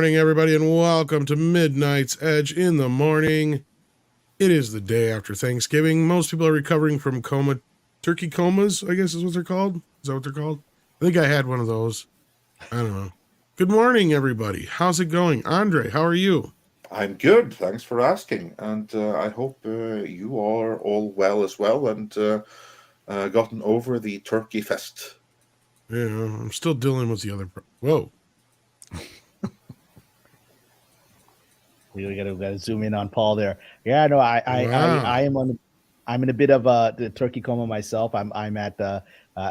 morning, everybody, and welcome to Midnight's Edge in the morning. It is the day after Thanksgiving. Most people are recovering from turkey comas, I guess is what they're called. Is that what they're called? I think I had one of those. I don't know. Good morning, everybody. How's it going? Andre, how are you? I'm good. Thanks for asking. And I hope you are all well as well and gotten over the turkey fest. Yeah, I'm still dealing with the other. Whoa. We gotta zoom in on Paul there. Yeah, no, I am on. I'm in a bit of the turkey coma myself. I'm at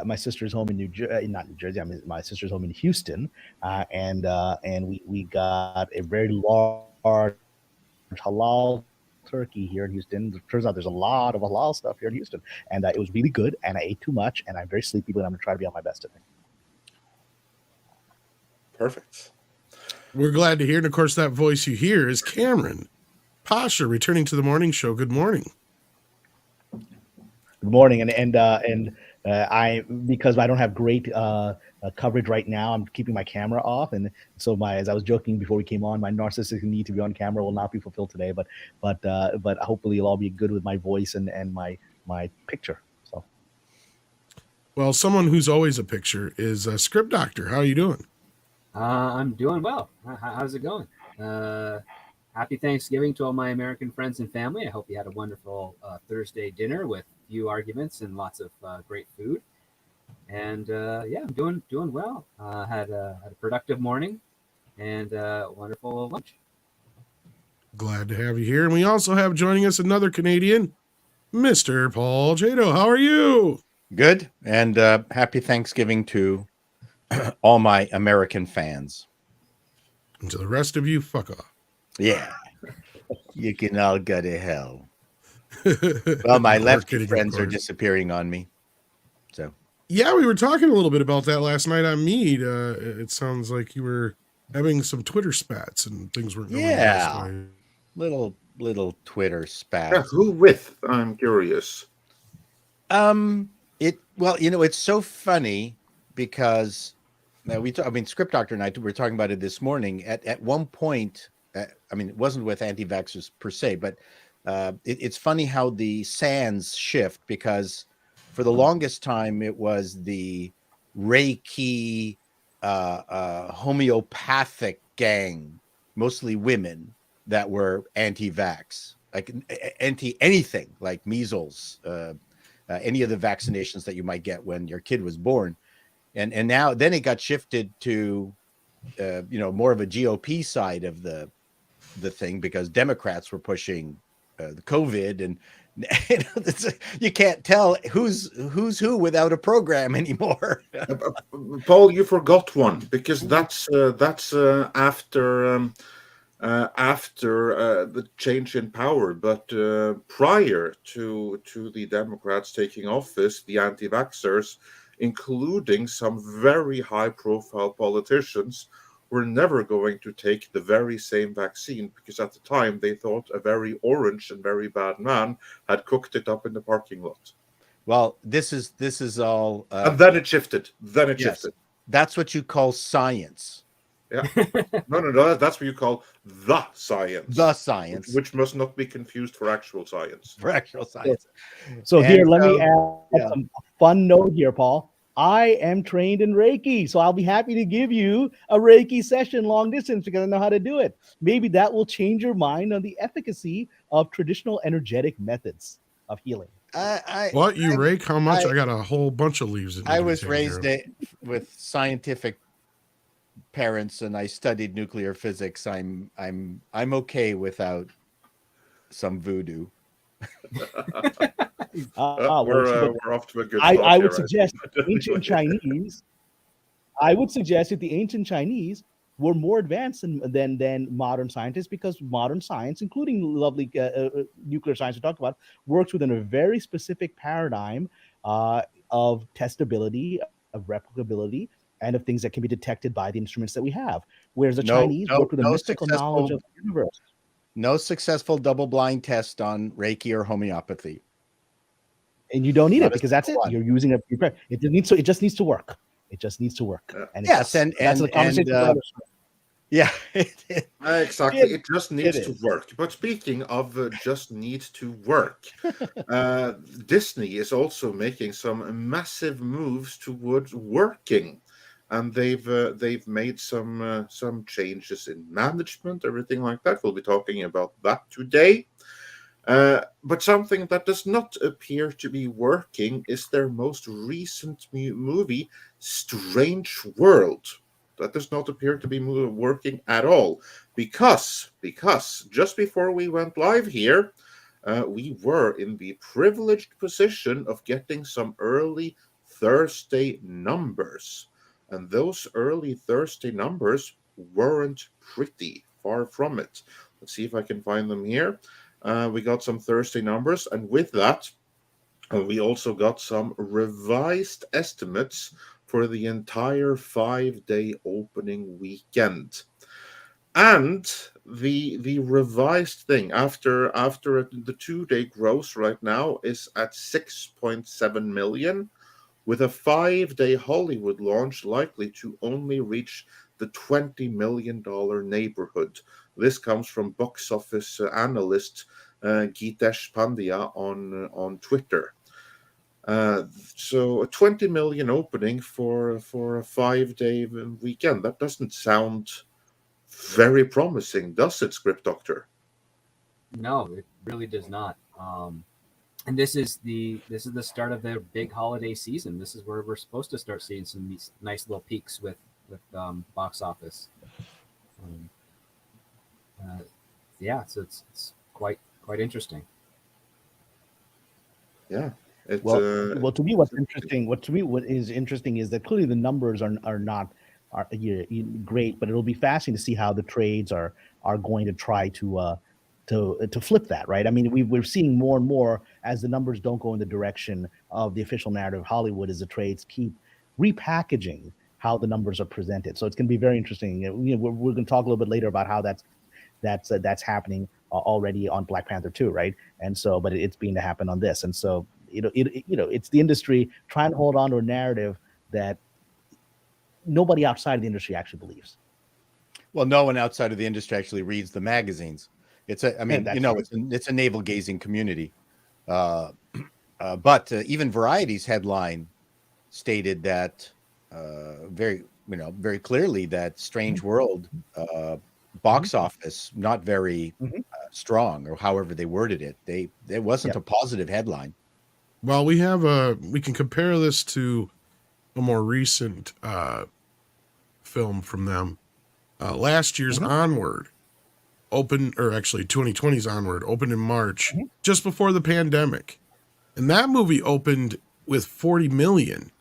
my sister's home in not New Jersey. I'm at my sister's home in Houston, and we got a very large halal turkey here in Houston. It turns out there's a lot of halal stuff here in Houston, and it was really good. And I ate too much, and I'm very sleepy, but I'm gonna try to be on my best today. Perfect. We're glad to hear, and of course, that voice you hear is Kamran Pasha, returning to the morning show. Good morning. Good morning, and I, because I don't have great coverage right now, I'm keeping my camera off, and so as I was joking before we came on, my narcissistic need to be on camera will not be fulfilled today, but hopefully it'll all be good with my voice and my picture. So, well, someone who's always a picture is Script Doctor. How are you doing? I'm doing well. How's it going? Happy Thanksgiving to all my American friends and family. I hope you had a wonderful Thursday dinner with few arguments and lots of great food. And yeah, I'm doing well. Had a productive morning and a wonderful lunch. Glad to have you here. And we also have joining us another Canadian, Mr. Paul Chato. How are you? Good. And happy Thanksgiving to all my American fans. And to the rest of you, fuck off. Yeah. You can all go to hell. Well, my lefty friends are disappearing on me. So yeah, we were talking a little bit about that last night on Mead. It sounds like you were having some Twitter spats and things were going on. Little Twitter spats. Yeah, who with? I'm curious. It's so funny because Script Doctor and I were talking about it this morning. At one point, it wasn't with anti-vaxxers per se, but it's funny how the sands shift, because for the longest time it was the Reiki homeopathic gang, mostly women, that were anti-vax, like anti-anything, like measles, any of the vaccinations that you might get when your kid was born. And now then it got shifted to more of a GOP side of the thing, because Democrats were pushing the COVID, and you can't tell who's who without a program anymore. Paul, you forgot one, because that's after the change in power, but prior to the Democrats taking office, the anti-vaxxers, including some very high-profile politicians, were never going to take the very same vaccine, because at the time they thought a very orange and very bad man had cooked it up in the parking lot. Well, this is all, and then it shifted. Shifted. That's what you call science. Yeah. No. That's what you call the science. The science, which must not be confused for actual science. For actual science. So here, let me add some fun note here, Paul. I am trained in Reiki, so I'll be happy to give you a Reiki session long distance, because I know how to do it. Maybe that will change your mind on the efficacy of traditional energetic methods of healing. You rake? How much? I got a whole bunch of leaves. I was raised with scientific parents, and I studied nuclear physics. I'm okay without some voodoo. We're off to a good start. I would suggest ancient Chinese. I would suggest that the ancient Chinese were more advanced than modern scientists, because modern science, including lovely nuclear science we talked about, works within a very specific paradigm of testability, of replicability, and of things that can be detected by the instruments that we have. Whereas the Chinese work with a mystical knowledge of the universe. No successful double-blind test on Reiki or homeopathy. And you don't need it, because that's it. You're using it. It just needs to work. It just needs to work. And yes, and that's the conversation. Yeah. Exactly. It just needs to is. work. But speaking of just need to work, Disney is also making some massive moves towards working, and they've made some changes in management, everything like that. We'll be talking about that today. But something that does not appear to be working is their most recent movie, Strange World. That does not appear to be working at all because just before we went live here, we were in the privileged position of getting some early Thursday numbers, and those early Thursday numbers weren't pretty. Far from it. Let's see if I can find them here. We got some Thursday numbers, and with that, we also got some revised estimates for the entire 5-day opening weekend. And the revised thing after the 2-day gross right now is at 6.7 million, with a 5-day Hollywood launch likely to only reach the $20 million neighborhood. This comes from box office analyst Gitesh Pandya on Twitter. So a 20 million opening for a 5-day weekend. That doesn't sound very promising, does it, Script Doctor? No, it really does not. And this is the start of their big holiday season. This is where we're supposed to start seeing some nice little peaks with box office. Yeah, so it's quite interesting. Yeah. Well, to me, what is interesting is that clearly the numbers are not great, but it'll be fascinating to see how the trades are going to try to flip that, right? I mean, we're seeing more and more as the numbers don't go in the direction of the official narrative of Hollywood, as the trades keep repackaging how the numbers are presented. So it's going to be very interesting. We're going to talk a little bit later about how that's happening already on Black Panther 2, right? And so, but it's being to happen on this, and so it's the industry trying to hold on to a narrative that nobody outside of the industry actually believes. Well, no one outside of the industry actually reads the magazines. It's a navel gazing community. But even Variety's headline stated that very clearly that Strange World box office not very strong, or however they worded it. It wasn't a positive headline. Well, we can compare this to a more recent film from them. Last year's Onward opened, or actually 2020's Onward opened in March, just before the pandemic. And that movie opened with 40 million.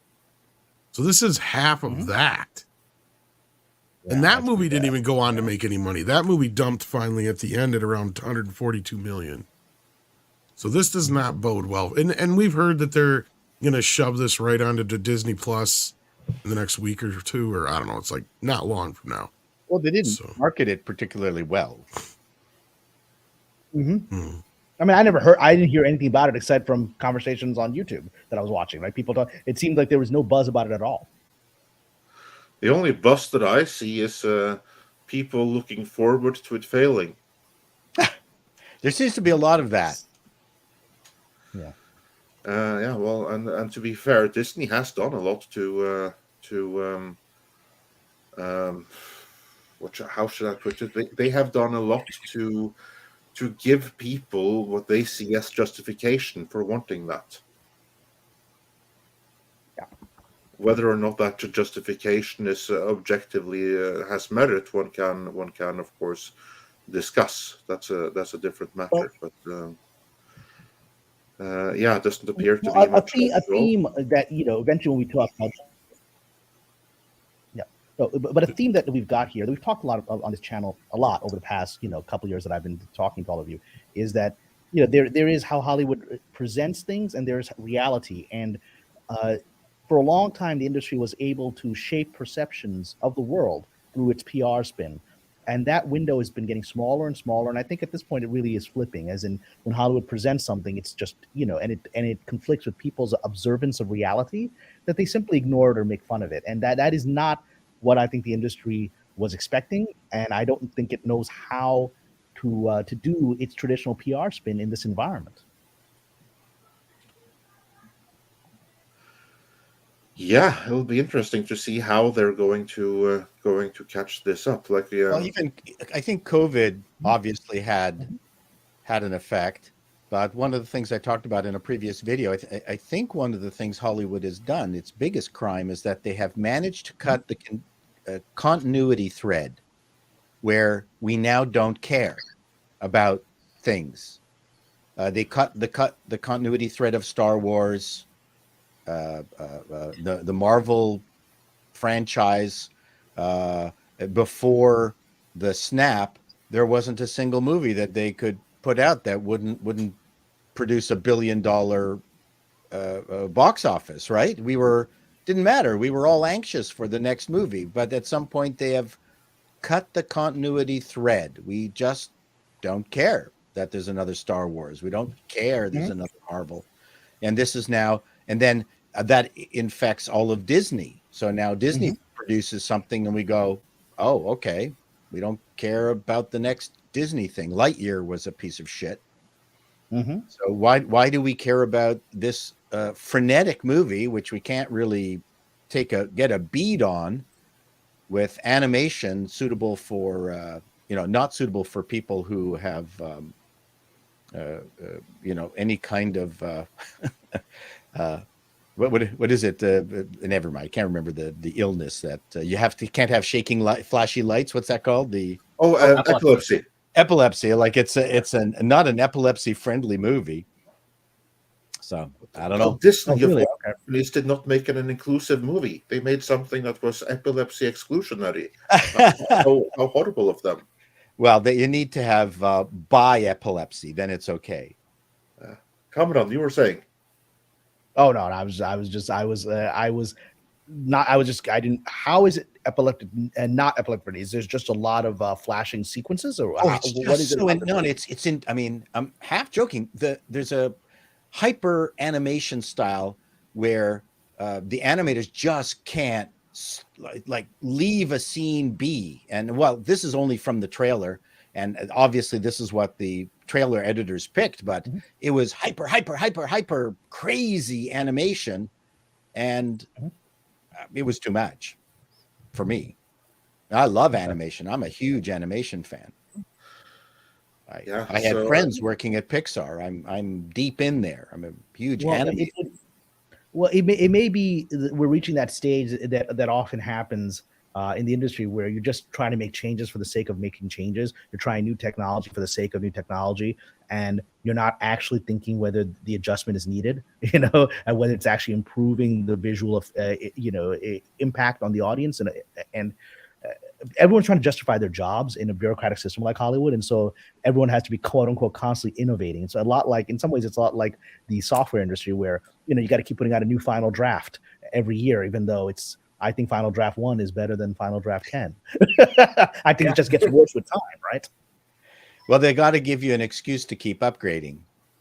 So this is half of that. Yeah, and that movie didn't even go on to make any money. That movie dumped finally at the end at around 142 million. So this does not bode well. And we've heard that they're going to shove this right onto Disney Plus in the next week or two, or I don't know. It's like not long from now. Well, they didn't market it particularly well. I mean, I didn't hear anything about it except from conversations on YouTube that I was watching, right? People talk, it seemed like there was no buzz about it at all. The only buzz that I see is people looking forward to it failing. There seems to be a lot of that. Yeah. Yeah. Well, and to be fair, Disney has done a lot to how should I put it? They have done a lot to give people what they see as justification for wanting that. Yeah. Whether or not that justification is objectively has merit, one can of course discuss. That's a different matter. But yeah, it doesn't appear to be a theme that eventually when we talk about. But a theme that we've got here, that we've talked a lot on this channel a lot over the past, couple of years that I've been talking to all of you, is that, there is how Hollywood presents things and there's reality. And for a long time, the industry was able to shape perceptions of the world through its PR spin. And that window has been getting smaller and smaller. And I think at this point, it really is flipping, as in when Hollywood presents something, it's just, and it conflicts with people's observance of reality, that they simply ignore it or make fun of it. And that is not what I think the industry was expecting, and I don't think it knows how to do its traditional PR spin in this environment. Yeah, it'll be interesting to see how they're going to catch this up. Like, Well, even I think COVID obviously had an effect, but one of the things I talked about in a previous video, I think one of the things Hollywood has done, its biggest crime, is that they have managed to cut the continuity thread, where we now don't care about things. They cut the continuity thread of Star Wars, the Marvel franchise. Before the snap, there wasn't a single movie that they could put out that wouldn't produce $1 billion box office. Right? Didn't matter. We were all anxious for the next movie, but at some point they have cut the continuity thread. We just don't care that there's another Star Wars. We don't care there's another Marvel, and this is now. And then that infects all of Disney. So now Disney produces something, and we go, oh, okay, we don't care about the next Disney thing. Lightyear was a piece of shit. So why do we care about this frenetic movie, which we can't really get a bead on, with animation suitable for not suitable for people who have any kind of what is it? Never mind. I can't remember the illness that you can't have shaking flashy lights. What's that called? Epilepsy. Epilepsy. Like it's not an epilepsy friendly movie. So I don't know. Disney companies did not make an inclusive movie. They made something that was epilepsy exclusionary. how horrible of them. Well, you need to have bi epilepsy, then it's okay. Kamran, you were saying. Oh no, I didn't. How is it epileptic and not epileptic? Is there's just a lot of flashing sequences, or what is it? No, it's in. I mean, I'm half joking. There's a hyper animation style where the animators just can't like leave a scene be. And well, this is only from the trailer, and obviously this is what the trailer editors picked, but it was hyper crazy animation, and it was too much for me. I love animation. I'm a huge animation fan. I had friends working at Pixar. I'm deep in there. I'm a huge animator. It may be we're reaching that stage that often happens in the industry, where you're just trying to make changes for the sake of making changes. You're trying new technology for the sake of new technology, and you're not actually thinking whether the adjustment is needed, and whether it's actually improving the visual impact on the audience. And everyone's trying to justify their jobs in a bureaucratic system like Hollywood, and so everyone has to be quote unquote constantly innovating. It's a lot like, in some ways, it's a lot like the software industry, where you got to keep putting out a new final draft every year, even though I think Final Draft 1 is better than Final Draft 10. I think it just gets worse with time, right? Well, they got to give you an excuse to keep upgrading.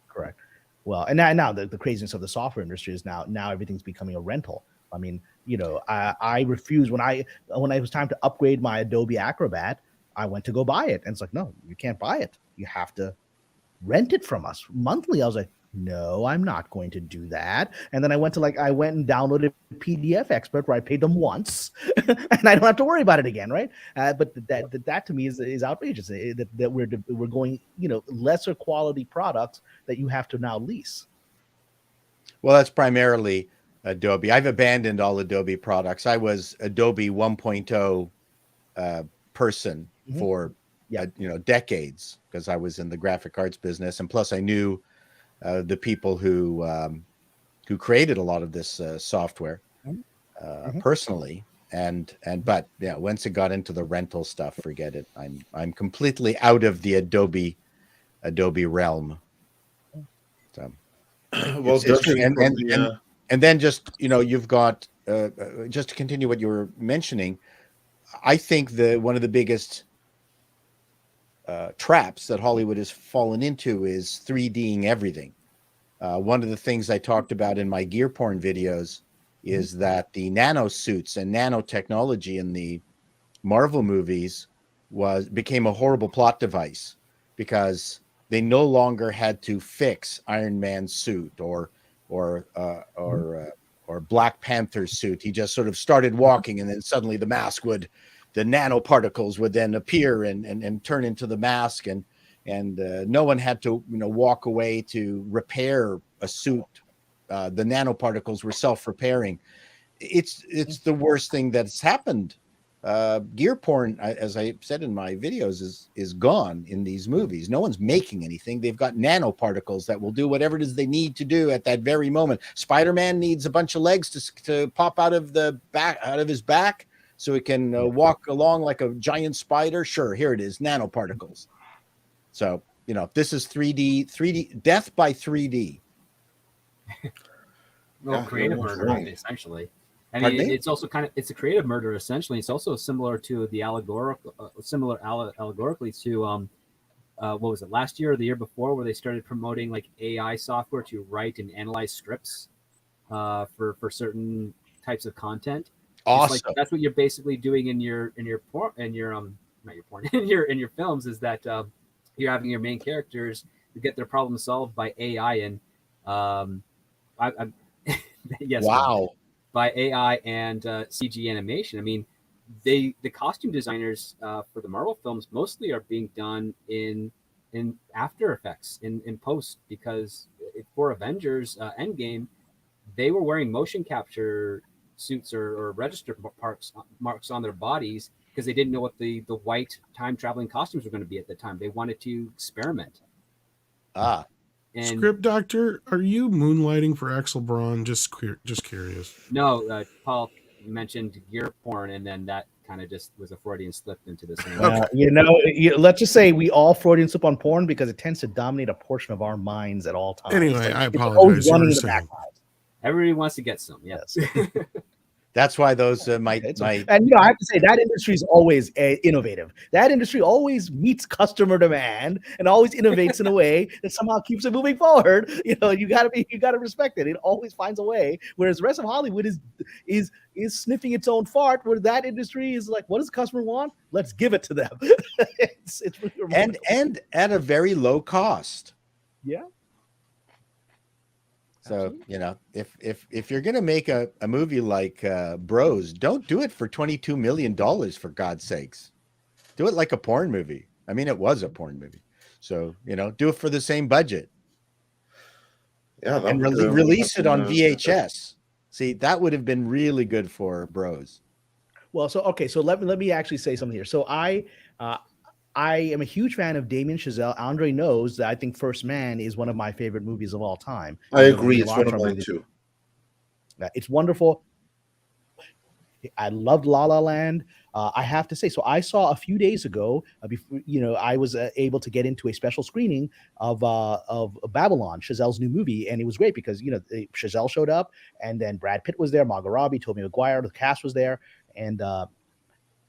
Correct. Well, and now the craziness of the software industry is now everything's becoming a rental. I mean, I refuse when it was time to upgrade my Adobe Acrobat, I went to go buy it, and it's like, no, you can't buy it. You have to rent it from us monthly. I was like, no, I'm not going to do that. And then I went and downloaded PDF Expert, where I paid them once, and I don't have to worry about it again, right? But that to me is outrageous. That we're going, lesser quality products that you have to now lease. Well, that's primarily Adobe. I've abandoned all Adobe products. I was Adobe 1.0 person for decades, because I was in the graphic arts business, and plus I knew the people who created a lot of this software personally, but yeah, once it got into the rental stuff, forget it. I'm completely out of the Adobe realm. So, well, and then just you've got just to continue what you were mentioning. I think one of the biggest traps that Hollywood has fallen into is 3Ding everything. One of the things I talked about in my gear porn videos is that the nano suits and nanotechnology in the Marvel movies became a horrible plot device because they no longer had to fix Iron Man's suit or Black Panther's suit. He just sort of started walking, and then suddenly the nanoparticles would then appear and turn into the mask, and no one had to walk away to repair a suit. The nanoparticles were self-repairing. It's the worst thing that's happened. Gear porn, as I said in my videos, is gone in these movies. No one's making anything. They've got nanoparticles that will do whatever it is they need to do at that very moment. Spider-Man needs a bunch of legs to pop out of his back so he can walk along like a giant spider. Sure, here it is, nanoparticles. So this is 3D death by 3D. Well, creative murder, essentially. I mean, it's also it's a creative murder essentially. It's also similar to the allegorically to what was it, last year or the year before, where they started promoting like AI software to write and analyze scripts for certain types of content. Awesome. Like, that's what you're basically doing in your films, is that you're having your main characters get their problem solved by AI and yes, wow. By AI and CG animation. I mean, the costume designers for the Marvel films mostly are being done in After Effects in post, because for Avengers Endgame, they were wearing motion capture suits or register marks on their bodies because they didn't know what the white time traveling costumes were going to be at the time. They wanted to experiment. And Script Doctor, are you moonlighting for Axel Braun? Just curious. No, Paul mentioned gear porn, and then that kind of just was a Freudian slip into the same. Let's just say we all Freudian slip on porn because it tends to dominate a portion of our minds at all times. Anyway, I apologize. Everybody wants to get some, yes. That's why those might. And I have to say that industry is always innovative. That industry always meets customer demand and always innovates in a way that somehow keeps it moving forward. You gotta respect it. It always finds a way. Whereas the rest of Hollywood is sniffing its own fart. Where that industry is like, what does the customer want? Let's give it to them. it's really remarkable. and at a very low cost. Yeah. So, if you're going to make a movie like Bros, don't do it for $22 million, for God's sakes. Do it like a porn movie. I mean, it was a porn movie. So, do it for the same budget. Yeah. And release it on VHS. See, that would have been really good for Bros. Well, so let me actually say something here. So I am a huge fan of Damien Chazelle. Andre knows that I think First Man is one of my favorite movies of all time. I agree. It's one of mine too. It's wonderful. I loved La La Land. I have to say, so I saw a few days ago, before, I was able to get into a special screening of Babylon, Chazelle's new movie, and it was great because Chazelle showed up, and then Brad Pitt was there, Margot Robbie, Tobey Maguire, the cast was there, and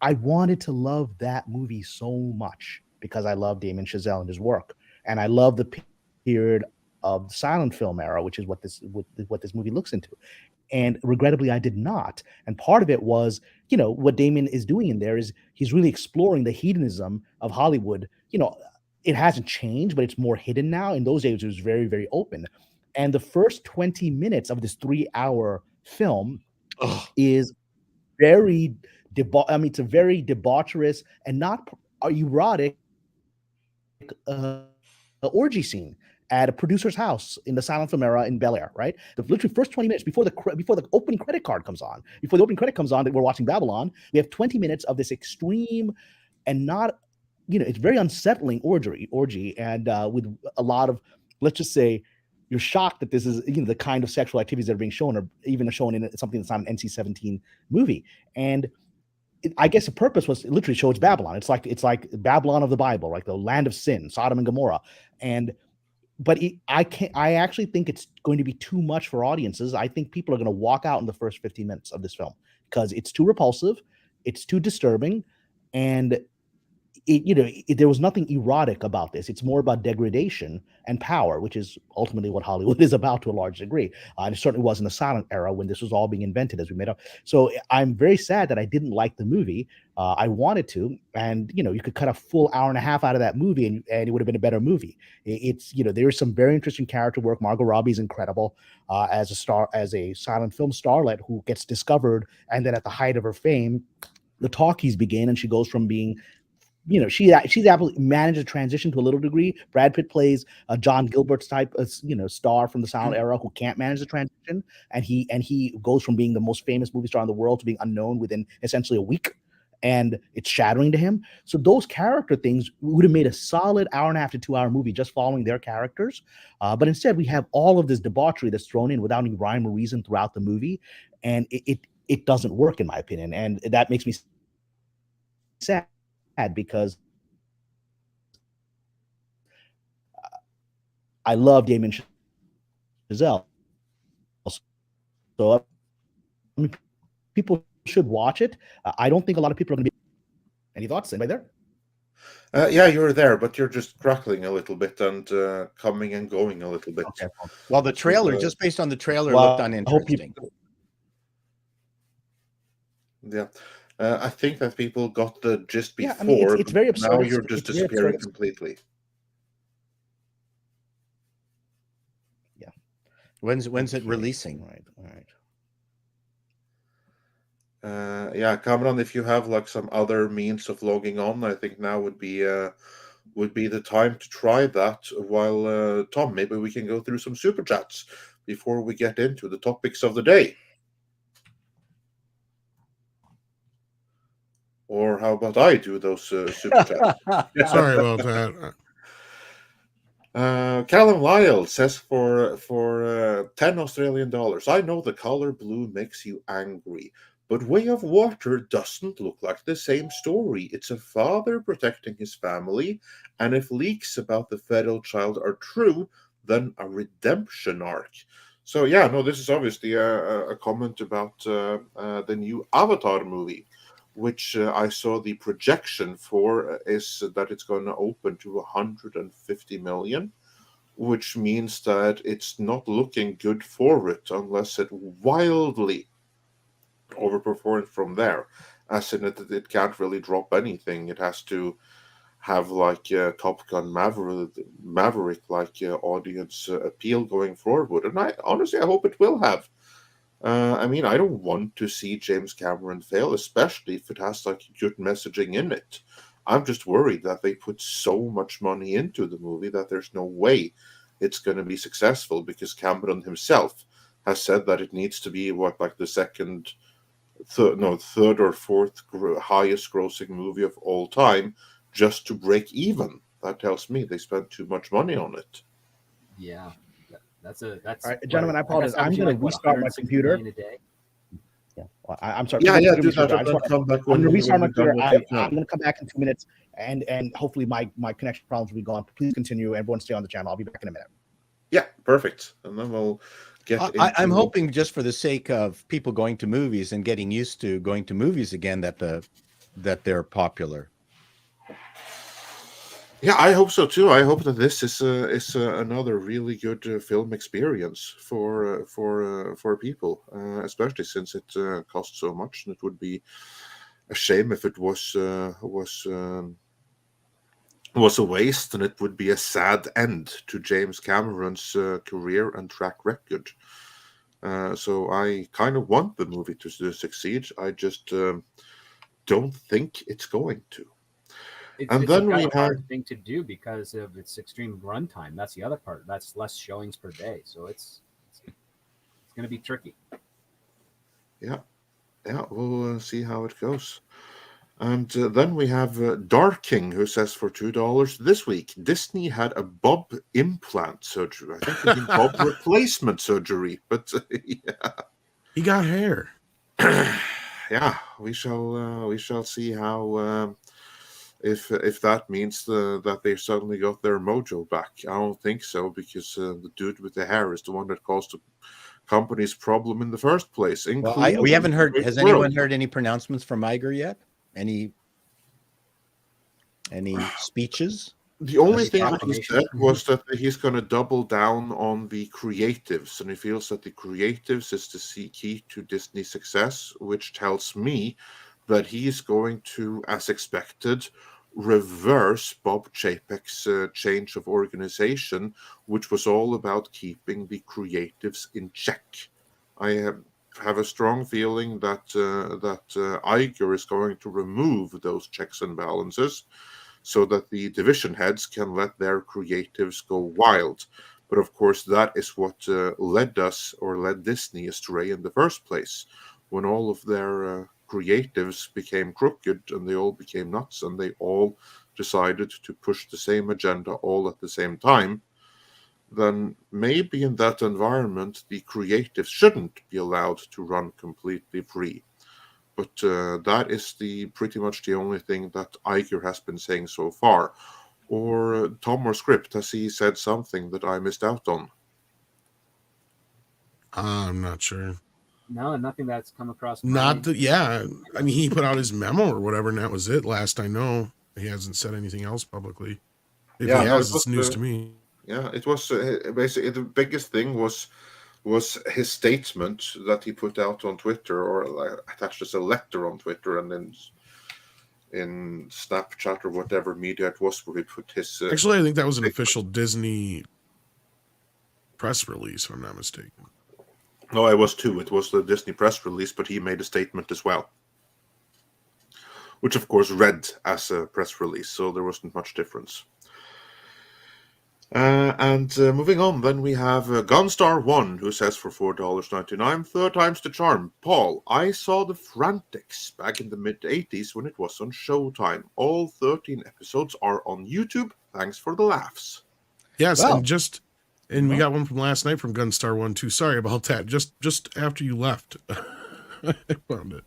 I wanted to love that movie so much because I love Damien Chazelle and his work, and I love the period of the silent film era, which is what this movie looks into. And regrettably, I did not. And part of it was, what Damien is doing in there is he's really exploring the hedonism of Hollywood. It hasn't changed, but it's more hidden now. In those days, it was very, very open. And the first 20 minutes of this 3-hour film is very it's a very debaucherous and not erotic orgy scene at a producer's house in the silent film era in Bel Air, right? The literally first 20 minutes before the opening credit card comes on, that we're watching Babylon, we have 20 minutes of this extreme and not, it's very unsettling orgy, and with a lot of, let's just say, you're shocked that this is the kind of sexual activities that are being shown, or even shown in something that's not an NC-17 movie. And I guess the purpose was to literally show it's Babylon. It's like Babylon of the Bible, like the land of sin, Sodom and Gomorrah. But I actually think it's going to be too much for audiences. I think people are going to walk out in the first 15 minutes of this film because it's too repulsive, it's too disturbing, and there was nothing erotic about this. It's more about degradation and power, which is ultimately what Hollywood is about to a large degree. And it certainly was in the silent era when this was all being invented, as we made up. So I'm very sad that I didn't like the movie. I wanted to, and you could cut a full hour and a half out of that movie, and it would have been a better movie. It's there's some very interesting character work. Margot Robbie's incredible as a star, as a silent film starlet who gets discovered, and then at the height of her fame, the talkies begin, and she goes from being she's absolutely managed to transition to a little degree. Brad Pitt plays a John Gilbert's type of star from the silent era who can't manage the transition, and he goes from being the most famous movie star in the world to being unknown within essentially a week, and it's shattering to him. So those character things would have made a solid hour and a half to 2 hour movie just following their characters, but instead we have all of this debauchery that's thrown in without any rhyme or reason throughout the movie, and it doesn't work in my opinion, and that makes me sad because I love Damien Chazelle. So people should watch it. I don't think a lot of people are going to be. Any thoughts? Anybody there? Yeah, you're there, but you're just crackling a little bit and coming and going a little bit. Okay. Well, the trailer, just based on the trailer, looked uninteresting. Yeah. I think that people got the gist before. Yeah, I mean, it's very absurd. Now you're just disappearing completely. Yeah. When's it releasing? Right. All right. Yeah, Kamran, if you have like some other means of logging on, I think now would be the time to try that. While Tom, maybe we can go through some super chats before we get into the topics of the day. Or how about I do those super chats? Sorry about that. Callum Lyle says for 10 Australian dollars, I know the color blue makes you angry, but Way of Water doesn't look like the same story. It's a father protecting his family, and if leaks about the feral child are true, then a redemption arc. So yeah, no, this is obviously a comment about the new Avatar movie, which I saw the projection for is that it's going to open to 150 million, which means that it's not looking good for it unless it wildly overperforms from there. As in it can't really drop anything. It has to have like Top Gun Maverick like audience appeal going forward. And I hope it will have. I mean, I don't want to see James Cameron fail, especially if it has like good messaging in it. I'm just worried that they put so much money into the movie that there's no way it's going to be successful, because Cameron himself has said that it needs to be the third or fourth highest grossing movie of all time just to break even. That tells me they spent too much money on it. Yeah. That's all right, gentlemen. I apologize. I'm going to restart my computer. Yeah, well, I'm sorry. Yeah. Do that. I'm going to restart my computer. I'm going to come back in 2 minutes, and hopefully my connection problems will be gone. Please continue. Everyone, stay on the channel. I'll be back in a minute. Yeah, perfect. And then we'll get. I'm hoping, just for the sake of people going to movies and getting used to going to movies again, that they're popular. Yeah, I hope so too. I hope that this is another really good film experience for people, especially since it costs so much, and it would be a shame if it was a waste, and it would be a sad end to James Cameron's career and track record. So I kind of want the movie to succeed. I just don't think it's going to. It's a hard thing to do because of its extreme runtime. That's the other part. That's less showings per day, so it's going to be tricky. Yeah, we'll see how it goes. And then we have Darking, who says for $2 this week, Disney had a bob implant surgery. I think they mean bob replacement surgery, but yeah, he got hair. Yeah, we shall see how. If that means that they suddenly got their mojo back. I don't think so, because the dude with the hair is the one that caused the company's problem in the first place. Well, we haven't heard. Has anyone heard any pronouncements from Iger yet? Any speeches? The only thing that he Confirmation. said was that he's going to double down on the creatives, and he feels that the creatives is the key to Disney's success, which tells me that he is going to, as expected, reverse Bob Chapek's change of organization, which was all about keeping the creatives in check. I have a strong feeling that Iger is going to remove those checks and balances, so that the division heads can let their creatives go wild. But of course, that is what led Disney astray in the first place, when all of their creatives became crooked and they all became nuts and they all decided to push the same agenda all at the same time. Then maybe in that environment, the creatives shouldn't be allowed to run completely free. But that is pretty much the only thing that Iger has been saying so far. Or Tom or Script, has he said something that I missed out on? I'm not sure. No, nothing that's come across. Not that, yeah. I mean, he put out his memo or whatever, and that was it. Last I know, he hasn't said anything else publicly. If he has, it's news to me. Yeah, it was basically the biggest thing was his statement that he put out on Twitter, or attached as a letter on Twitter, and then in Snapchat or whatever media it was, where he put his. Actually, I think that was an official Disney press release, if I'm not mistaken. No, it was too. It was the Disney press release, but he made a statement as well, which of course read as a press release, so there wasn't much difference. And moving on, then we have Gunstar1, who says for $4.99, third time's the charm. Paul, I saw the Frantics back in the mid-'80s when it was on Showtime. All 13 episodes are on YouTube. Thanks for the laughs. Yes, wow. And we got one from last night from Gunstar1 too. Sorry about that. Just after you left, I found it.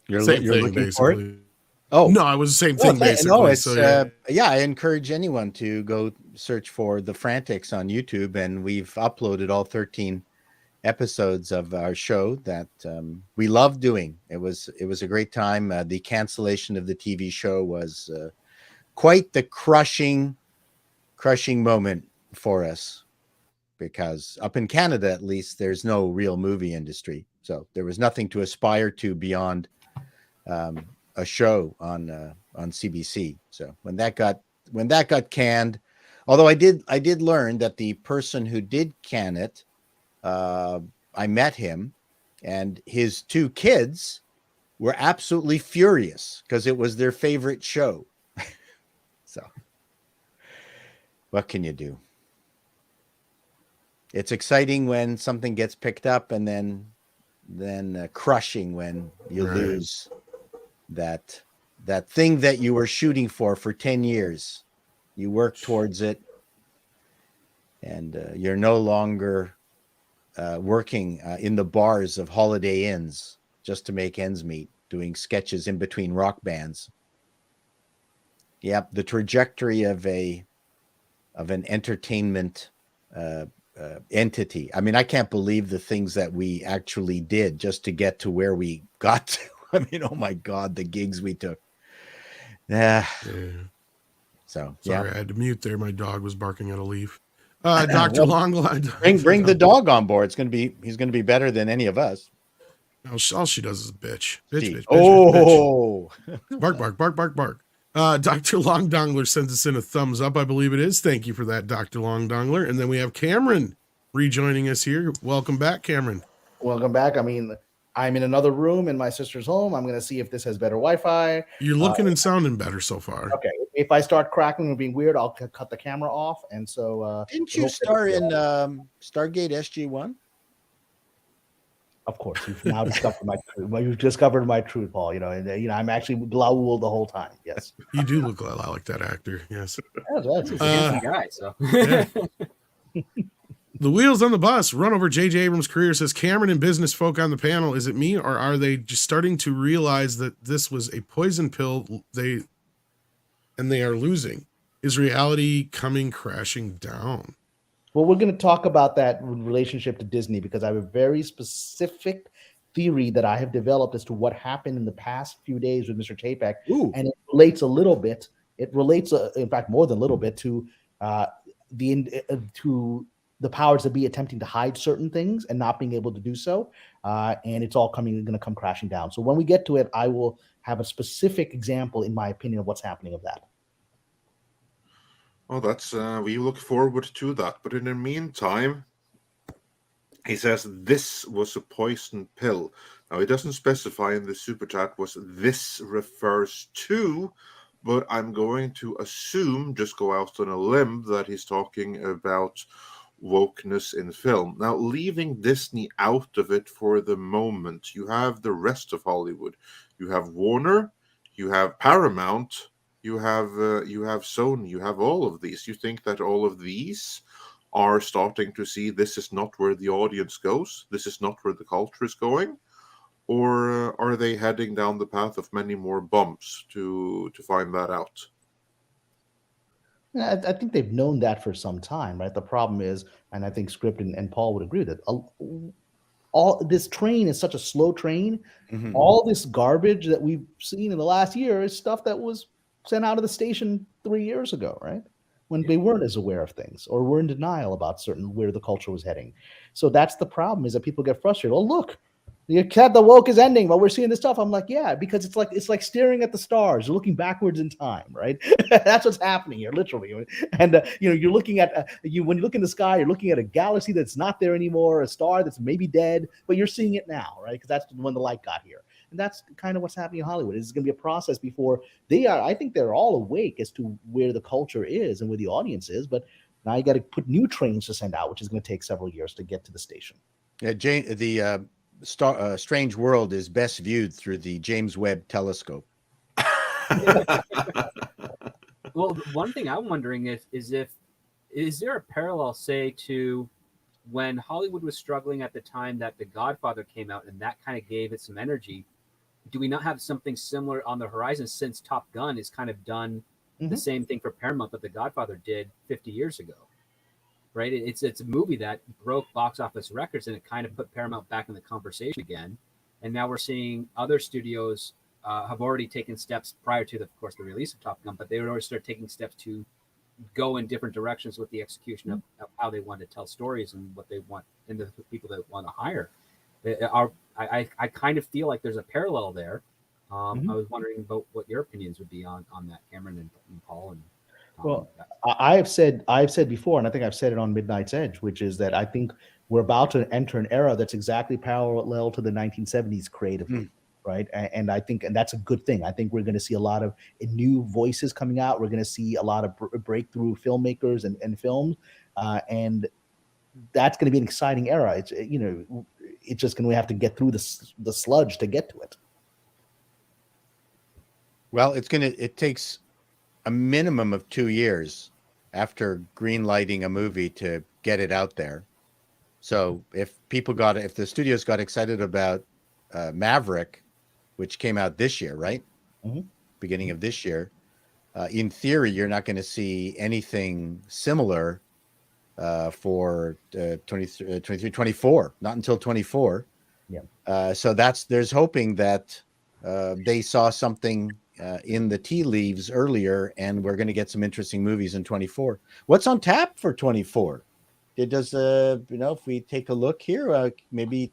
You're looking basically for it? Oh no, it was the same thing basically. No, it's I encourage anyone to go search for the Frantics on YouTube, and we've uploaded all 13 episodes of our show that we love doing. It was a great time. The cancellation of the TV show was quite the crushing moment for us, because up in Canada, at least, there's no real movie industry, so there was nothing to aspire to beyond a show on CBC. So when that got canned, although I did learn that the person who did can it, I met him, and his two kids were absolutely furious because it was their favorite show. So what can you do? It's exciting when something gets picked up, and then crushing when you lose that thing that you were shooting for 10 years. You work towards it, and you're no longer working in the bars of Holiday Inns just to make ends meet, doing sketches in between rock bands. Yep, the trajectory of an entertainment entity. I mean, I can't believe the things that we actually did just to get to where we got to. I mean, oh my God, the gigs we took. Yeah. So sorry, I had to mute there. My dog was barking at a leaf. Dr. Longline. Bring the dog on board. He's gonna be better than any of us. All she does is bitch. Bitch. Oh, bark. Dr. Long Dongler sends us in a thumbs up, I believe it is. Thank you for that, Dr. Long Dongler. And then we have Cameron rejoining us here. Welcome back, Cameron. Welcome back. I mean, I'm in another room in my sister's home. I'm going to see if this has better Wi-Fi. You're looking and sounding better so far. Okay. If I start cracking and being weird, I'll cut the camera off. And so, didn't you star in Stargate SG-1? Of course, you've now discovered my truth. Well, you've discovered my truth, Paul. I'm actually Glaul the whole time. Yes, you do look a lot like that actor. Yes, that's a handsome guy. So. Yeah. The wheels on the bus run over J.J. Abrams' career, says Cameron and business folk on the panel. Is it me, or are they just starting to realize that this was a poison pill they are losing? Is reality coming crashing down? Well, we're going to talk about that relationship to Disney, because I have a very specific theory that I have developed as to what happened in the past few days with Mr. Chapek, Ooh. and it relates a little bit. It relates, in fact, more than a little bit to the powers that be attempting to hide certain things and not being able to do so, and it's all going to come crashing down. So when we get to it, I will have a specific example, in my opinion, of what's happening of that. Oh, that's we look forward to that. But in the meantime, he says this was a poison pill. Now, he doesn't specify in the super chat what this refers to, but I'm going to assume, just go out on a limb, that he's talking about wokeness in film. Now, leaving Disney out of it for the moment, you have the rest of Hollywood. You have Warner, you have Paramount, you have Sony, you have all of these. You think that all of these are starting to see this is not where the audience goes, this is not where the culture is going, or are they heading down the path of many more bumps to find that out? I think they've known that for some time, right? The problem is, and I think Script and Paul would agree that all this train is such a slow train. Mm-hmm. All this garbage that we've seen in the last year is stuff that was sent out of the station 3 years ago, right? When they weren't as aware of things or were in denial about where the culture was heading. So that's the problem, is that people get frustrated. Oh, look, the woke is ending, but we're seeing this stuff. I'm like, yeah, because it's like staring at the stars. You're looking backwards in time, right? That's what's happening here, literally. And you're looking at when you look in the sky, you're looking at a galaxy that's not there anymore, a star that's maybe dead, but you're seeing it now, right? Because that's when the light got here. And that's kind of what's happening in Hollywood. It's going to be a process before they are. I think they're all awake as to where the culture is and where the audience is. But now you got to put new trains to send out, which is going to take several years to get to the station. Yeah, the Strange World is best viewed through the James Webb Telescope. Well, one thing I'm wondering is there a parallel, say, to when Hollywood was struggling at the time that The Godfather came out, and that kind of gave it some energy? Do we not have something similar on the horizon, since Top Gun has kind of done the same thing for Paramount that The Godfather did 50 years ago? Right? It's a movie that broke box office records, and it kind of put Paramount back in the conversation again. And now we're seeing other studios have already taken steps prior to, of course, the release of Top Gun, but they would already start taking steps to go in different directions with the execution of how they want to tell stories and what they want, and the people that want to hire. I kind of feel like there's a parallel there. I was wondering about what your opinions would be on that, Cameron and Paul and Tom. Well, I've said before, and I think I've said it on Midnight's Edge, which is that I think we're about to enter an era that's exactly parallel to the 1970s creatively, right? And I think, and that's a good thing. I think we're going to see a lot of new voices coming out. We're going to see a lot of breakthrough filmmakers and films, and that's going to be an exciting era. It's it's just going to have to get through the sludge to get to it. Well, it takes a minimum of 2 years after green lighting a movie to get it out there. So if the studios got excited about Maverick, which came out this year, right? Beginning of this year, in theory, you're not going to see anything similar for 23, 24, not until 24. Yeah. So there's hoping that they saw something in the tea leaves earlier, and we're going to get some interesting movies in 24. What's on tap for 24? It does, if we take a look here, maybe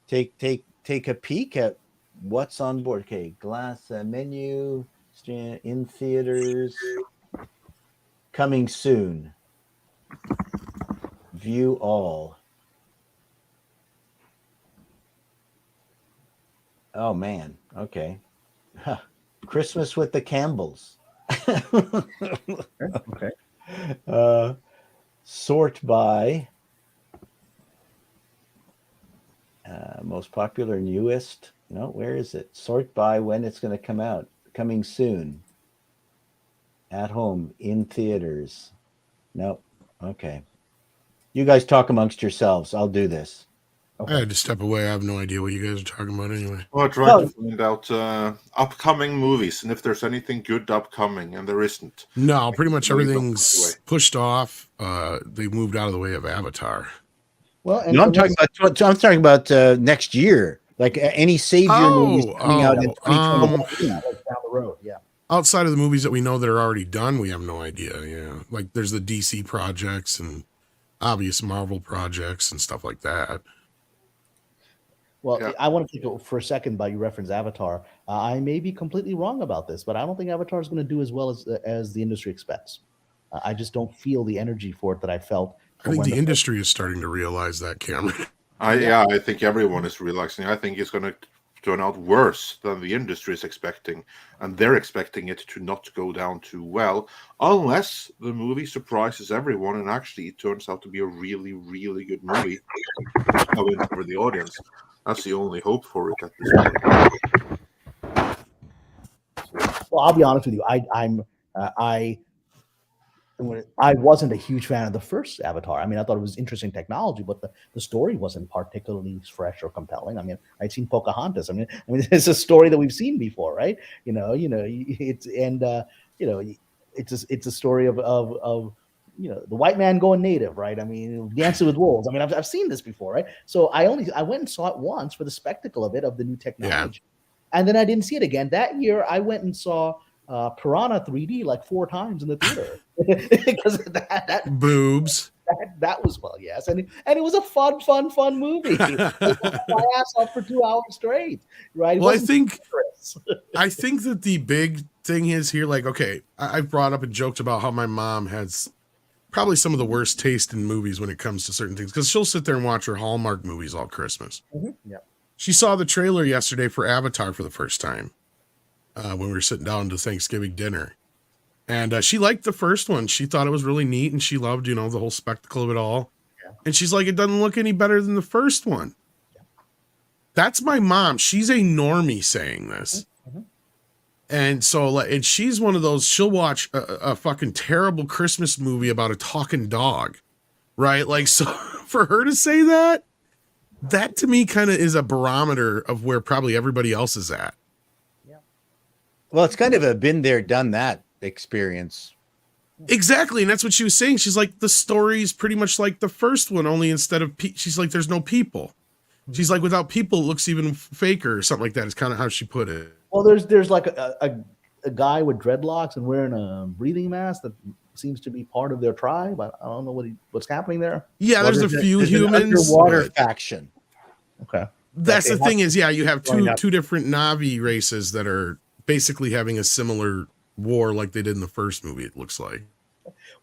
take a peek at what's on board. Okay, glass menu in theaters, coming soon. View all. Oh man, okay. Huh. Christmas with the Campbells. Okay. Sort by most popular, newest. No, where is it? Sort by when it's going to come out. Coming soon. At home, in theaters. Nope. Okay. You guys talk amongst yourselves. I'll do this. Okay. I had to step away. I have no idea what you guys are talking about anyway. Well, I tried to find out upcoming movies and if there's anything good upcoming, and there isn't. No, pretty much everything's pushed off. They moved out of the way of Avatar. Well, and No, I'm talking about next year. Like any Savior movies coming out in 2021. like down the road. Yeah. Outside of the movies that we know that are already done, we have no idea. Yeah, like there's the DC projects and obvious Marvel projects and stuff like that. Well, Yeah. I want to think for a second about you reference Avatar. I may be completely wrong about this, but I don't think Avatar is going to do as well as the industry expects. I just don't feel the energy for it that I felt. I think the industry is starting to realize that, Cameron. I think everyone is realizing. I think it's going to turn out worse than the industry is expecting, and they're expecting it to not go down too well, unless the movie surprises everyone and actually it turns out to be a really, really good movie for the audience. That's the only hope for it at this point. Well, I'll be honest with you. I wasn't a huge fan of the first Avatar. I mean, I thought it was interesting technology, but the story wasn't particularly fresh or compelling. I mean, I'd seen Pocahontas. I mean, it's a story that we've seen before, right? It's a story of the white man going native, right? I mean, dancing with wolves. I mean, I've seen this before, right? So I went and saw it once for the spectacle of it, of the new technology, and then I didn't see it again. That year, I went and saw Piranha 3D like 4 times in the theater because that boobs. That was yes, and it was a fun movie. I my ass off for 2 hours straight, right? Well, I think that the big thing is here, like, okay, I've brought up and joked about how my mom has probably some of the worst taste in movies when it comes to certain things, because she'll sit there and watch her Hallmark movies all Christmas. Mm-hmm. Yeah. She saw the trailer yesterday for Avatar for the first time when we were sitting down to Thanksgiving dinner. And she liked the first one. She thought it was really neat, and she loved, the whole spectacle of it all. Yeah. And she's like, it doesn't look any better than the first one. Yeah. That's my mom. She's a normie saying this. Mm-hmm. And so, and she's one of those, she'll watch a fucking terrible Christmas movie about a talking dog, right? Like, so for her to say that to me kind of is a barometer of where probably everybody else is at. Yeah. Well, it's kind of a been there, done that experience. Exactly. And that's what she was saying. She's like, the story's pretty much like the first one, only instead of, she's like, there's no people. She's like, without people, it looks even faker or something like that. Is kind of how she put it. Well, there's like a guy with dreadlocks and wearing a breathing mask that seems to be part of their tribe. I don't know what's happening there. Yeah, there's a few humans. Underwater faction. Okay. That's the thing is, you have two different Na'vi races that are basically having a similar war like they did in the first movie, it looks like.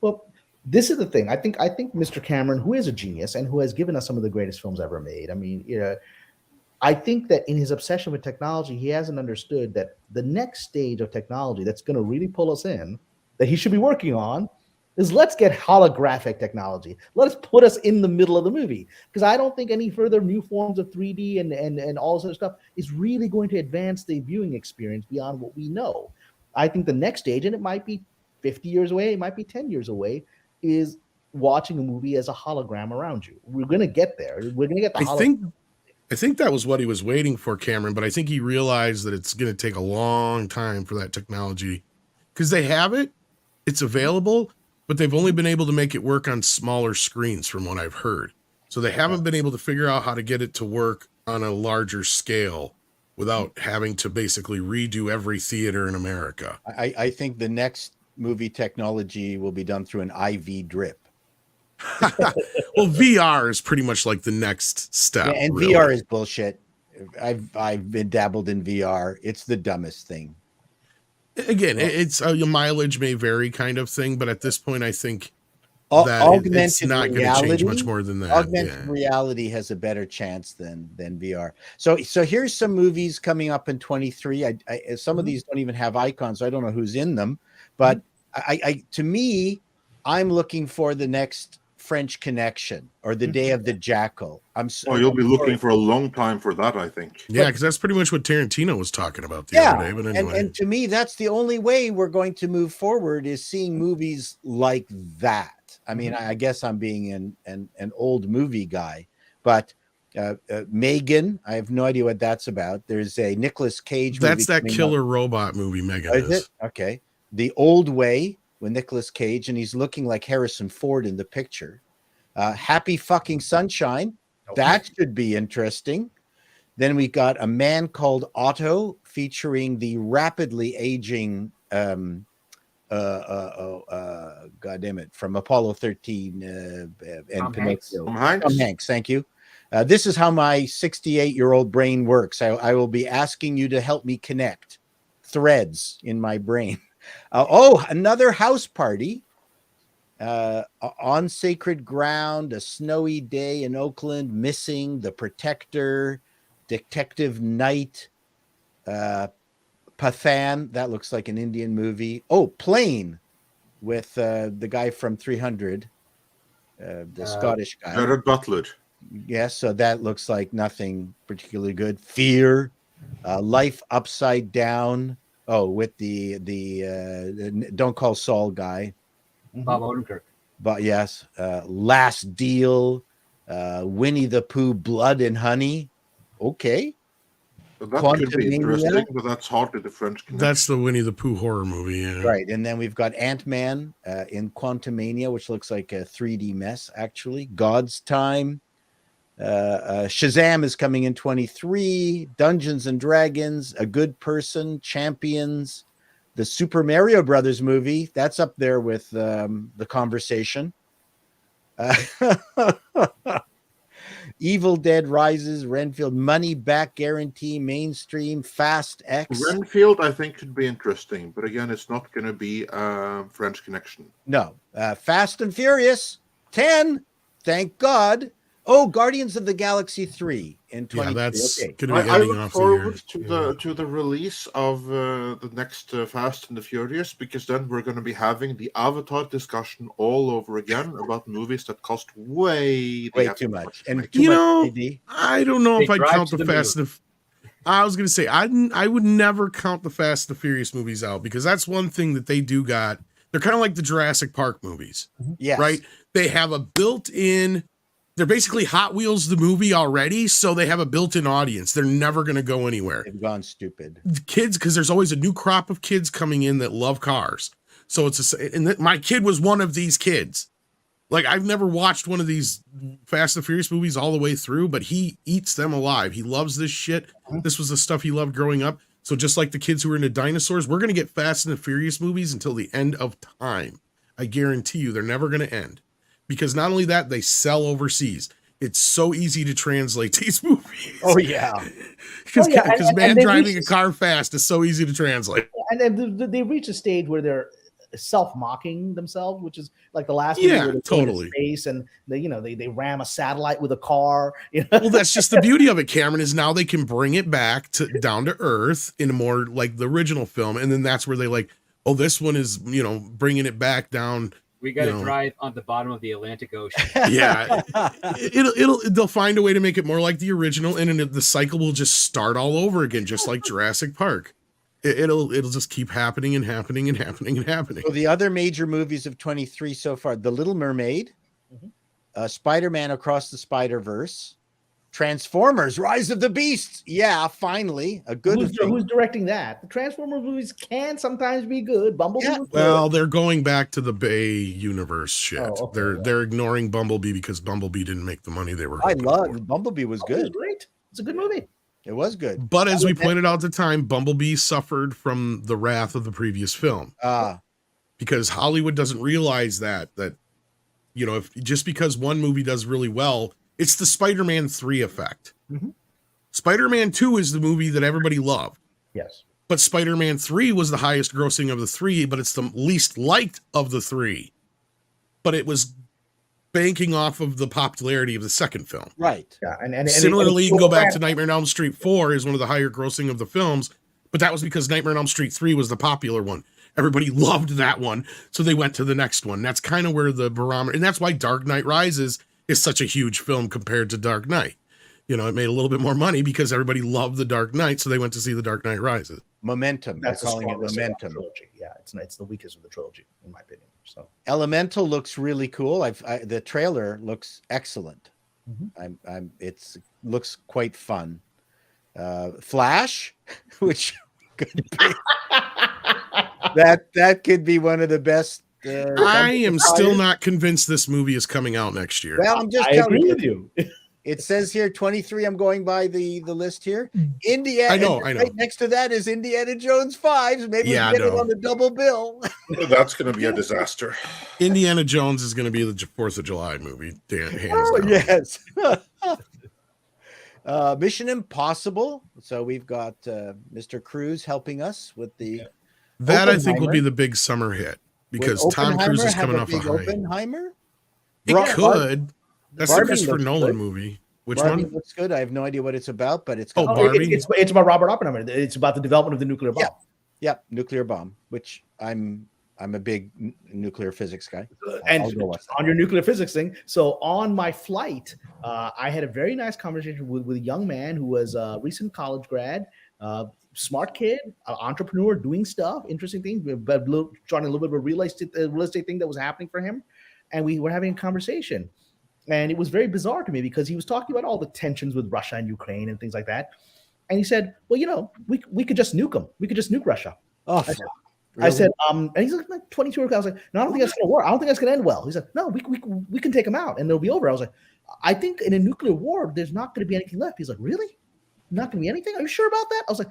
Well, this is the thing. I think Mr. Cameron, who is a genius and who has given us some of the greatest films ever made. I mean, I think that in his obsession with technology, he hasn't understood that the next stage of technology that's going to really pull us in, that he should be working on, is let's get holographic technology. Let us put us in the middle of the movie. Because I don't think any further new forms of 3D and all this other stuff is really going to advance the viewing experience beyond what we know. I think the next stage, and it might be 50 years away, it might be 10 years away, is watching a movie as a hologram around you. We're going to get there. We're going to get the hologram. I think that was what he was waiting for, Cameron, but I think he realized that it's going to take a long time for that technology, because they have it, it's available, but they've only been able to make it work on smaller screens from what I've heard. So they haven't been able to figure out how to get it to work on a larger scale without having to basically redo every theater in America. I think the next movie technology will be done through an IV drip. Well, VR is pretty much like the next step. Yeah, and really. VR is bullshit. I've been dabbled in VR. It's the dumbest thing. Again, it's a mileage may vary kind of thing, but at this point, I think that it's not going to change much more than that. Augmented reality has a better chance than VR. So here's some movies coming up in 23. Some of these don't even have icons, so I don't know who's in them. But to me, I'm looking for the next French Connection or The Day of the Jackal. You'll be looking for a long time for that, I think. Yeah, because that's pretty much what Tarantino was talking about the other day. But anyway. And to me, that's the only way we're going to move forward is seeing movies like that. I mean, I guess I'm being an old movie guy, but Megan, I have no idea what that's about. There's a Nicolas Cage movie. That's that killer robot movie, Megan. Is it? Okay. The Old Way with Nicolas Cage, and he's looking like Harrison Ford in the picture. Happy Fucking Sunshine. Okay. That should be interesting. Then we got A Man Called Otto, featuring the rapidly aging, God damn it, from Apollo 13 and Tom Hanks. Pinocchio. Tom Hanks. Tom Hanks, thank you. This is how my 68-year-old brain works. I will be asking you to help me connect threads in my brain. Another house party. On Sacred Ground, A Snowy Day in Oakland, Missing, The Protector, Detective Night, Pathan, that looks like an Indian movie. Oh, Plane, with the guy from 300, the Scottish guy. Gerard Butler. Yes, so that looks like nothing particularly good. Fear, Life Upside Down. Oh, with the Don't Call Saul guy. Bob Odenkirk. But yes, Last Deal, Winnie the Pooh, Blood and Honey. Okay. That could be Quantumania. interesting, but that's hardly the French connection. That's the Winnie the Pooh horror movie. Yeah. Right. And then we've got Ant-Man in Quantumania, which looks like a 3D mess, actually. God's Time. Shazam is coming in 23. Dungeons and Dragons, A Good Person, Champions. The Super Mario Brothers movie, that's up there with The Conversation. Evil Dead Rises, Renfield, Money Back Guarantee, Mainstream, Fast X. Renfield, I think, could be interesting, but again, it's not going to be a French connection. No. Fast and Furious, 10. Thank God. Oh, Guardians of the Galaxy 3 in 20. Yeah, that's okay. going to be I ending look off forward the year. to the release of the next Fast and the Furious, because then we're going to be having the Avatar discussion all over again about movies that cost way Too much. And too You much know, 3D. I don't know They if I'd drive count to the the Fast and I was going to say I would never count the Fast and the Furious movies out, because that's one thing that they do got. They're kind of like the Jurassic Park movies, Yes. right? They have a built-in. They're basically Hot Wheels the movie already, so they have a built-in audience. They're never going to go anywhere. They've gone stupid. Kids, because there's always a new crop of kids coming in that love cars. So my kid was one of these kids. Like, I've never watched one of these Fast and Furious movies all the way through, but he eats them alive. He loves this shit. This was the stuff he loved growing up. So just like the kids who were into dinosaurs, we're going to get Fast and the Furious movies until the end of time. I guarantee you they're never going to end. Because not only that, they sell overseas. It's so easy to translate these movies. Oh, yeah. Because and driving a car fast is so easy to translate. And then they reach a stage where they're self-mocking themselves, which is like the last movie where they go into space and they ram a satellite with a car. Well, that's just the beauty of it, Cameron, is now they can bring it back to down to earth in a more like the original film, and then that's where they like, oh, this one is bringing it back down. We got to drive on the bottom of the Atlantic Ocean. Yeah, they'll find a way to make it more like the original, and then the cycle will just start all over again, just like Jurassic Park. It'll just keep happening and happening and happening and happening. So the other major movies of 23 so far: The Little Mermaid, Spider-Man Across the Spider-Verse, Transformers: Rise of the Beasts. Yeah, finally a good. Who's directing that? The Transformers movies can sometimes be good. Bumblebee. Yeah. Well, they're going back to the Bay universe shit. Oh, okay, They're ignoring Bumblebee because Bumblebee didn't make the money they were. I hoping love for. Bumblebee was It was good. great. It's a good movie. It was good. But as we pointed out at the time, Bumblebee suffered from the wrath of the previous film. Because Hollywood doesn't realize that if just because one movie does really well, it's the Spider-Man 3 effect. Spider-Man 2 is the movie that everybody loved. Yes. But Spider-Man 3 was the highest grossing of the three, but it's the least liked of the three. But it was banking off of the popularity of the second film. Right. Yeah. And Similarly, you can go back to Nightmare on Elm Street 4 is one of the higher grossing of the films, but that was because Nightmare on Elm Street 3 was the popular one. Everybody loved that one, so they went to the next one. That's kind of where the barometer, and that's why Dark Knight Rises is such a huge film compared to Dark Knight. It made a little bit more money because everybody loved the Dark Knight, so they went to see the Dark Knight Rises. Momentum. That's They're calling it momentum. Trilogy. Yeah, it's the weakest of the trilogy, in my opinion. So Elemental looks really cool. The trailer looks excellent. It looks quite fun. Flash, which could be that could be one of the best I am still not convinced this movie is coming out next year. Well, I'm just I telling agree you. with you. It says here 23. I'm going by the list here. Indiana. I know. Right next to that is Indiana Jones 5. Maybe we Yeah, can get it no. on the double bill. That's going to be a disaster. Indiana Jones is going to be the 4th of July movie. Hands Oh, down. yes. Mission Impossible. So we've got Mr. Cruise helping us with the That I think will Oppenheimer. be the big summer hit because Would Tom Cruise is Oppenheimer coming have off a big high. Oppenheimer? It Yeah. could. That's the Barbie Christopher looks Nolan good. movie. Which Barbie one? looks good. I have no idea what it's about, but it's Oh, got Barbie? It's about Robert Oppenheimer. It's about the development of the nuclear bomb. Yep, nuclear bomb, which I'm a big nuclear physics guy. And I'll go watch that. on your nuclear physics thing, so on my flight, I had a very nice conversation with a young man who was a recent college grad, smart kid, entrepreneur, doing stuff, interesting things, but trying a little bit of a real estate thing that was happening for him, and we were having a conversation, and it was very bizarre to me because he was talking about all the tensions with Russia and Ukraine and things like that, and he said, "Well, we could just nuke them. We could just nuke Russia." Oh, I said, and he's like 22 or I was like, no, I don't think that's gonna work. I don't think that's gonna end well. He said, no, we can take them out and it'll be over. I was like, I think in a nuclear war, there's not gonna be anything left. He's like, really? Not gonna be anything? Are you sure about that? I was like,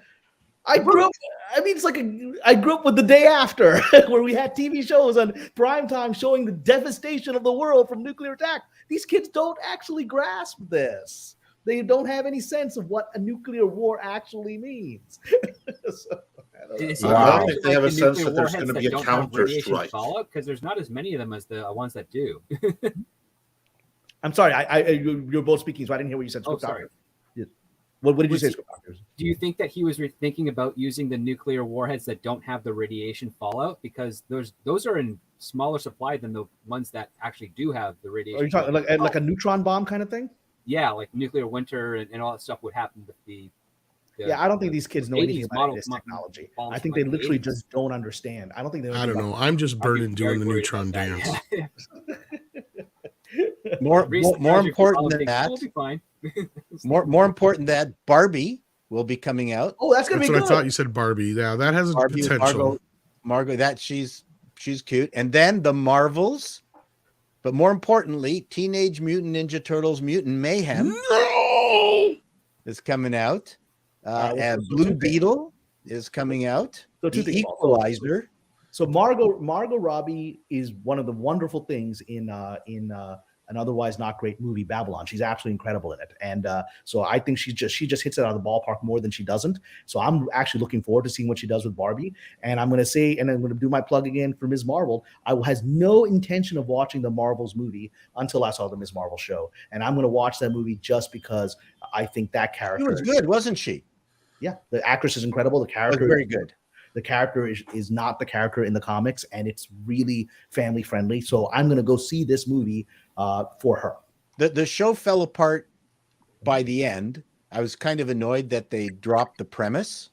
I grew up with The Day After, where we had TV shows on prime time showing the devastation of the world from nuclear attack. These kids don't actually grasp this. They don't have any sense of what a nuclear war actually means. I don't think they have a sense that there's going to be a counter strike. Because there's not as many of them as the ones that do. I'm sorry, you're both speaking, so I didn't hear what you said. Oh, sorry. What did you say? Do you think that he was thinking about using the nuclear warheads that don't have the radiation fallout? Because those are in smaller supply than the ones that actually do have the radiation. Are you talking like a neutron bomb kind of thing? Yeah, like nuclear winter and all that stuff would happen with the I don't think these kids know anything about this technology. I think they literally 80s. just don't understand. I don't think they. I don't know. I'm just burning doing the neutron dance. More important than that. We'll be fine. more important than that, Barbie will be coming out. Oh, that's gonna That's be what good. I thought you said. Barbie. Yeah, that has a Barbie, potential. Margot, that she's cute. And then the Marvels, but more importantly, Teenage Mutant Ninja Turtles: Mutant Mayhem is coming out. And Blue Beetle is coming out. So two The things. Equalizer. So Margot Robbie is one of the wonderful things in an otherwise not great movie, Babylon. She's absolutely incredible in it, and so I think she just hits it out of the ballpark more than she doesn't. So I'm actually looking forward to seeing what she does with Barbie. And I'm going to say, and I'm going to do my plug again for Ms. Marvel. I has no intention of watching the Marvels movie until I saw the Ms. Marvel show, and I'm going to watch that movie just because I think that character She was good, wasn't she? Yeah, the actress is incredible. The character Was very good. The character is not the character in the comics, and it's really family friendly. So I'm going to go see this movie for her. The show fell apart by the end. I was kind of annoyed that they dropped the premise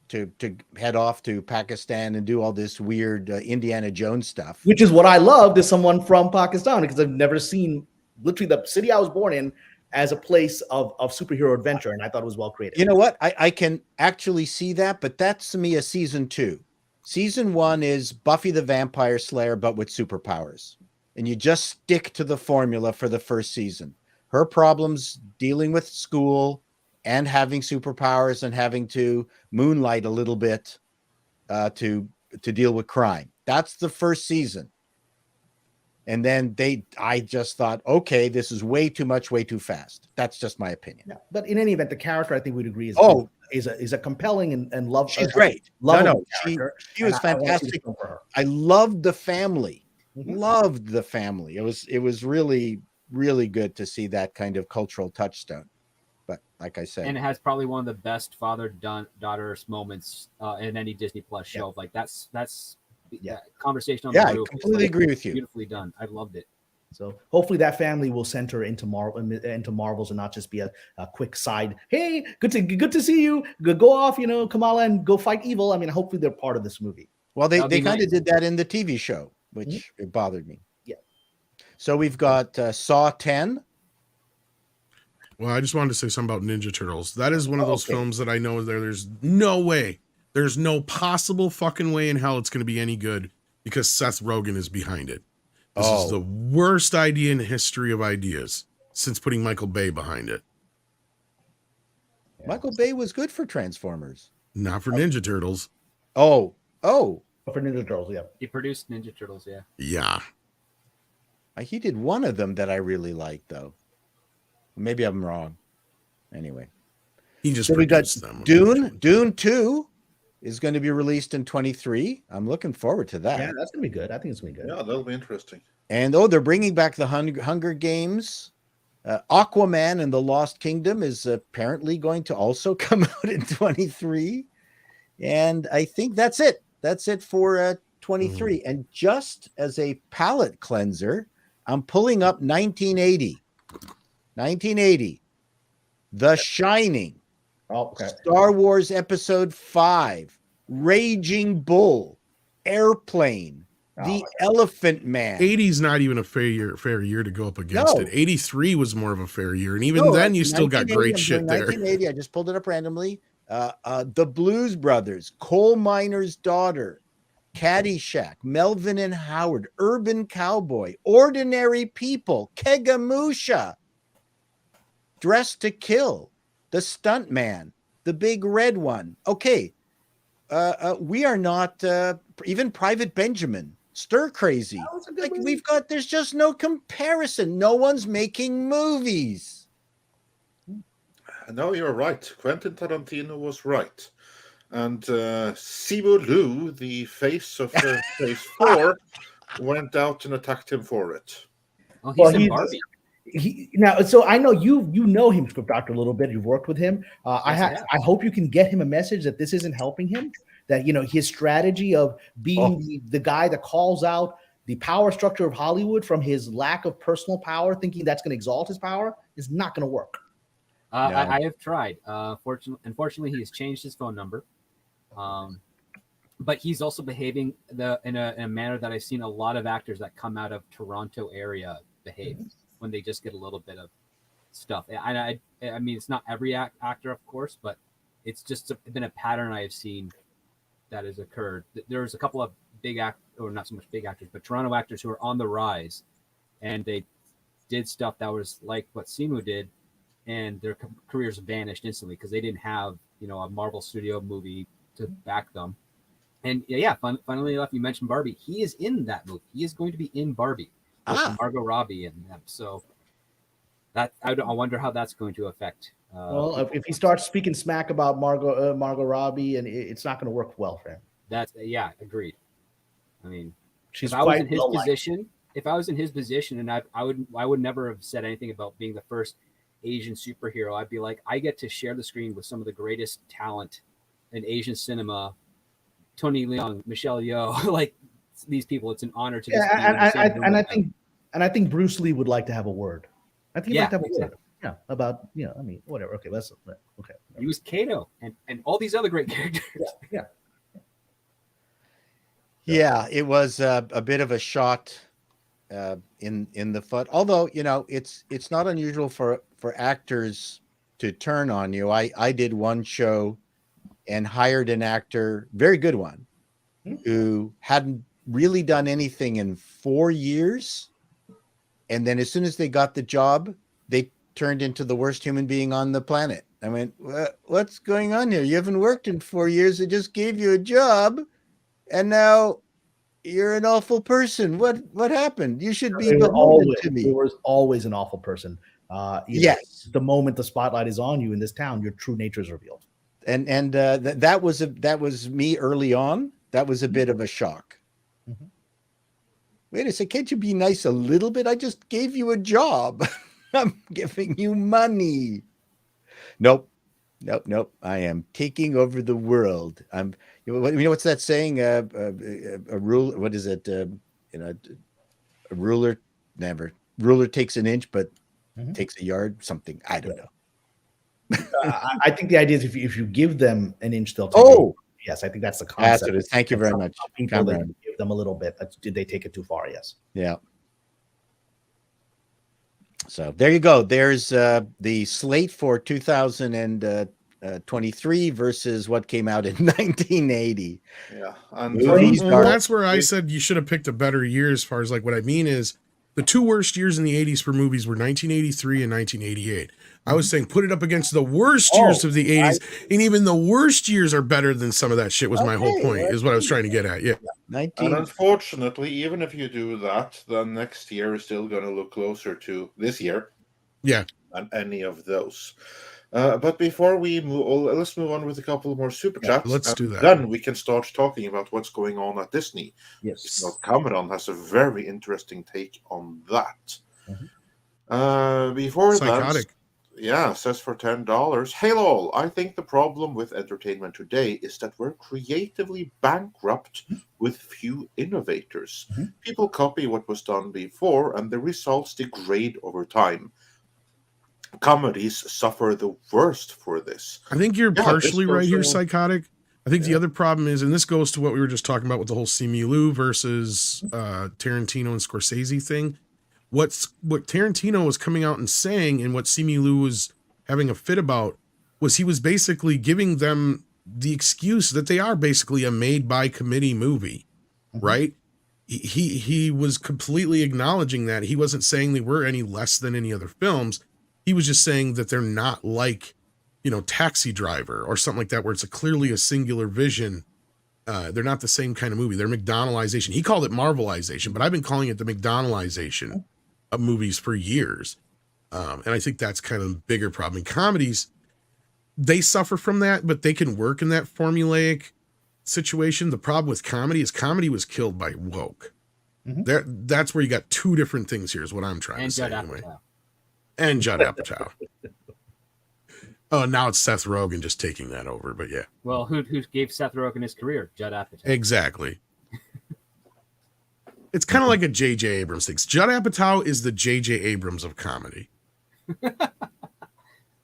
to head off to Pakistan and do all this weird Indiana Jones stuff. Which is what I loved as someone from Pakistan, because I've never seen literally the city I was born in as a place of superhero adventure, and I thought it was well created. You know what? I can actually see that, but that's to me a season 2. Season 1 is Buffy the Vampire Slayer, but with superpowers. And you just stick to the formula for the first season. Her problems dealing with school and having superpowers and having to moonlight a little bit to deal with crime. That's the first season. And then I just thought, okay, this is way too much, way too fast. That's just my opinion. Yeah, but in any event, the character I think we'd agree is a compelling and love. She's great. She was fantastic. I loved the family. Loved the family. It was really, really good to see that kind of cultural touchstone. But like I said, and it has probably one of the best father-daughter moments in any Disney Plus show. Like that's conversation on the roof. I completely agree with you. Beautifully done. I loved it. So hopefully that family will center into Marvels and not just be a quick side. Hey, good to see you. Go off, Kamala, and go fight evil. I mean, hopefully they're part of this movie. Well, they kind of did that in the TV show, which it bothered me. Yeah. So we've got Saw 10. Well, I just wanted to say something about Ninja Turtles. That is one of those films that I know there's no way. There's no possible fucking way in hell it's going to be any good because Seth Rogen is behind it. This is the worst idea in the history of ideas since putting Michael Bay behind it. Yeah. Michael Bay was good for Transformers. Not for Ninja Turtles. Oh, For Ninja Turtles, yeah. He produced Ninja Turtles, yeah. Yeah. he did one of them that I really liked, though. Maybe I'm wrong. Anyway, He just so we got produced them. Dune 2 is going to be released in 23. I'm looking forward to that. Yeah, that's gonna be good. I think it's gonna be good. Yeah, that'll be interesting. And they're bringing back the Hunger Games. Aquaman and the Lost Kingdom is apparently going to also come out in 23. And I think that's it. That's it for 23. And just as a palate cleanser, I'm pulling up 1980. 1980. The Shining. Oh, okay. Star Wars Episode 5. Raging Bull. Airplane. The Elephant Man. 80's not even a fair year to go up against No. it. 83 was more of a fair year. And even then, you still got 1980, great I'm shit doing there. 1980, I just pulled it up randomly. The Blues Brothers, Coal Miner's Daughter, Caddyshack, Melvin and Howard, Urban Cowboy, Ordinary People, Kegamusha, Dressed to Kill, The Stuntman, The Big Red One. Okay, we are not even Private Benjamin. Stir Crazy. Like there's just no comparison. No one's making movies. No, you're right. Quentin Tarantino was right. And Simu Liu, the face of Phase 4, went out and attacked him for it. Oh, he's in he's- Barbie. Now, so I know you know him, Script Doctor, a little bit. You've worked with him. I Yes, I hope you can get him a message that this isn't helping him. That his strategy of being the guy that calls out the power structure of Hollywood from his lack of personal power, thinking that's going to exalt his power, is not going to work. I have tried. Unfortunately, he has changed his phone number. But he's also behaving in a manner that I've seen a lot of actors that come out of Toronto area behave when they just get a little bit of stuff. I mean, it's not every actor, of course, but it's just been a pattern I have seen that has occurred. There's a couple of or not so much big actors, but Toronto actors who are on the rise, and they did stuff that was like what Simu did, and their careers vanished instantly because they didn't have a Marvel Studio movie to back them. And funnily enough, you mentioned Barbie. He is in that movie. He is going to be in Barbie with Margot Robbie and them. So that I wonder how that's going to affect. Well, if he starts speaking smack about Margot Robbie, and it's not going to work well for him. That's agreed. I mean, She's if I was quite in his well-liked. position, and I would never have said anything about being the first Asian superhero. I'd be like, I get to share the screen with some of the greatest talent in Asian cinema. Tony Leung, Michelle Yeoh, like these people. It's an honor to. I think Bruce Lee would like to have a word. I think he'd like to have a word. Yeah, about I mean, whatever. Okay, okay. He was Kato and all these other great characters. Yeah, it was a bit of a shot in the foot. Although it's not unusual for actors to turn on you. I did one show and hired an actor, very good one, who hadn't really done anything in 4 years, and then as soon as they got the job, they turned into the worst human being on the planet. I went, what's going on here? You haven't worked in 4 years. I just gave you a job, and now you're an awful person. What happened? You should be beholden to me. There was always an awful person. Yes. The moment the spotlight is on you in this town, your true nature is revealed. And that was me early on. That was a bit of a shock. Mm-hmm. Wait a second, can't you be nice a little bit? I just gave you a job. I'm giving you money. Nope. I am taking over the world. What's that saying? A rule. What is it? A ruler never. Ruler takes an inch, but takes a yard. Something I don't know. I think the idea is if you give them an inch, they'll take it. Yes, I think that's the concept. That's what it is. Thank you very much. Kamran. Give them a little bit. Did they take it too far? Yes. Yeah. So there you go. There's the slate for 2023. 23 versus what came out in 1980. Yeah, and Movies Well, are- that's where I said you should have picked a better year. As far as like what I mean is, the two worst years in the 80s for movies were 1983 and 1988. I was saying put it up against the worst years of the 80s, and even the worst years are better than some of that shit. Was my whole point, is what I was trying to get at. Yeah. 19. And unfortunately, even if you do that, then next year is still going to look closer to this year. Yeah. Than any of those. But before we move, let's move on with a couple more super chats. Let's do that. Then we can start talking about what's going on at Disney. Yes. So Kamran has a very interesting take on that. Before Psychotic. that, says for $10. Hey lol, I think the problem with entertainment today is that we're creatively bankrupt with few innovators. People copy what was done before, and the results degrade over time. Comedies suffer the worst for this. I think you're Yeah, partially this right here, goes, Psychotic. I think the other problem is, and this goes to what we were just talking about with the whole Simu Liu versus Tarantino and Scorsese thing. What Tarantino was coming out and saying, and what Simu Liu was having a fit about, was he was basically giving them the excuse that they are basically a made by committee movie, right? He was completely acknowledging that. He wasn't saying they were any less than any other films. He was just saying that they're not like, Taxi Driver or something like that, where it's clearly a singular vision. They're not the same kind of movie. They're McDonaldization. He called it Marvelization, but I've been calling it the McDonaldization of movies for years. And I think that's kind of a bigger problem. And comedies, they suffer from that, but they can work in that formulaic situation. The problem with comedy is comedy was killed by woke. That's where you got two different things here is what I'm trying to say. Anyway. And Judd Apatow. Oh, now it's Seth Rogen just taking that over, but yeah. Well, who gave Seth Rogen his career? Judd Apatow. Exactly. It's kind of like a J.J. Abrams thing. Judd Apatow is the J.J. Abrams of comedy.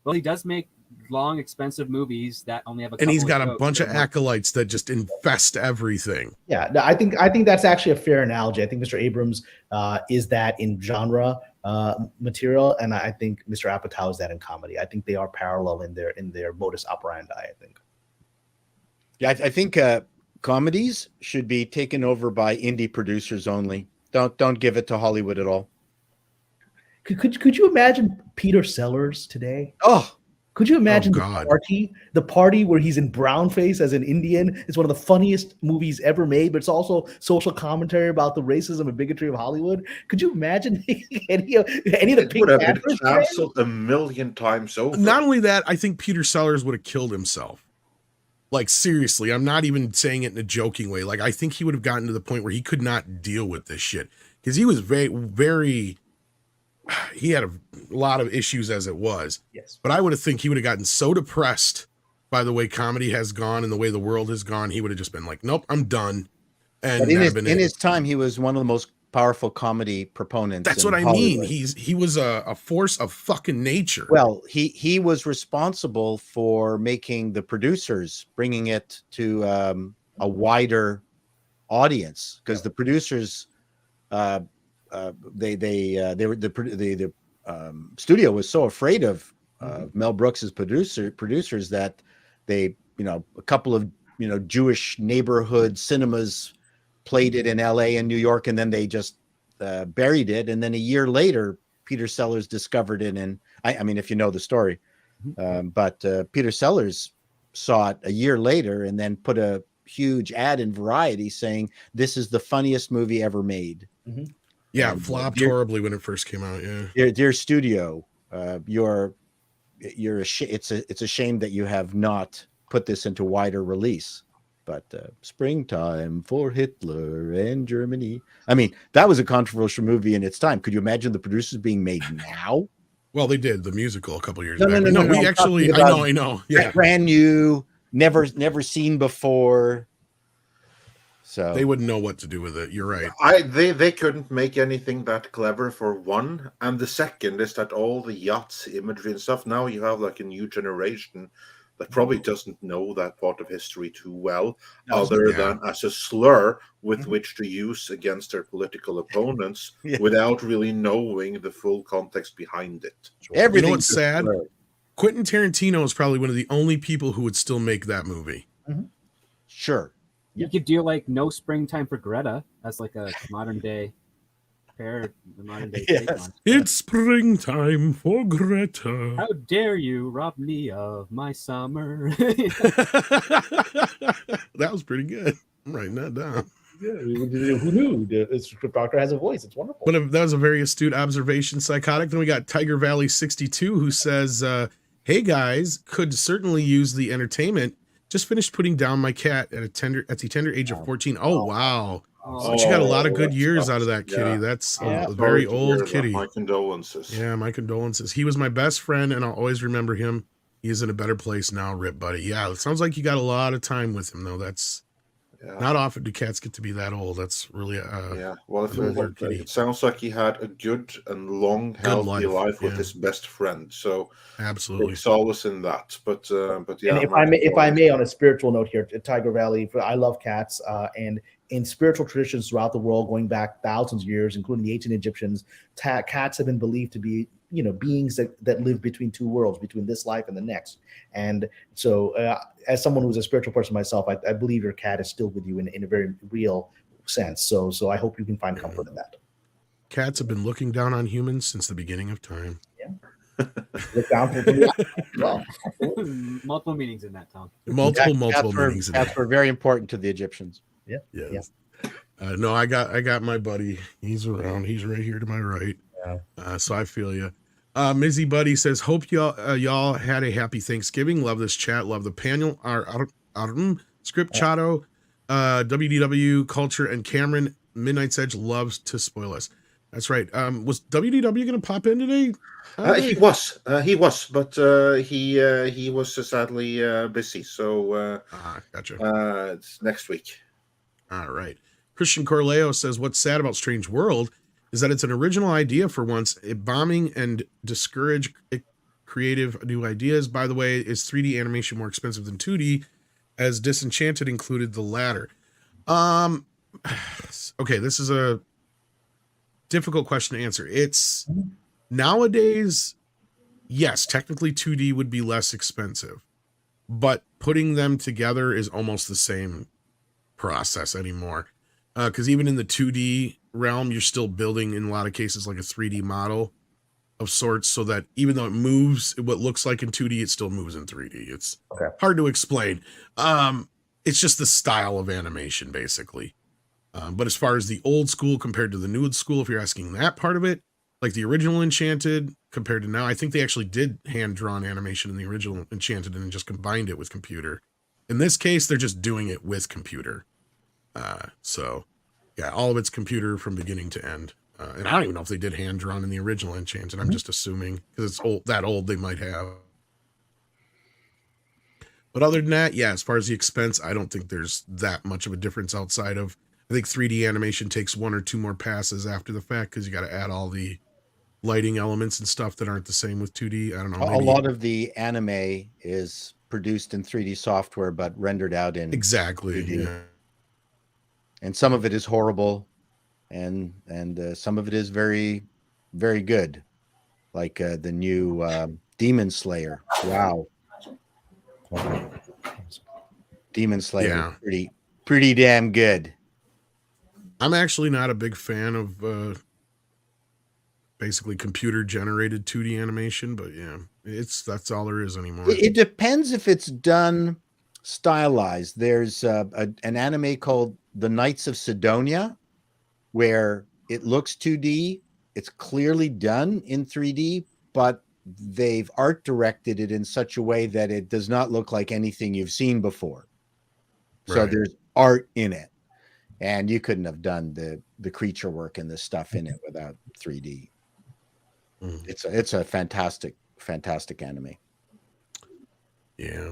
Well, he does make long, expensive movies that only have a couple and he's got of a bunch of acolytes that just infest everything. Yeah, no, I think that's actually a fair analogy. I think Mr. Abrams is that in genre material, and I think Mr. Apatow is that in comedy. I think they are parallel in their modus operandi. I think. Yeah, I think comedies should be taken over by indie producers only. Don't give it to Hollywood at all. Could you imagine Peter Sellers today? Oh, could you imagine God. the party where he's in brownface as an Indian? It's one of the funniest movies ever made, but it's also social commentary about the racism and bigotry of Hollywood. Could you imagine any of the It would have been Panthers canceled a million times over. Not only that, I think Peter Sellers would have killed himself. Like, seriously, I'm not even saying it in a joking way. Like, I think he would have gotten to the point where he could not deal with this shit. Because he was very, very... He had a lot of issues as it was. Yes. But I would have think he would have gotten so depressed by the way comedy has gone and the way the world has gone, he would have just been like, nope, I'm done. And in his time, he was one of the most powerful comedy proponents. That's what I mean. He was a force of fucking nature. Well, he was responsible for making the producers, bringing it to a wider audience, because the producers, the studio was so afraid of Mel Brooks's producers that they, a couple of Jewish neighborhood cinemas played it in LA and New York, and then they just buried it. And then a year later, Peter Sellers discovered it. And I mean, if you know the story, but Peter Sellers saw it a year later and then put a huge ad in Variety saying, "This is the funniest movie ever made." Mm-hmm. Yeah, it flopped horribly when it first came out. Yeah, dear studio, it's a shame that you have not put this into wider release. But Springtime for Hitler and Germany. I mean, that was a controversial movie in its time. Could you imagine the producers being made now? Well, they did the musical a couple years back. No, we actually, I know. Yeah, brand new, never seen before. So they wouldn't know what to do with it. You're right. They couldn't make anything that clever, for one, and the second is that all the yachts imagery and stuff. Now you have like a new generation that probably doesn't know that part of history too well, other than as a slur with which to use against their political opponents without really knowing the full context behind it. Everything's sad. Quentin Tarantino is probably one of the only people who would still make that movie. Sure. You could do like No Springtime for Greta as like a modern day the modern day take on. It's springtime for Greta. How dare you rob me of my summer? That was pretty good. I'm writing that down. Yeah, who knew? The script doctor has a voice. It's wonderful. But that was a very astute observation, Psychotic. Then we got Tiger Valley 62, who says, hey guys, could certainly use the entertainment. Just finished putting down my cat at the tender age of 14. Oh, wow. So she got a lot of good years out of that kitty. That's a very old kitty. My condolences. Yeah, my condolences. He was my best friend, and I'll always remember him. He is in a better place now, Rip Buddy. Yeah, it sounds like you got a lot of time with him, though. That's not often do cats get to be that old. That's really Well, it sounds like he had a good and long, healthy life with his best friend. So absolutely, it's always in that. But yeah. And if I may, on a spiritual note here, Tiger Valley, I love cats, and in spiritual traditions throughout the world, going back thousands of years, including the ancient Egyptians, cats have been believed to be, beings that live between two worlds, between this life and the next. And so as someone who's a spiritual person myself, I believe your cat is still with you in a very real sense. So I hope you can find comfort in that. Cats have been looking down on humans since the beginning of time. Yeah. Look down for well, multiple meanings in that, Tom. Multiple meanings in that. Cats were very important to the Egyptians. Yeah. Yes. No, I got my buddy. He's around. He's right here to my right. Yeah. So I feel you. Mizzy Buddy says, hope y'all had a happy Thanksgiving. Love this chat. Love the panel. Our script Chato, WDW culture, and Kamran Midnight's Edge loves to spoil us. That's right. Was WDW going to pop in today? He was, but he was sadly busy. So gotcha. It's next week. All right. Christian Corleo says, what's sad about Strange World is that it's an original idea for once, bombing and discourage creative new ideas. By the way, is 3D animation more expensive than 2D, as Disenchanted included the latter? Okay, this is a difficult question to answer. It's nowadays, yes, technically 2D would be less expensive, but putting them together is almost the same process anymore. Because even in the 2D realm, you're still building, in a lot of cases, like a 3D model of sorts, so that even though it moves, what looks like in 2D, it still moves in 3D. It's hard to explain. It's just the style of animation, basically. But as far as the old school compared to the new school, if you're asking that part of it, like the original Enchanted compared to now, I think they actually did hand-drawn animation in the original Enchanted and just combined it with computer. In this case, they're just doing it with computer. So yeah, all of it's computer from beginning to end. And I don't even know if they did hand drawn in the original Enchanted. I'm just assuming because it's that old they might have. But other than that, yeah, as far as the expense, I don't think there's that much of a difference outside of, I think 3D animation takes 1 or 2 more passes after the fact because you got to add all the lighting elements and stuff that aren't the same with 2D. I don't know. A lot of the anime is produced in 3D software, but rendered out in 2D. Yeah. And some of it is horrible, and some of it is very, very good, like the new Demon Slayer. Wow, Demon Slayer, pretty damn good. I'm actually not a big fan of basically computer generated 2D animation, but yeah, that's all there is anymore. It depends if it's done stylized. There's an anime called The Knights of Sidonia, where it looks 2D. It's clearly done in 3D, but they've art directed it in such a way that it does not look like anything you've seen before. Right. So there's art in it, and you couldn't have done the creature work and the stuff in it without 3D. It's a fantastic anime. Yeah.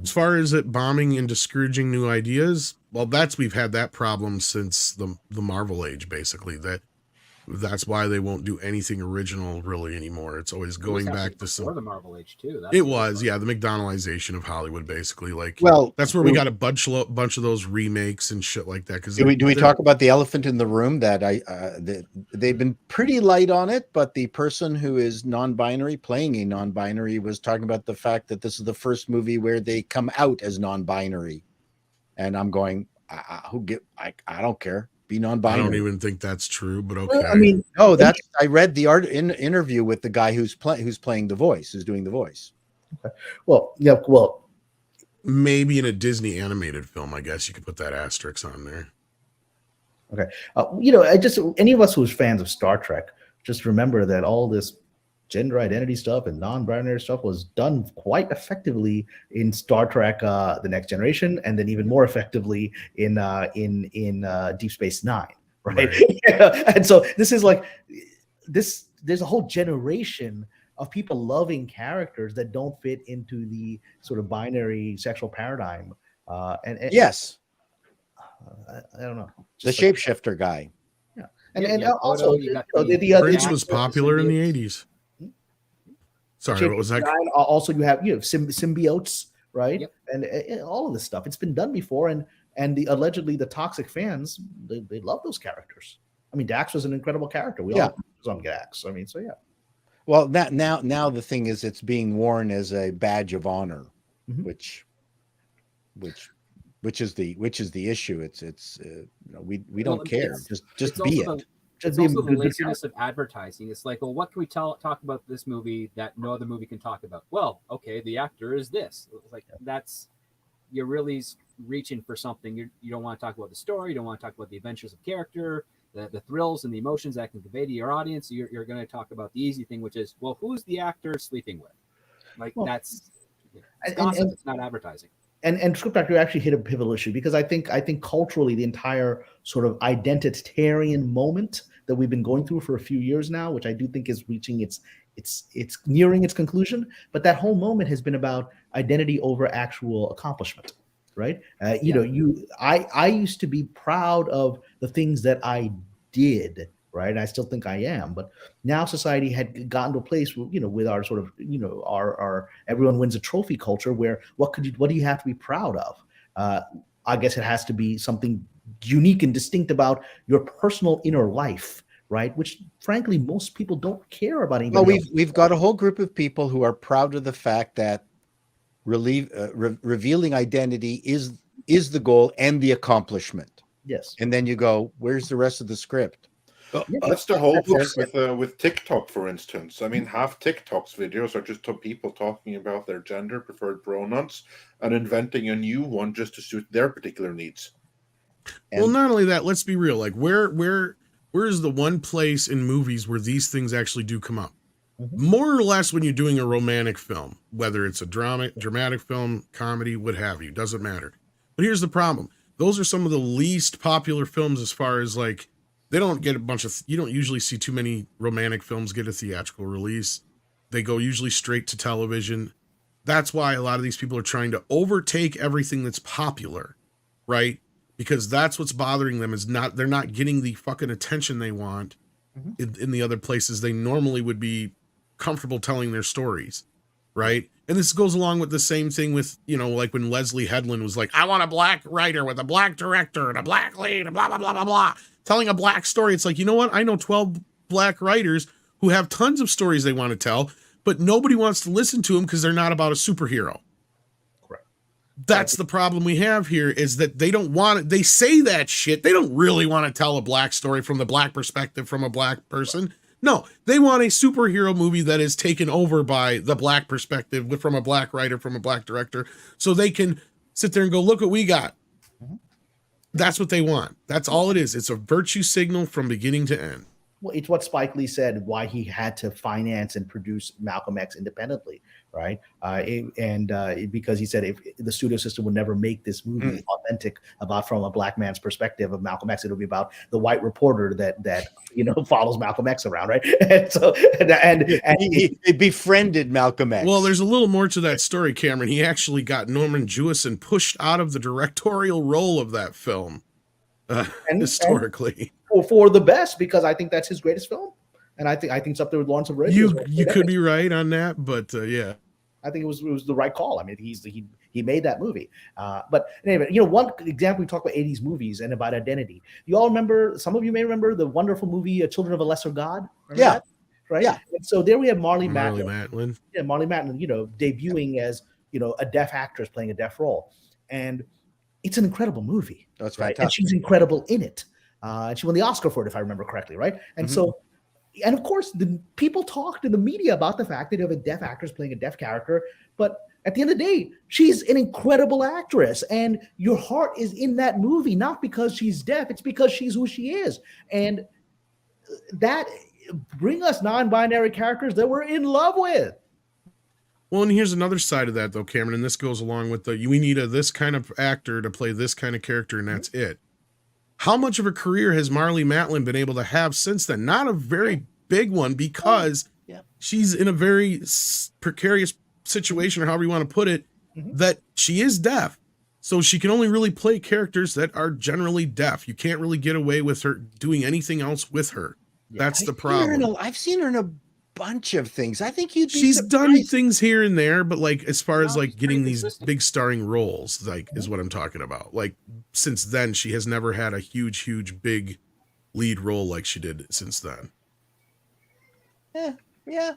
As far as it bombing and discouraging new ideas, well, we've had that problem since the Marvel age, basically, that that's why they won't do anything original really anymore. It's always going back to before the Marvel age too. It was, yeah, the McDonaldization of Hollywood, basically. Like, well, that's where we got a bunch of those remakes and shit like that. Because do we talk about the elephant in the room that they've been pretty light on it, but the person who is non-binary, playing a non-binary, was talking about the fact that this is the first movie where they come out as non-binary, and I'm going, I don't care. Be non-binary. I don't even think that's true, but okay. Well, I mean, no, I read the interview with the guy who's playing the voice, who's doing the voice. Okay. Well, yeah, well, maybe in a Disney animated film, I guess you could put that asterisk on there. Okay. Any of us who's fans of Star Trek, just remember that all this gender identity stuff and non-binary stuff was done quite effectively in Star Trek: The Next Generation, and then even more effectively in Deep Space Nine, right? Yeah. And so this is like this. There's a whole generation of people loving characters that don't fit into the sort of binary sexual paradigm. And yes, I don't know, the shapeshifter guy. Yeah, and also the Prince was popular in the 80s. Sorry, what was that? Also, you have symbiotes, right? Yep. And all of this stuff. It's been done before, and allegedly the toxic fans they love those characters. I mean, Dax was an incredible character. We all on Dax. I mean, so yeah. Well, now the thing is, it's being worn as a badge of honor, which is the issue. It's we don't care. Just be it. It's also the laziness of advertising. It's like, well, what can we talk about this movie that no other movie can talk about? Well, okay, the actor is this. Like, you're really reaching for something. You don't want to talk about the story. You don't want to talk about the adventures of character, the thrills and the emotions that can convey to your audience. You're going to talk about the easy thing, which is, well, who's the actor sleeping with? Like, that's gossip. It's not advertising. And Script Doctor actually hit a pivotal issue, because I think culturally the entire sort of identitarian moment that we've been going through for a few years now, which I do think is reaching it's nearing its conclusion, but that whole moment has been about identity over actual accomplishment, right? I used to be proud of the things that I did, right? And I still think I am, but now society had gotten to a place where, with our sort of, our everyone wins a trophy culture, where what do you have to be proud of? I guess it has to be something unique and distinct about your personal inner life, right? Which frankly, most people don't care about anything. Well, we've got a whole group of people who are proud of the fact that revealing identity is the goal and the accomplishment. Yes. And then you go, where's the rest of the script? That's the whole point with TikTok, for instance. I mean, half TikTok's videos are just people talking about their gender preferred pronouns and inventing a new one just to suit their particular needs. And well, not only that, let's be real. Like, where is the one place in movies where these things actually do come up? More or less when you're doing a romantic film, whether it's a dramatic film, comedy, what have you, doesn't matter. But here's the problem. Those are some of the least popular films as far as, like, they don't get you don't usually see too many romantic films get a theatrical release. They go usually straight to television. That's why a lot of these people are trying to overtake everything that's popular, right? Because that's what's bothering them, is they're not getting the fucking attention they want in the other places they normally would be comfortable telling their stories, right? And this goes along with the same thing with, like when Leslie Headland was like, I want a black writer with a black director and a black lead and blah, blah, blah, blah, blah. Telling a black story. It's like, you know what? I know 12 black writers who have tons of stories they want to tell, but nobody wants to listen to them because they're not about a superhero. Correct. That's the problem we have here, is that they don't want it. They say that shit. They don't really want to tell a black story from the black perspective from a black person. No, they want a superhero movie that is taken over by the black perspective from a black writer, from a black director, so they can sit there and go, look what we got. That's what they want. That's all it is. It's a virtue signal from beginning to end. Well, it's what Spike Lee said, why he had to finance and produce Malcolm X independently, right? Because he said if the studio system would never make this movie authentic from a black man's perspective of Malcolm X, it'll be about the white reporter that follows Malcolm X around, right? And he befriended Malcolm X. Well, there's a little more to that story, Cameron. He actually got Norman Jewison pushed out of the directorial role of that film and historically. For the best, because I think that's his greatest film, and I think it's up there with Lawrence of Arabia. You could be right on that, but yeah, I think it was the right call. I mean, he made that movie. But anyway, you know, one example, we talk about 80s movies and about identity. You all remember, some of you may remember the wonderful movie Children of a Lesser God. Remember that? Right. Yeah. And so there we have Marlee Marlee Matlin. Matlin. Yeah, Marlee Matlin, you know, debuting as, you know, a deaf actress playing a deaf role. And it's an incredible movie. That's right. fantastic. And she's incredible in it. And she won the Oscar for it, if I remember correctly, right? And so, and of course, the people talked in the media about the fact that you have a deaf actress playing a deaf character, but at the end of the day, she's an incredible actress, and your heart is in that movie, not because she's deaf, it's because she's who she is. And that bring us non-binary characters that we're in love with. Well, and here's another side of that, though, Cameron, and this goes along with we need this kind of actor to play this kind of character, and that's it. How much of a career has Marlee Matlin been able to have since then? Not a very big one, because she's in a very precarious situation, or however you want to put it, that she is deaf. So she can only really play characters that are generally deaf. You can't really get away with her doing anything else with her. That's the problem. I've seen her in a bunch of things. I think she's done things here and there, but like as far as like getting these big starring roles, like is what I'm talking about. Like since then, she has never had a huge big lead role like she did since then. Yeah,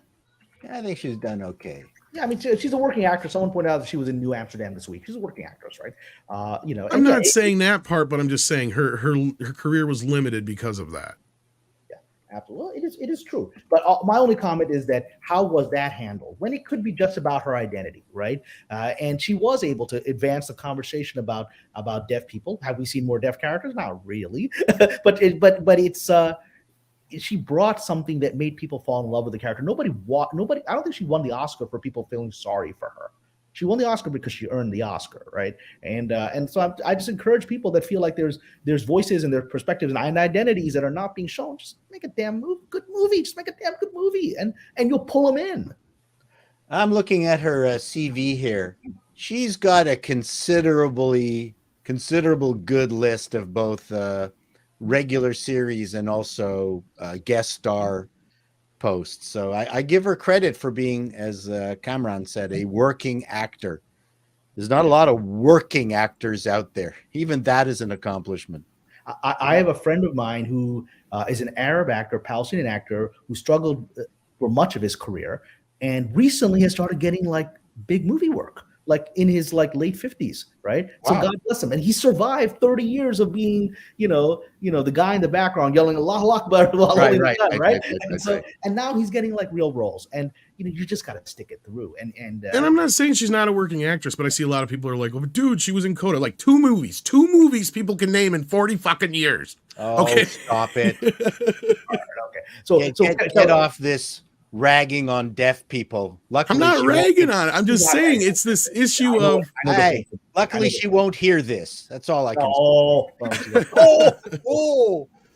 I think she's done okay. Yeah, I mean, she's a working actress. Someone pointed out that she was in New Amsterdam this week. She's a working actress, right? You know, I'm not saying that part, but I'm just saying her career was limited because of that. Absolutely. It is true. But my only comment is that how was that handled when it could be just about her identity, right? And she was able to advance the conversation about deaf people. Have we seen more deaf characters? Not really. but it's she brought something that made people fall in love with the character. Nobody. I don't think she won the Oscar for people feeling sorry for her. She won the Oscar because she earned the Oscar, right? And so I just encourage people that feel like there's voices and their perspectives and identities that are not being shown. Just make a damn good movie. Just make a damn good movie, and you'll pull them in. I'm looking at her CV here. She's got a considerable good list of both regular series and also guest star posts. So I give her credit for being, as Kamran said, a working actor. There's not a lot of working actors out there. Even that is an accomplishment. I have a friend of mine who is an Arab actor, Palestinian actor, who struggled for much of his career, and recently has started getting like big movie work, like in his like late 50s, right? Wow. So God bless him. And he survived 30 years of being, you know, the guy in the background yelling Allahu Akbar while holding the gun, right? And now he's getting like real roles. And you just got to stick it through. And I'm not saying she's not a working actress, but I see a lot of people are like, "Oh, dude, she was in Coda." Like two movies people can name in 40 fucking years. Oh, okay, stop it. Right, okay. So get off this ragging on deaf people. Luckily, I'm not ragging on it. I'm just saying it's this issue of. Hey, luckily she won't hear this. That's all I can say.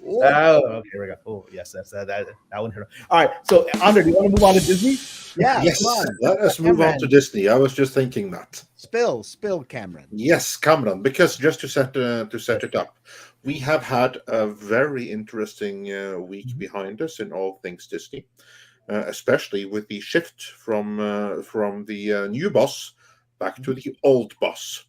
Okay, here we go. Oh, yes, that one hurt. All right, so Andre, do you want to move on to Disney? Yeah, yes. Let us move on to Disney. I was just thinking that. Spill, Kamran. Yes, Kamran. Because just to set it up, we have had a very interesting week behind us in all things Disney. Especially with the shift from the new boss back to the old boss.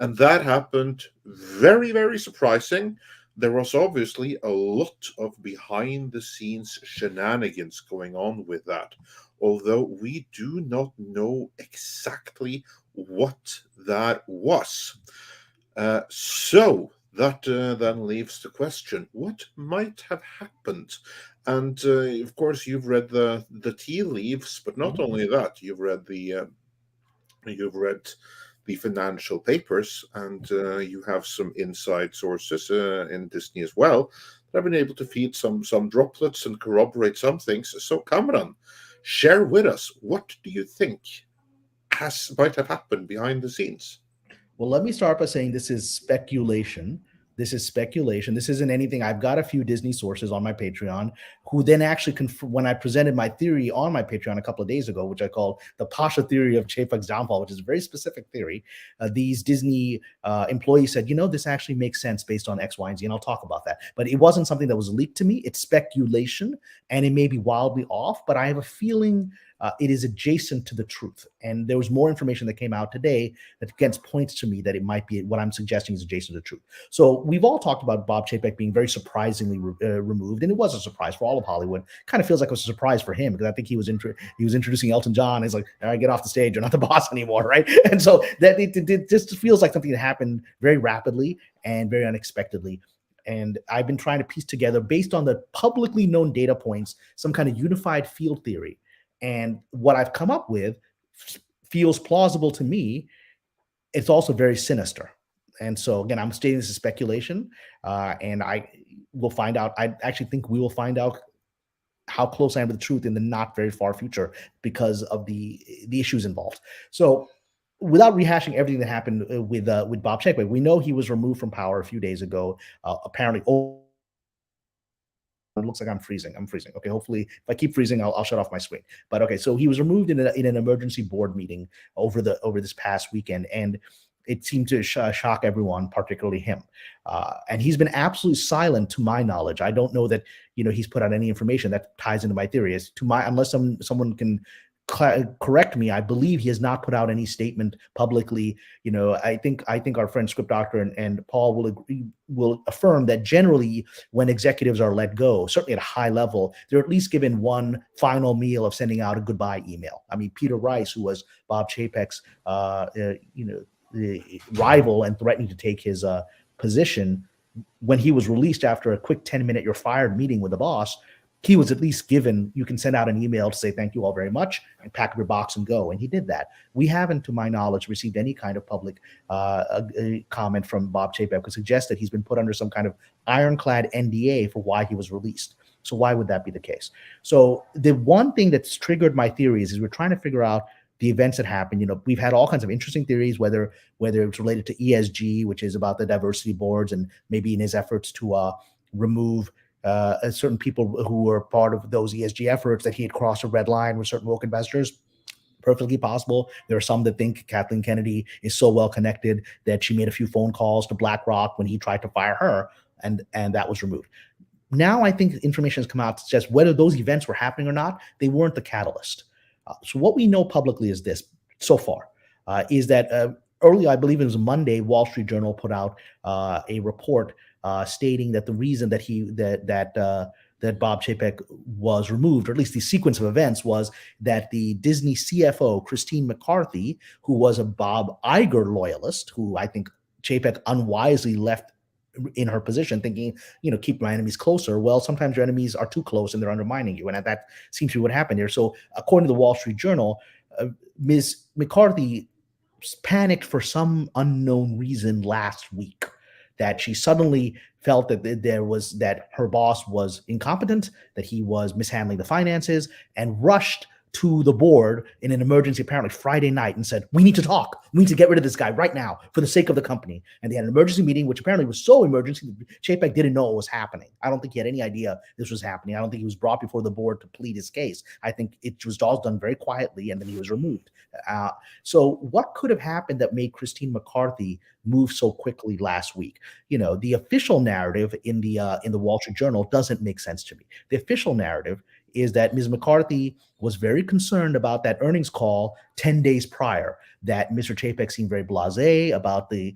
And that happened very, very surprising. There was obviously a lot of behind-the-scenes shenanigans going on with that, although we do not know exactly what that was. So that then leaves the question, what might have happened? And of course, you've read the tea leaves, but not only that, you've read the financial papers, and you have some inside sources in Disney as well that have been able to feed some droplets and corroborate some things. So, Kamran, share with us, what do you think might have happened behind the scenes? Well, let me start by saying this is speculation. This is speculation. This isn't anything. I've got a few Disney sources on my Patreon who then actually, when I presented my theory on my Patreon a couple of days ago, which I called the Pasha theory of Chapek's downfall, which is a very specific theory, these Disney employees said, this actually makes sense based on X, Y, and Z, and I'll talk about that. But it wasn't something that was leaked to me. It's speculation, and it may be wildly off, but I have a feeling it is adjacent to the truth. And there was more information that came out today that again points to me that it might be what I'm suggesting is adjacent to the truth. So we've all talked about Bob Chapek being very surprisingly removed, and it was a surprise for all of Hollywood. Kind of feels like it was a surprise for him, because I think he was introducing Elton John. He's like, all right, get off the stage, you're not the boss anymore, right? And so that it just feels like something that happened very rapidly and very unexpectedly. And I've been trying to piece together, based on the publicly known data points, some kind of unified field theory. And what I've come up with feels plausible to me. It's also very sinister. And so, again, I'm stating this as speculation, and I will find out. I actually think we will find out how close I am to the truth in the not very far future, because of the issues involved. So, without rehashing everything that happened with Bob Chapek, we know he was removed from power a few days ago. Apparently, it looks like I'm freezing. Okay, hopefully, if I keep freezing, I'll shut off my screen. But okay, so he was removed in an emergency board meeting over this past weekend, and it seemed to shock everyone, particularly him. And he's been absolutely silent, to my knowledge. I don't know that he's put out any information that ties into my theory. Unless someone can correct me, I believe he has not put out any statement publicly. I think our friend Script Doctor and Paul will affirm that generally, when executives are let go, certainly at a high level, they're at least given one final meal of sending out a goodbye email. I mean, Peter Rice, who was Bob Chapek's the rival and threatening to take his position, when he was released after a quick 10-minute "you're fired" meeting with the boss, he was at least given, you can send out an email to say thank you all very much and pack up your box and go. And he did that. We haven't, to my knowledge, received any kind of public comment from Bob Chapek to suggest that he's been put under some kind of ironclad NDA for why he was released. So why would that be the case? So the one thing that's triggered my theories is we're trying to figure out the events that happened. We've had all kinds of interesting theories, whether it's related to ESG, which is about the diversity boards, and maybe in his efforts to remove certain people who were part of those ESG efforts, that he had crossed a red line with certain woke investors. Perfectly possible. There are some that think Kathleen Kennedy is so well connected that she made a few phone calls to BlackRock when he tried to fire her, and that was removed. Now I think information has come out to suggest whether those events were happening or not, they weren't the catalyst. So what we know publicly is this so far, is that early, I believe it was Monday, Wall Street Journal put out a report stating that the reason that that Bob Chapek was removed, or at least the sequence of events, was that the Disney CFO, Christine McCarthy, who was a Bob Iger loyalist, who I think Chapek unwisely left in her position, thinking, keep my enemies closer. Well, sometimes your enemies are too close and they're undermining you. And that seems to be what happened here. So according to the Wall Street Journal, Ms. McCarthy panicked for some unknown reason last week, that she suddenly felt that her boss was incompetent, that he was mishandling the finances, and rushed to the board in an emergency, apparently Friday night, and said, we need to talk. We need to get rid of this guy right now for the sake of the company. And they had an emergency meeting, which apparently was so emergency that Chapek didn't know what was happening. I don't think he had any idea this was happening. I don't think he was brought before the board to plead his case. I think it was all done very quietly, and then he was removed. So what could have happened that made Christine McCarthy move so quickly last week? The official narrative in the Wall Street Journal doesn't make sense to me. The official narrative is that Ms. McCarthy was very concerned about that earnings call 10 days prior, that Mr. Chapek seemed very blasé about the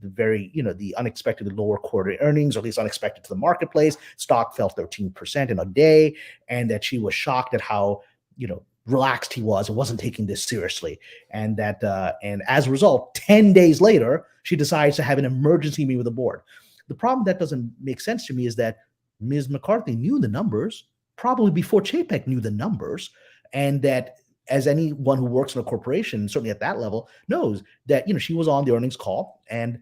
very, the unexpected lower quarterly earnings, or at least unexpected to the marketplace. Stock fell 13% in a day, and that she was shocked at how, relaxed he was and wasn't taking this seriously. And that, and as a result, 10 days later, she decides to have an emergency meeting with the board. The problem that doesn't make sense to me is that Ms. McCarthy knew the numbers probably before Chapek knew the numbers, and that, as anyone who works in a corporation, certainly at that level, knows that, she was on the earnings call, and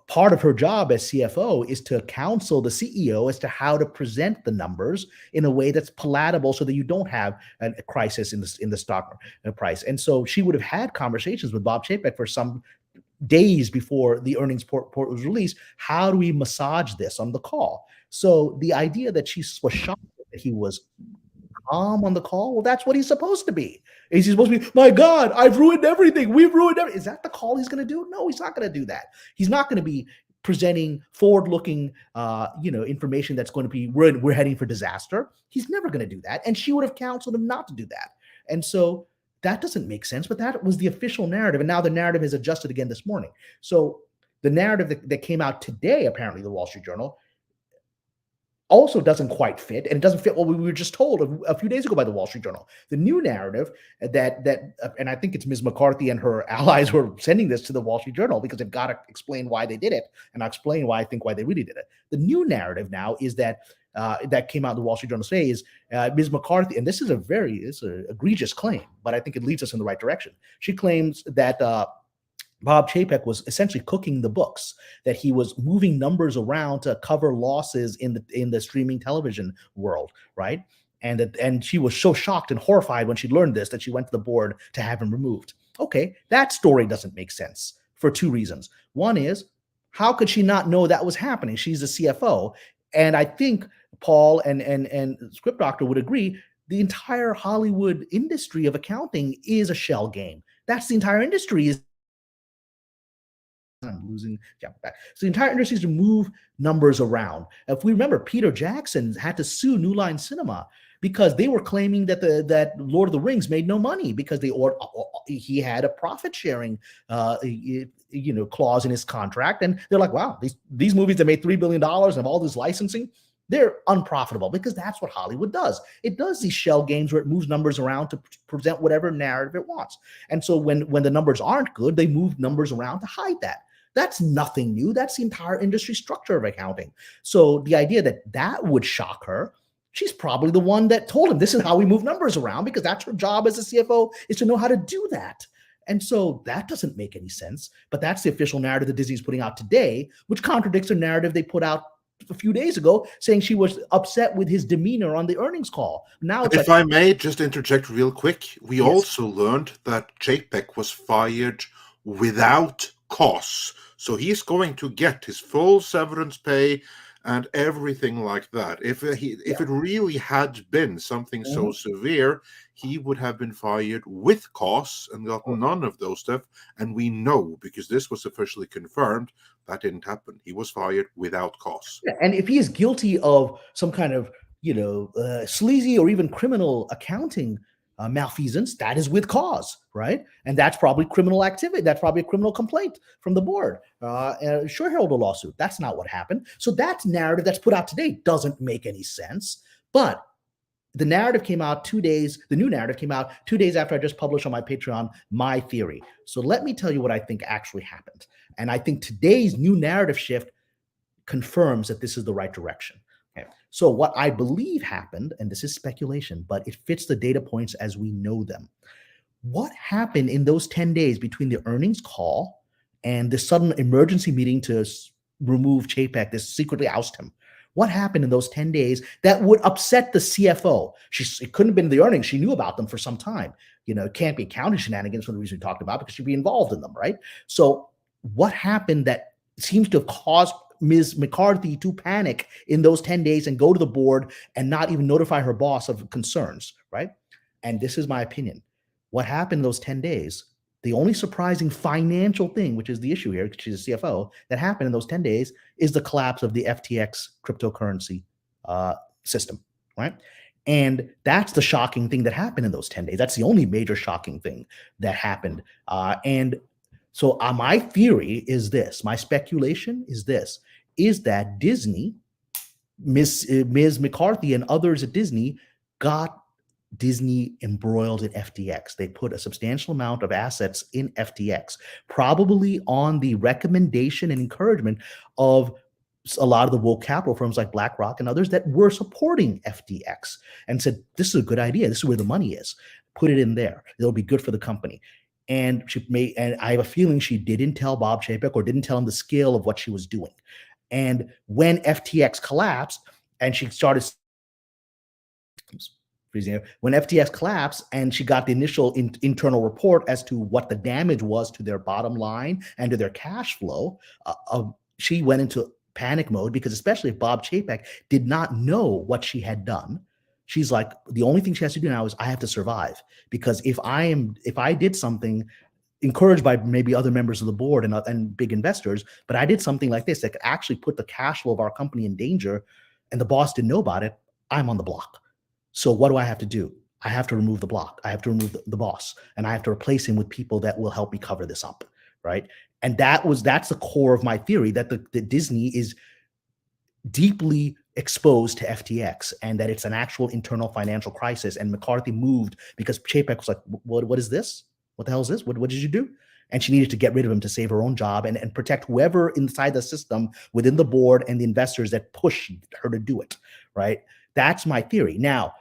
part of her job as CFO is to counsel the CEO as to how to present the numbers in a way that's palatable, so that you don't have a crisis in the stock price. And so she would have had conversations with Bob Chapek for some days before the earnings report was released. How do we massage this on the call? So the idea that she was shocked that he was calm on the call, well, that's what he's supposed to be. Is he supposed to be, my God, I've ruined everything. We've ruined everything. Is that the call he's going to do? No, he's not going to do that. He's not going to be presenting forward-looking, information that's going to be, we're heading for disaster. He's never going to do that. And she would have counseled him not to do that. And so that doesn't make sense, but that was the official narrative. And now the narrative is adjusted again this morning. So the narrative that came out today, apparently the Wall Street Journal, also doesn't quite fit, and it doesn't fit what we were just told a few days ago by the Wall Street Journal. The new narrative and I think it's Ms. McCarthy and her allies who are sending this to the Wall Street Journal because they've got to explain why they did it, and I'll explain why they really did it. The new narrative now is that that came out in the Wall Street Journal today is Ms. McCarthy, and this is an egregious claim, but I think it leads us in the right direction. She claims that Bob Chapek was essentially cooking the books, that he was moving numbers around to cover losses in the streaming television world, right? And she was so shocked and horrified when she learned this that she went to the board to have him removed. Okay, that story doesn't make sense for two reasons. One is, how could she not know that was happening? She's the CFO. And I think Paul and Script Doctor would agree, the entire Hollywood industry of accounting is a shell game. That's the entire industry is. I'm losing. Yeah, back. So the entire industry is to move numbers around. If we remember, Peter Jackson had to sue New Line Cinema because they were claiming that that Lord of the Rings made no money because he had a profit sharing clause in his contract, and they're like, wow, these movies that made $3 billion and have all this licensing, they're unprofitable because that's what Hollywood does. It does these shell games where it moves numbers around to present whatever narrative it wants. And so when the numbers aren't good, they move numbers around to hide that. That's nothing new. That's the entire industry structure of accounting. So the idea that would shock her, she's probably the one that told him this is how we move numbers around because that's her job as a CFO, is to know how to do that. And so that doesn't make any sense. But that's the official narrative that Disney's putting out today, which contradicts the narrative they put out a few days ago, saying she was upset with his demeanor on the earnings call. Now, if I may just interject real quick, we also learned that Chapek was fired without cause. So he's going to get his full severance pay and everything like that. If it really had been something so severe, he would have been fired with cause and gotten none of those stuff. And we know, because this was officially confirmed, that didn't happen. He was fired without cause. Yeah, and if he is guilty of some kind of sleazy or even criminal accounting malfeasance, that is with cause, right? And that's probably criminal activity. That's probably a criminal complaint from the board. Sure, herald a lawsuit. That's not what happened. So that narrative that's put out today doesn't make any sense. But the narrative came out 2 days. The new narrative came out 2 days after I just published on my Patreon my theory. So let me tell you what I think actually happened. And I think today's new narrative shift confirms that this is the right direction. So what I believe happened, and this is speculation, but it fits the data points as we know them. What happened in those 10 days between the earnings call and the sudden emergency meeting to remove Chapek, to secretly oust him? What happened in those 10 days that would upset the CFO? It couldn't have been the earnings. She knew about them for some time. It can't be accounting shenanigans for the reason we talked about because she'd be involved in them, right? So what happened that seems to have caused Ms. McCarthy to panic in those 10 days and go to the board and not even notify her boss of concerns, right? And this is my opinion. What happened in those 10 days, the only surprising financial thing, which is the issue here, because she's a CFO, that happened in those 10 days is the collapse of the FTX cryptocurrency system, right? And that's the shocking thing that happened in those 10 days. That's the only major shocking thing that happened. So my theory is this, my speculation is this, is that Disney, Ms. McCarthy and others at Disney got Disney embroiled in FTX. They put a substantial amount of assets in FTX, probably on the recommendation and encouragement of a lot of the woke capital firms like BlackRock and others that were supporting FTX and said, this is a good idea. This is where the money is. Put it in there. It'll be good for the company. And I have a feeling she didn't tell Bob Chapek or didn't tell him the scale of what she was doing. And when FTX collapsed and she started, when FTX collapsed and she got the initial internal report as to what the damage was to their bottom line and to their cash flow, she went into panic mode, because especially if Bob Chapek did not know what she had done, she's like, the only thing she has to do now is I have to survive, because if I did something encouraged by maybe other members of the board and big investors, but I did something like this that could actually put the cash flow of our company in danger, and the boss didn't know about it, I'm on the block. So what do I have to do? I have to remove the block. I have to remove the boss, and I have to replace him with people that will help me cover this up, right? And that's the core of my theory, that the Disney is deeply exposed to FTX, and that it's an actual internal financial crisis. And McCarthy moved because Chapek was like, what is this? What the hell is this? What did you do? And she needed to get rid of him to save her own job and protect whoever inside the system within the board and the investors that pushed her to do it, right? That's my theory. Now,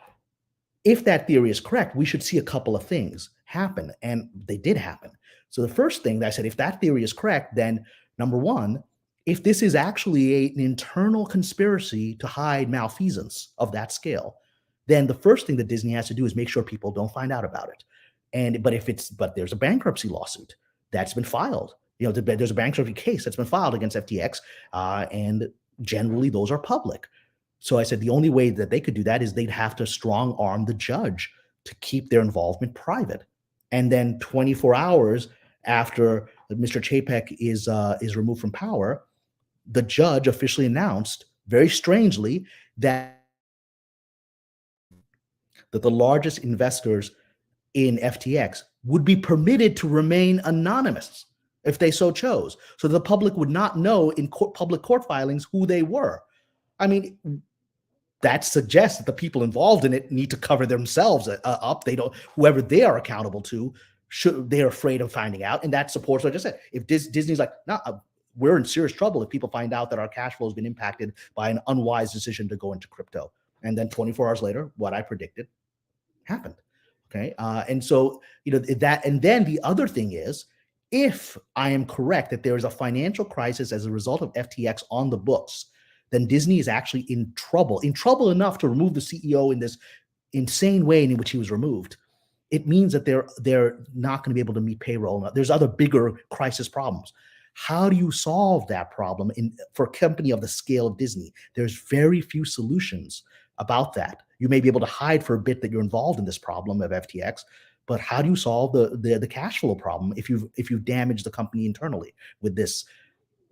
if that theory is correct, we should see a couple of things happen, and they did happen. So the first thing that I said, if that theory is correct, then number one, if this is actually an internal conspiracy to hide malfeasance of that scale, then the first thing that Disney has to do is make sure people don't find out about it. But there's a bankruptcy lawsuit that's been filed. There's a bankruptcy case that's been filed against FTX, and generally those are public. So I said the only way that they could do that is they'd have to strong arm the judge to keep their involvement private. And then 24 hours after Mr. Chapek is removed from power, the judge officially announced, very strangely, that the largest investors in FTX would be permitted to remain anonymous if they so chose, so the public would not know in public court filings who they were. I mean, that suggests that the people involved in it need to cover themselves up. They don't, whoever they are accountable to, they're afraid of finding out, and that supports what I just said. If Disney's like, no, we're in serious trouble if people find out that our cash flow has been impacted by an unwise decision to go into crypto, and then 24 hours later, what I predicted happened. Okay, and so that, and then the other thing is, if I am correct that there is a financial crisis as a result of FTX on the books, then Disney is actually in trouble enough to remove the CEO in this insane way in which he was removed. It means that they're not going to be able to meet payroll. There's other bigger crisis problems. How do you solve that problem for a company of the scale of Disney? There's very few solutions about that. You may be able to hide for a bit that you're involved in this problem of FTX, but how do you solve the cash flow problem if you've damaged the company internally with this?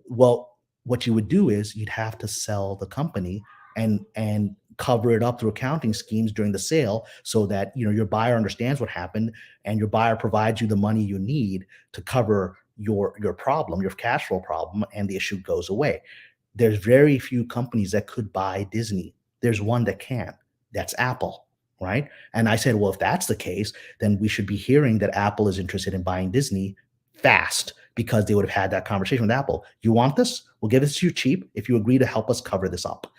Well, what you would do is you'd have to sell the company and cover it up through accounting schemes during the sale, so that your buyer understands what happened and your buyer provides you the money you need to cover your problem, your cash flow problem, and the issue goes away. There's very few companies that could buy Disney. There's one that can. That's Apple, right? And I said, well, if that's the case, then we should be hearing that Apple is interested in buying Disney fast, because they would have had that conversation with Apple. You want this? We'll give this to you cheap if you agree to help us cover this up.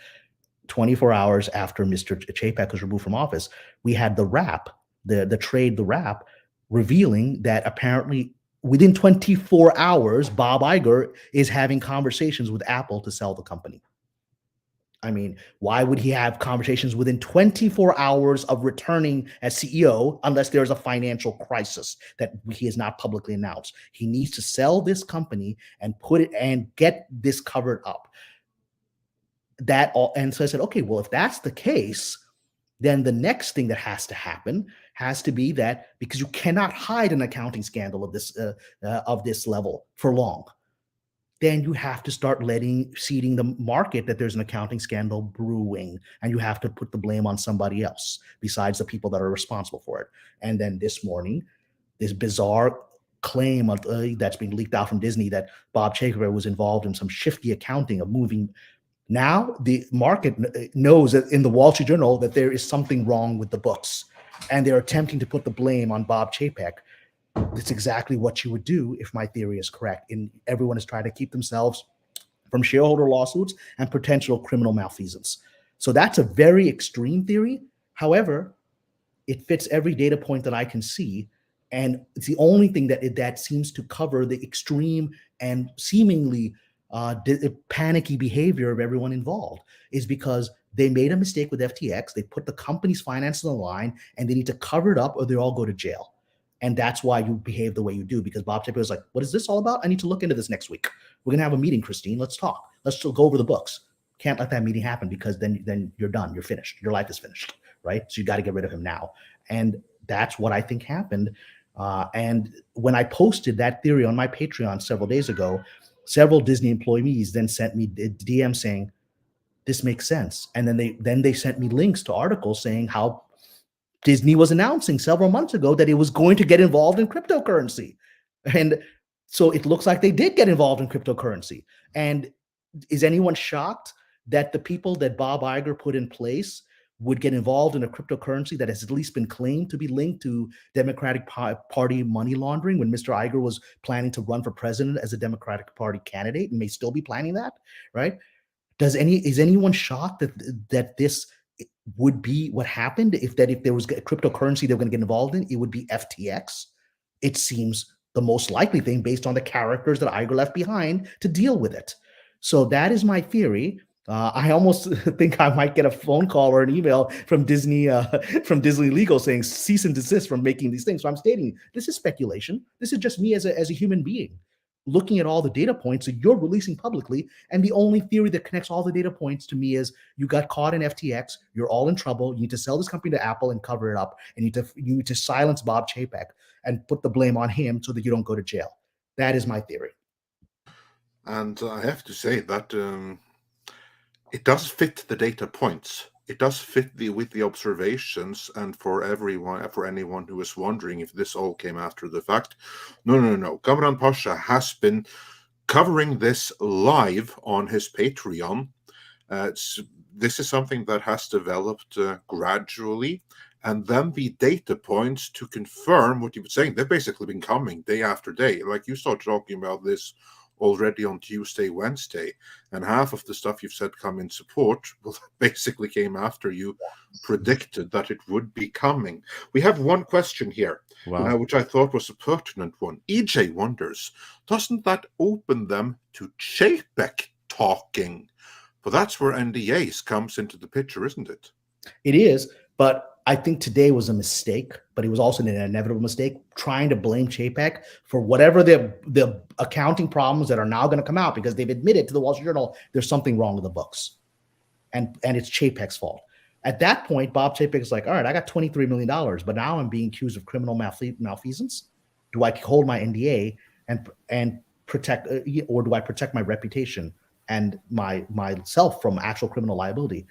24 hours after Mr. Chapek was removed from office, we had the wrap, the wrap, revealing that apparently within 24 hours, Bob Iger is having conversations with Apple to sell the company. I mean, why would he have conversations within 24 hours of returning as CEO unless there's a financial crisis that he has not publicly announced? He needs to sell this company and put it and get this covered up. And so I said, okay, well, if that's the case, then the next thing that has to happen has to be that, because you cannot hide an accounting scandal of this level for long, then you have to start seeding the market that there's an accounting scandal brewing, and you have to put the blame on somebody else besides the people that are responsible for it. And then this morning, this bizarre claim that's being leaked out from Disney that Bob Chapek was involved in some shifty accounting of moving. Now the market knows that in the Wall Street Journal that there is something wrong with the books, and they're attempting to put the blame on Bob Chapek. That's exactly what you would do if my theory is correct. And everyone is trying to keep themselves from shareholder lawsuits and potential criminal malfeasance. So that's a very extreme theory. However, it fits every data point that I can see. And it's the only thing that seems to cover the extreme and seemingly panicky behavior of everyone involved, is because they made a mistake with FTX. They put the company's finances on the line, and they need to cover it up or they all go to jail. And that's why you behave the way you do, because Bob Chapek was like, what is this all about? I need to look into this next week. We're going to have a meeting, Christine. Let's talk. Let's go over the books. Can't let that meeting happen because then you're done. You're finished. Your life is finished, right? So you got to get rid of him now. And that's what I think happened. And when I posted that theory on my Patreon several days ago, several Disney employees then sent me a DM saying, this makes sense. And then they sent me links to articles saying how Disney was announcing several months ago that it was going to get involved in cryptocurrency. And so it looks like they did get involved in cryptocurrency. And is anyone shocked that the people that Bob Iger put in place would get involved in a cryptocurrency that has at least been claimed to be linked to Democratic Party money laundering when Mr. Iger was planning to run for president as a Democratic Party candidate and may still be planning that, right? Is anyone shocked that this would be what happened? If there was a cryptocurrency they were going to get involved in, it would be FTX. It seems the most likely thing based on the characters that Iger left behind to deal with it. So that is my theory. I almost think I might get a phone call or an email from Disney Legal saying cease and desist from making these things. So I'm stating this is speculation. This is just me as a human being looking at all the data points that you're releasing publicly. And the only theory that connects all the data points to me is you got caught in FTX. You're all in trouble. You need to sell this company to Apple and cover it up. And you need to silence Bob Chapek and put the blame on him so that you don't go to jail. That is my theory. And I have to say that it does fit the data points. It does fit with the observations, and for anyone who is wondering if this all came after the fact, no. Kamran Pasha has been covering this live on his Patreon. This is something that has developed gradually, and then the data points to confirm what you were saying, they've basically been coming day after day. Like you started talking about this already on Tuesday, Wednesday, and half of the stuff you've said come in support basically came after you predicted that it would be coming. We have one question here, which I thought was a pertinent one. EJ wonders, doesn't that open them to Chapek talking? But that's where NDAs comes into the picture, isn't it? It is, but I think today was a mistake, but it was also an inevitable mistake, trying to blame Chapek for whatever the accounting problems that are now going to come out, because they've admitted to the Wall Street Journal there's something wrong with the books. And it's Chapek's fault. At that point, Bob Chapek is like, all right, I got $23 million, but now I'm being accused of criminal malfeasance. Do I hold my NDA and protect, or do I protect my reputation and myself from actual criminal liability?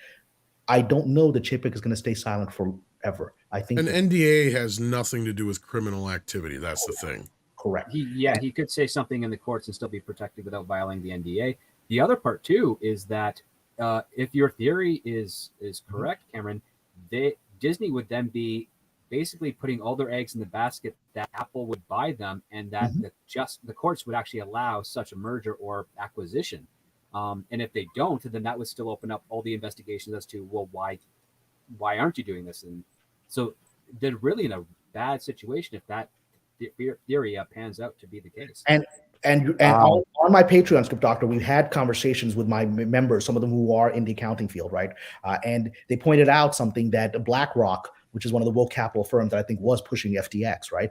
I don't know that Chapek is going to stay silent forever. I think an NDA has nothing to do with criminal activity. That's the thing. Correct. He could say something in the courts and still be protected without violating the NDA. The other part too is that if your theory is correct, Cameron, Disney would then be basically putting all their eggs in the basket that Apple would buy them, and that the courts would actually allow such a merger or acquisition. And if they don't, then that would still open up all the investigations as to, well, why aren't you doing this? And so they're really in a bad situation if that theory pans out to be the case. And on my Patreon, Script Doctor, we've had conversations with my members, some of them who are in the accounting field, right? And they pointed out something that BlackRock, which is one of the woke capital firms that I think was pushing FTX, right,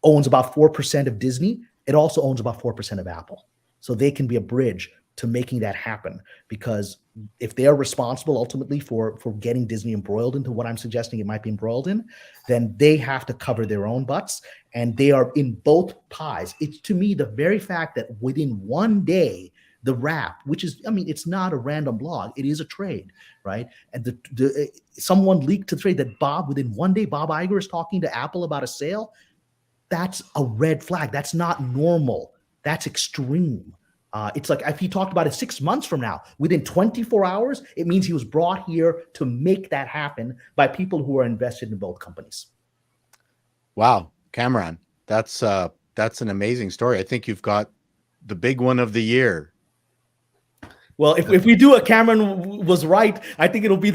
owns about 4% of Disney. It also owns about 4% of Apple. So they can be a bridge to making that happen, because if they are responsible ultimately for getting Disney embroiled into what I'm suggesting it might be embroiled in, then they have to cover their own butts, and they are in both pies. It's, to me, the very fact that within one day, the Wrap, which is, I mean, it's not a random blog, it is a trade, right? And someone leaked to the trade that within one day, Bob Iger is talking to Apple about a sale. That's a red flag. That's not normal. That's extreme. It's like if he talked about it 6 months from now, within 24 hours, it means he was brought here to make that happen by people who are invested in both companies. Wow, Kamran, that's an amazing story. I think you've got the big one of the year. Well, if we do a Kamran was right, I think it'll be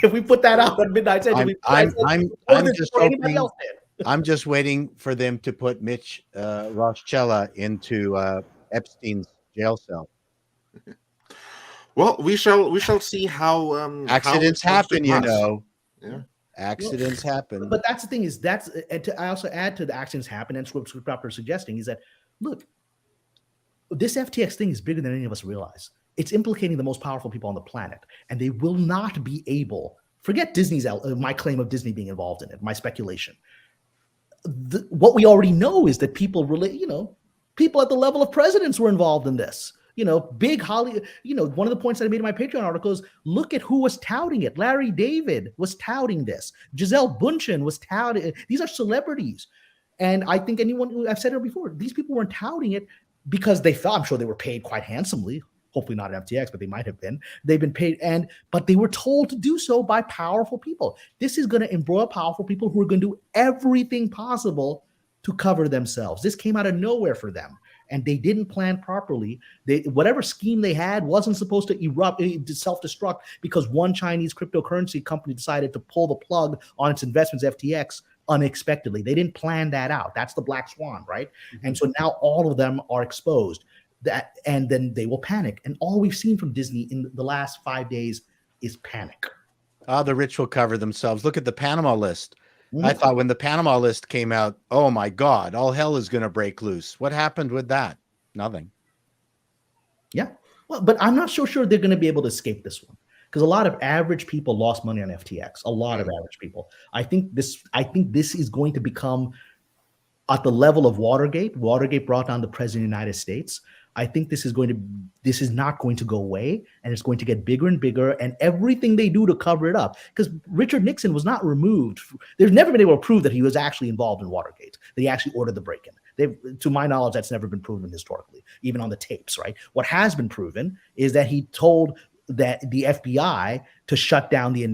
if we put that out at Midnight's Edge. I'm just waiting for them to put Mitch Roschella into Epstein's jail cell. Well, we shall see how accidents happen, you know. Yeah. Accidents happen. But that's the thing is I also add to the accidents happen, and Script Doctor is suggesting is that, look, this FTX thing is bigger than any of us realize. It's implicating the most powerful people on the planet, and they will not be able. Forget Disney's my claim of Disney being involved in it, my speculation. What we already know is that people people at the level of presidents were involved in this. Big Hollywood. One of the points that I made in my Patreon article is look at who was touting it. Larry David was touting this. Gisele Bündchen was touting it. These are celebrities. And I think I've said it before, these people weren't touting it because they thought, I'm sure they were paid quite handsomely. Hopefully not at FTX, but they might have been. They've been paid, but they were told to do so by powerful people. This is going to embroil powerful people who are going to do everything possible to cover themselves. This came out of nowhere for them, and they didn't plan properly. Whatever scheme they had wasn't supposed to self-destruct because one Chinese cryptocurrency company decided to pull the plug on its investments, FTX, unexpectedly. They didn't plan that out. That's the black swan, right? Mm-hmm. And so now all of them are exposed. And then they will panic. And all we've seen from Disney in the last 5 days is panic. The rich will cover themselves. Look at the Panama list. Mm-hmm. I thought when the Panama list came out, oh my God, all hell is going to break loose. What happened with that? Nothing. Yeah. Well, but I'm not so sure they're going to be able to escape this one because a lot of average people lost money on FTX. A lot of average people. I think this is going to become at the level of Watergate. Watergate brought down the president of the United States. I think this is not going to go away, and it's going to get bigger and bigger, and everything they do to cover it up, because Richard Nixon was not removed. They've never been able to prove that he was actually involved in Watergate, that he actually ordered the break-in. To my knowledge, that's never been proven historically, even on the tapes, right? What has been proven is that he told that the FBI to shut down the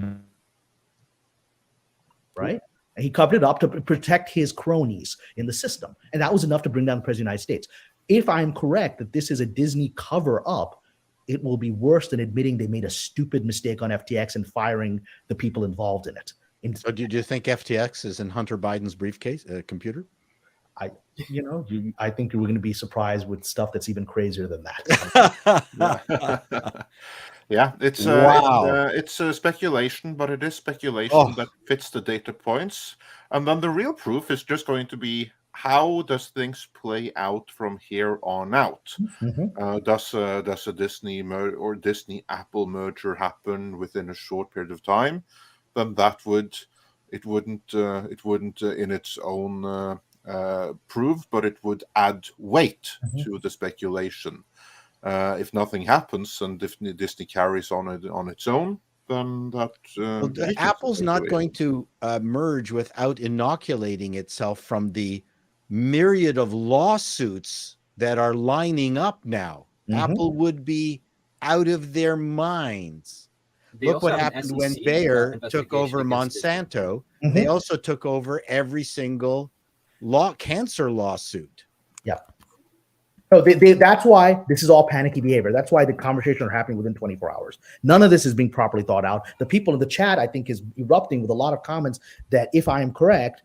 right? And he covered it up to protect his cronies in the system, and that was enough to bring down the president of the United States. If I'm correct that this is a Disney cover-up, it will be worse than admitting they made a stupid mistake on FTX and firing the people involved in it. So do you think FTX is in Hunter Biden's briefcase, computer? I think you're going to be surprised with stuff that's even crazier than that. Yeah, it's a speculation, but it is speculation that fits the data points. And then the real proof is just going to be, how does things play out from here on out? Mm-hmm. Does a Disney or Disney Apple merger happen within a short period of time? Then it wouldn't in its own prove, but it would add weight to the speculation. If nothing happens and if Disney carries on its own, then that Apple's not going to merge without inoculating itself from the myriad of lawsuits that are lining up now. Mm-hmm. Apple would be out of their minds. Look what happened when Bayer took over Monsanto. Mm-hmm. They also took over every single cancer lawsuit. Yeah. So that's why this is all panicky behavior. That's why the conversations are happening within 24 hours. None of this is being properly thought out. The people in the chat, I think, is erupting with a lot of comments that if I am correct,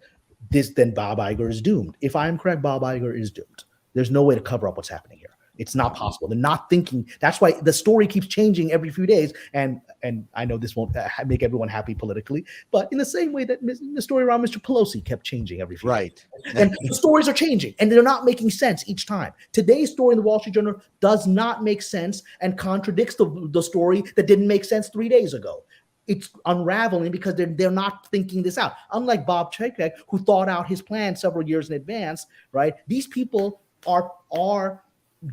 then Bob Iger is doomed. If I am correct, Bob Iger is doomed. There's no way to cover up what's happening here. It's not possible. They're not thinking. That's why the story keeps changing every few days. And I know this won't make everyone happy politically, but in the same way that the story around Mr. Pelosi kept changing every few days. And the stories are changing, and they're not making sense each time. Today's story in the Wall Street Journal does not make sense and contradicts the story that didn't make sense 3 days ago. It's unraveling because they're not thinking this out. Unlike Bob Chapek, who thought out his plan several years in advance, right? These people are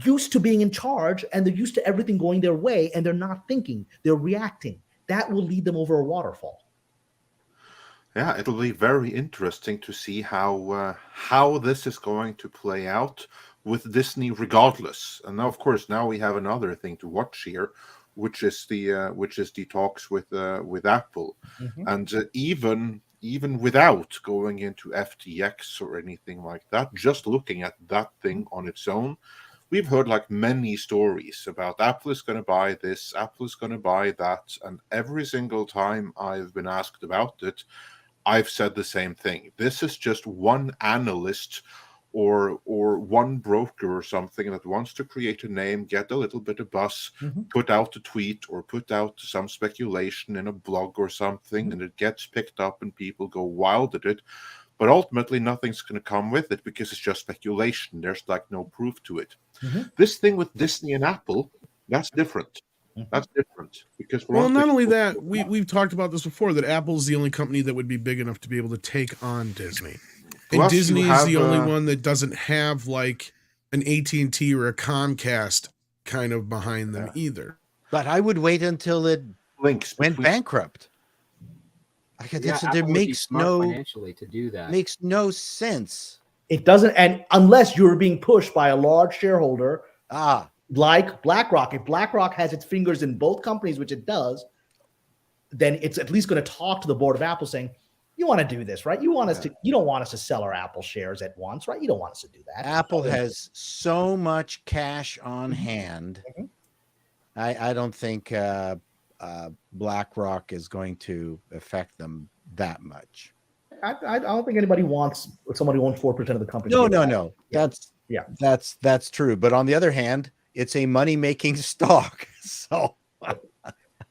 used to being in charge, and they're used to everything going their way, and they're not thinking, they're reacting. That will lead them over a waterfall. Yeah, it'll be very interesting to see how this is going to play out with Disney regardless. And now, of course, now we have another thing to watch here, which is the talks with Apple. Mm-hmm. And even without going into FTX or anything like that, just looking at that thing on its own, we've heard like many stories about Apple is going to buy this, Apple is going to buy that, and every single time I've been asked about it, I've said the same thing. This is just one analyst or one broker or something that wants to create a name, get a little bit of buzz, put out a tweet or put out some speculation in a blog or something, and it gets picked up and people go wild at it. But ultimately, nothing's going to come with it because it's just speculation. There's like no proof to it. This thing with Disney and Apple, that's different. That's different because Well, not only that, we've talked about this before, that Apple's the only company that would be big enough to be able to take on Disney. And Plus, Disney you is the have, only one that doesn't have like an AT&T or a Comcast kind of behind them either. But I would wait until it links went between- bankrupt. Yeah, There Apple would be makes smart financially to do that. makes no sense. It doesn't, and unless you're being pushed by a large shareholder like BlackRock. If BlackRock has its fingers in both companies, which it does, then it's at least going to talk to the board of Apple saying, you want to do this, right? You want us to, you don't want us to sell our Apple shares at once, right? You don't want us to do that. Apple has so much cash on hand. I don't think BlackRock is going to affect them that much. I don't think anybody wants somebody who owns 4% of the company. No. That's true. But on the other hand, it's a money-making stock. So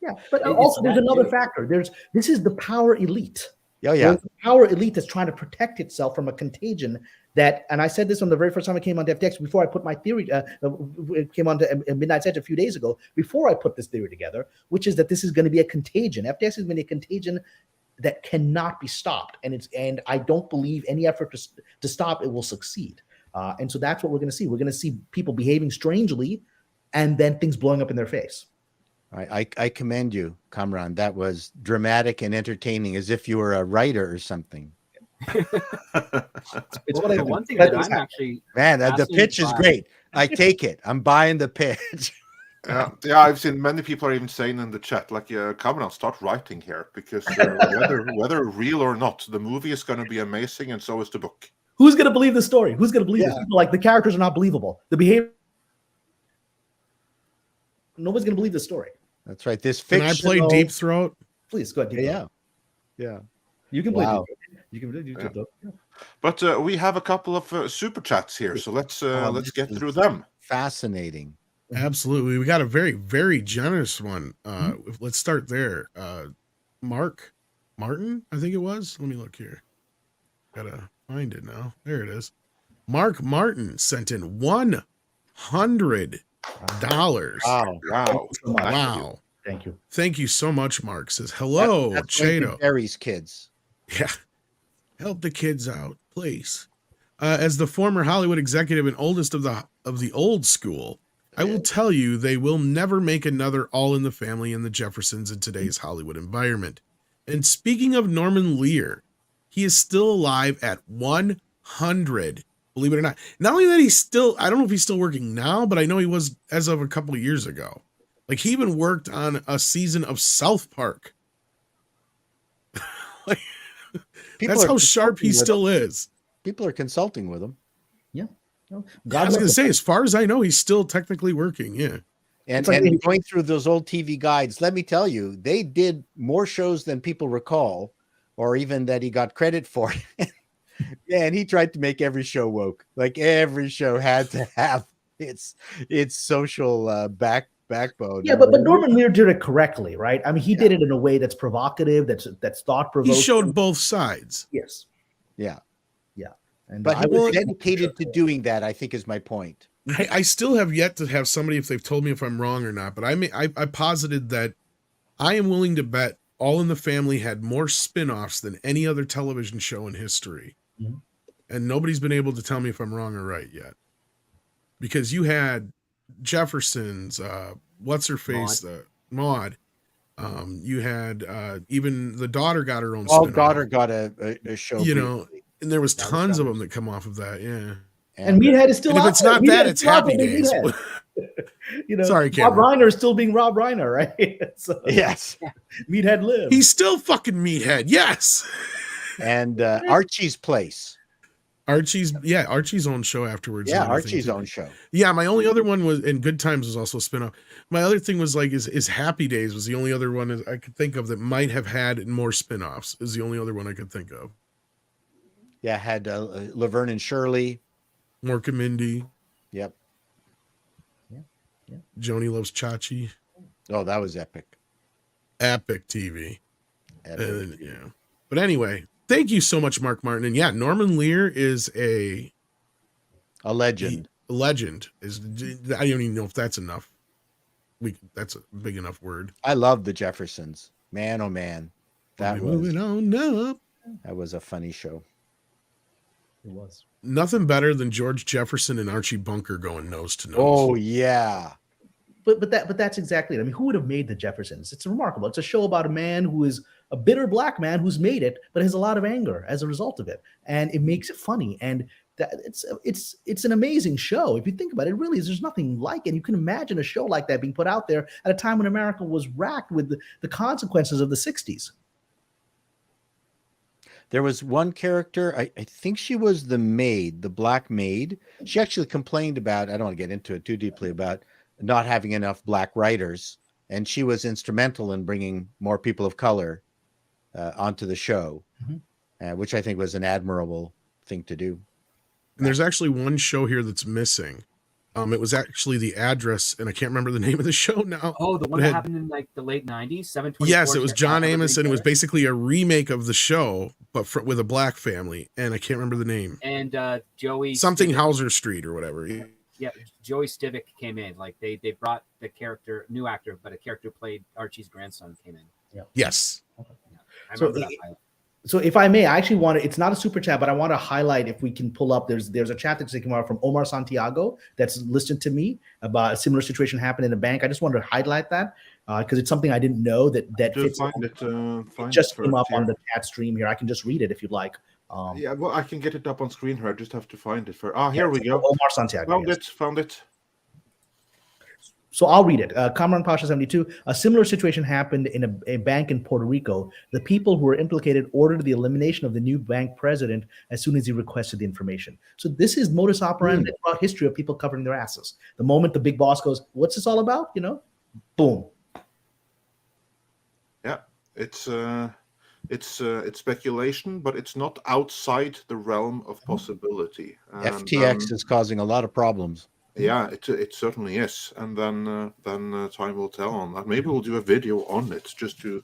yeah, but also there's another factor. This is the power elite. Yeah. There's the power elite that's trying to protect itself from a contagion that, and I said this on the very first time I came on to FTX before I put my theory, it came on to Midnight Edge a few days ago, before I put this theory together, which is that this is going to be a contagion. FTX is going to be a contagion that cannot be stopped. And I don't believe any effort to stop it will succeed. And so that's what we're going to see. We're going to see people behaving strangely and then things blowing up in their face. I commend you, Kamran. That was dramatic and entertaining, as if you were a writer or something. It's what I do. One thing that I'm actually the pitch is great. I take it. I'm buying the pitch. Yeah, I've seen many people are even saying in the chat, like, Kamran, start writing here, because whether real or not, the movie is going to be amazing, and so is the book. Who's going to believe the story? Who's going to believe this? Like, the characters are not believable. The behavior. Nobody's going to believe the story. That's right. This fiction. fiction. Can I play Deep Throat? Please go ahead. Yeah. You can play. Wow. You can play Deep Throat. Yeah. But we have a couple of super chats here, so let's get through them. Fascinating. Absolutely. We got a very, very generous one. Let's start there. Mark Martin, I think it was. Let me look here. Gotta find it now. There it is. Mark Martin sent in $100. Wow. Thank you. Thank you so much, Mark. Says, hello, Chato. Barry's kids. Yeah. Help the kids out, please. As the former Hollywood executive and oldest of the old school, I will tell you they will never make another All in the Family and the Jeffersons in today's Hollywood environment. And speaking of Norman Lear, he is still alive at 100. Believe it or not. Not only that, he's still, I don't know if he's still working now, but I know he was as of a couple of years ago. Like, he even worked on a season of South Park. Like, that's how sharp he still is. People are consulting with him. Yeah. I was going to say, as far as I know, he's still technically working. Yeah. And going through those old TV guides, let me tell you, they did more shows than people recall, or even that he got credit for. Yeah, and he tried to make every show woke. Like, every show had to have its social backbone. Yeah, but Norman Lear did it correctly, right? I mean, he did it in a way that's provocative, that's thought-provoking. He showed both sides. Yes. Yeah. And but he was dedicated to doing that, I think, is my point. I still have yet to have somebody, if they've told me if I'm wrong or not, but I posited that I am willing to bet All in the Family had more spin-offs than any other television show in history. Mm-hmm. And nobody's been able to tell me if I'm wrong or right yet. Because you had Jeffersons, what's her face, Maude. You had even the daughter got her own spin-off. Daughter got a show. You know, and there was tons of them that come off of that, yeah. And Meathead is still and if it's not that, it's Happy Days. You know, sorry, Rob Reiner is still being Rob Reiner, right? So, yes. Meathead lives. He's still fucking Meathead, yes. And Archie's Place. Archie's own show afterwards. Yeah, Archie's own show. Yeah, my only other one was, and Good Times was also a spinoff. My other thing was like, is Happy Days was the only other one I could think of that might have had more spinoffs. Is the only other one I could think of. Yeah, had Laverne and Shirley. Mork and Mindy. Yep. Yeah. Joni Loves Chachi. Oh, that was epic. Epic TV. Yeah. But anyway, thank you so much, Mark Martin. And yeah, Norman Lear is a legend. legend is. I don't even know if that's enough. That's a big enough word. I love the Jeffersons. Man, oh man, that was moving on up. That was a funny show. It was. Nothing better than George Jefferson and Archie Bunker going nose to nose. Oh yeah. But that's exactly it. I mean, who would have made the Jeffersons? It's remarkable. It's a show about a man who is a bitter black man who's made it, but has a lot of anger as a result of it, and it makes it funny. And that it's an amazing show. If you think about it, it really is. There's nothing like it. You can imagine a show like that being put out there at a time when America was racked with the consequences of the 60s. There was one character, I think she was the maid, the black maid. She actually complained about, I don't want to get into it too deeply, about not having enough black writers. And she was instrumental in bringing more people of color onto the show, which I think was an admirable thing to do. And there's actually one show here that's missing. It was actually The Address, and I can't remember the name of the show now. Oh, the one that happened in like the late 90s, 724. Yes, it was John Amos, and it was basically a remake of the show, but with a black family, and I can't remember the name. And Joey something Hauser Street or whatever. Yeah, Joey Stivic came in. Like they brought the character, new actor, but a character who played Archie's grandson came in. Yeah. Yes. Yeah, I remember that pilot. So if I may, I actually want to, it's not a super chat, but I want to highlight, if we can pull up, there's a chat that's came out from Omar Santiago that's listened to me about a similar situation happened in a bank. I just wanted to highlight that because it's something I didn't know that fits. It just came up on the chat stream here. I can just read it if you'd like. Yeah, well, I can get it up on screen here. I just have to find it for. Here we go. Omar Santiago. Found it. So I'll read it. Kamran Pasha 72. A similar situation happened in a bank in Puerto Rico. The people who were implicated ordered the elimination of the new bank president as soon as he requested the information. So this is modus operandi throughout history of people covering their asses. The moment the big boss goes, "What's this all about?" Boom. Yeah, it's speculation, but it's not outside the realm of possibility. And, FTX is causing a lot of problems. Yeah, it certainly is, and then time will tell on that. Maybe we'll do a video on it just to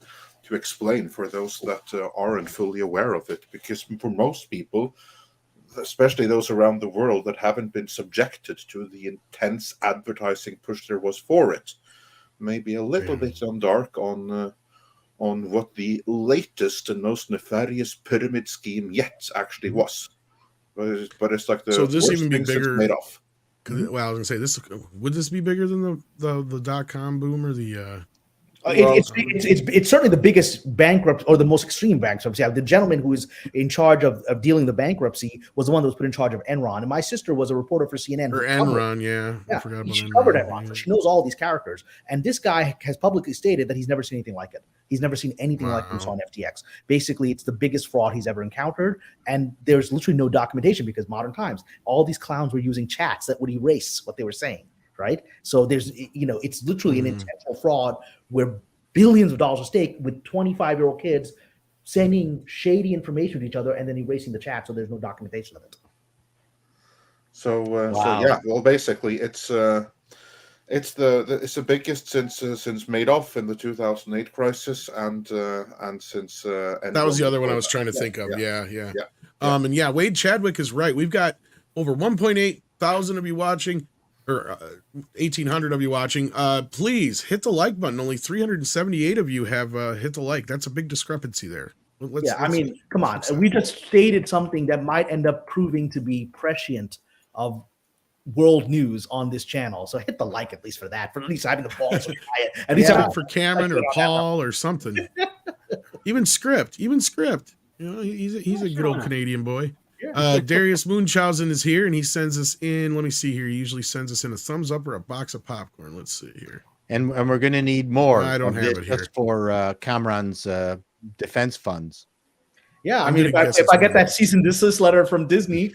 explain for those that aren't fully aware of it, because for most people, especially those around the world that haven't been subjected to the intense advertising push there was for it, maybe a little bit on dark on what the latest and most nefarious pyramid scheme yet actually was. But it's like the so this worst even be things it's bigger made of. Well, I was gonna say would this be bigger than the .com boom or the? It's certainly the biggest bankrupt or the most extreme bankruptcy. The gentleman who is in charge of dealing the bankruptcy was the one that was put in charge of Enron. And my sister was a reporter for CNN. Or Enron, yeah. I forgot about she Enron. covered Enron, so she knows all these characters. And this guy has publicly stated that he's never seen anything like it. He's never seen anything like this on FTX. Basically, it's the biggest fraud he's ever encountered. And there's literally no documentation because modern times, all these clowns were using chats that would erase what they were saying. Right. So there's, it's literally an intentional fraud where billions of dollars at stake with 25-year-old kids sending shady information to each other and then erasing the chat. So there's no documentation of it. So yeah, well, basically it's the biggest since Madoff in the 2008 crisis and since that was the other one I was trying to think of. Yeah. And yeah, Wade Chadwick is right. We've got over 1.8 thousand of you watching. Or 1,800 of you watching. Please hit the like button. Only 378 of you have hit the like. That's a big discrepancy there. Come on. We just stated something that might end up proving to be prescient of world news on this channel. So hit the like at least for that. For at least having the balls to try it. At least for Cameron or Paul or something. Even script. He's a good old Canadian boy. Darius Munchausen is here, and he sends us in. Let me see here. He usually sends us in a thumbs up or a box of popcorn. Let's see here. And we're going to need more. I don't have it here. Just for Kamran's defense funds. Yeah, if I get that cease and desist letter from Disney,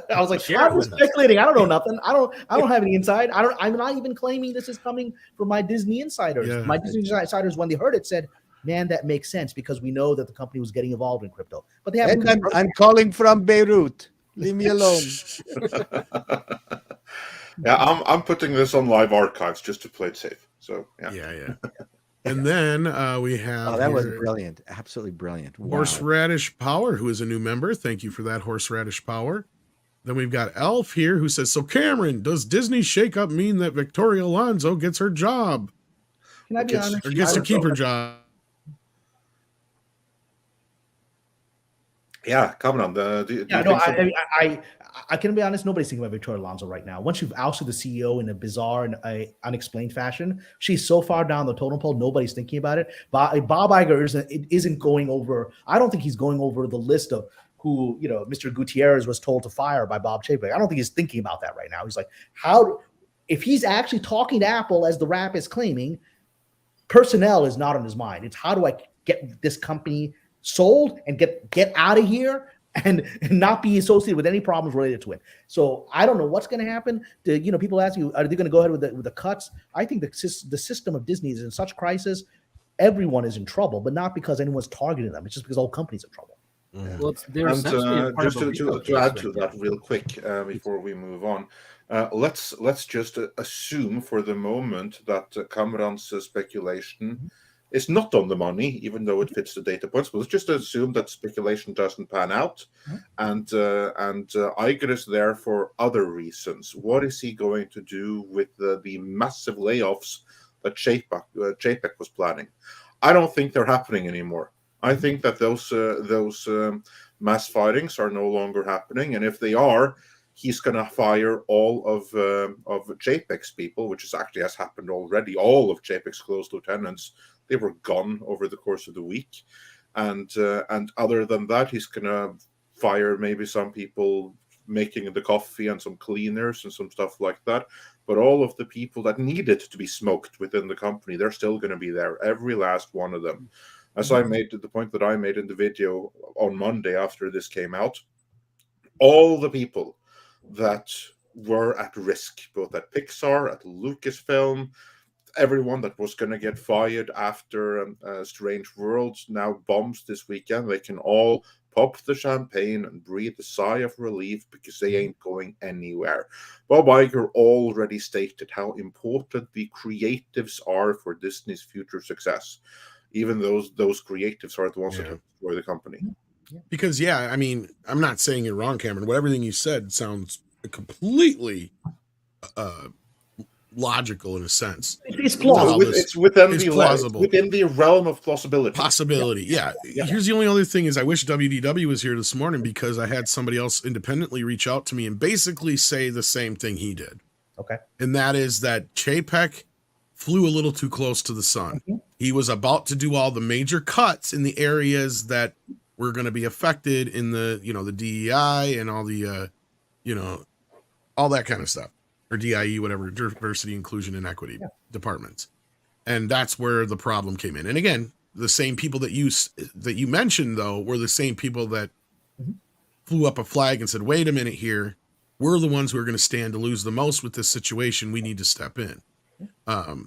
I was like, I'm speculating. I don't know nothing. I don't have any inside. I'm not even claiming this is coming from my Disney insiders. Yeah. My Disney insiders, when they heard it, said, "Man, that makes sense because we know that the company was getting involved in crypto." But they haven't. I'm calling from Beirut. Leave me alone. Yeah, I'm putting this on live archives just to play it safe. So yeah. And then we have. Oh, that was brilliant! Absolutely brilliant. Wow. Horseradish Power, who is a new member. Thank you for that, Horseradish Power. Then we've got Elf here who says, so Cameron, does Disney shakeup mean that Victoria Alonso gets her job? Can I be honest? Or gets to keep her job? Yeah, Kamran. I can be honest. Nobody's thinking about Victoria Alonso right now. Once you've ousted the CEO in a bizarre and unexplained fashion, she's so far down the totem pole. Nobody's thinking about it. Bob Iger isn't going over. I don't think he's going over the list of who Mr. Gutierrez was told to fire by Bob Chapek. I don't think he's thinking about that right now. He's like, if he's actually talking to Apple as the rap is claiming, personnel is not on his mind. It's how do I get this company sold and get out of here and not be associated with any problems related to it. So I don't know what's going to happen. People ask you, are they going to go ahead with the cuts? I think the system of Disney is in such crisis. Everyone is in trouble, but not because anyone's targeting them. It's just because all companies are in trouble. Well, just to add to that real quick before we move on, let's just assume for the moment that Kamran's speculation is not on the money, even though it fits the data points. But let's just assume that speculation doesn't pan out, and Iger is there for other reasons. What is he going to do with the massive layoffs that Chapek was planning? I don't think they're happening anymore. I think that those mass firings are no longer happening, and if they are, he's going to fire all of Chapek's people, which has happened already. All of Chapek's close lieutenants, they were gone over the course of the week, and other than that, he's going to fire maybe some people making the coffee and some cleaners and some stuff like that. But all of the people that needed to be smoked within the company, they're still going to be there, every last one of them. As I made the point that I made in the video on Monday after this came out, all the people that were at risk, both at Pixar, at Lucasfilm, everyone that was going to get fired after Strange Worlds now bombs this weekend, they can all pop the champagne and breathe a sigh of relief because they ain't going anywhere. Bob Iger already stated how important the creatives are for Disney's future success. Even those creatives are the ones that destroy the company. Because, I mean, I'm not saying you're wrong, Cameron. What everything you said sounds completely logical in a sense. It's plausible. It's within the realm of possibility. Yeah. Here's the only other thing is I wish WDW was here this morning because I had somebody else independently reach out to me and basically say the same thing he did. Okay. And that is that Chapek flew a little too close to the sun. He was about to do all the major cuts in the areas that were going to be affected in the, the DEI and all the, all that kind of stuff, or DIE, whatever, diversity, inclusion, and equity departments. And that's where the problem came in. And again, the same people that you mentioned, though, were the same people that flew up a flag and said, wait a minute here. We're the ones who are going to stand to lose the most with this situation. We need to step in.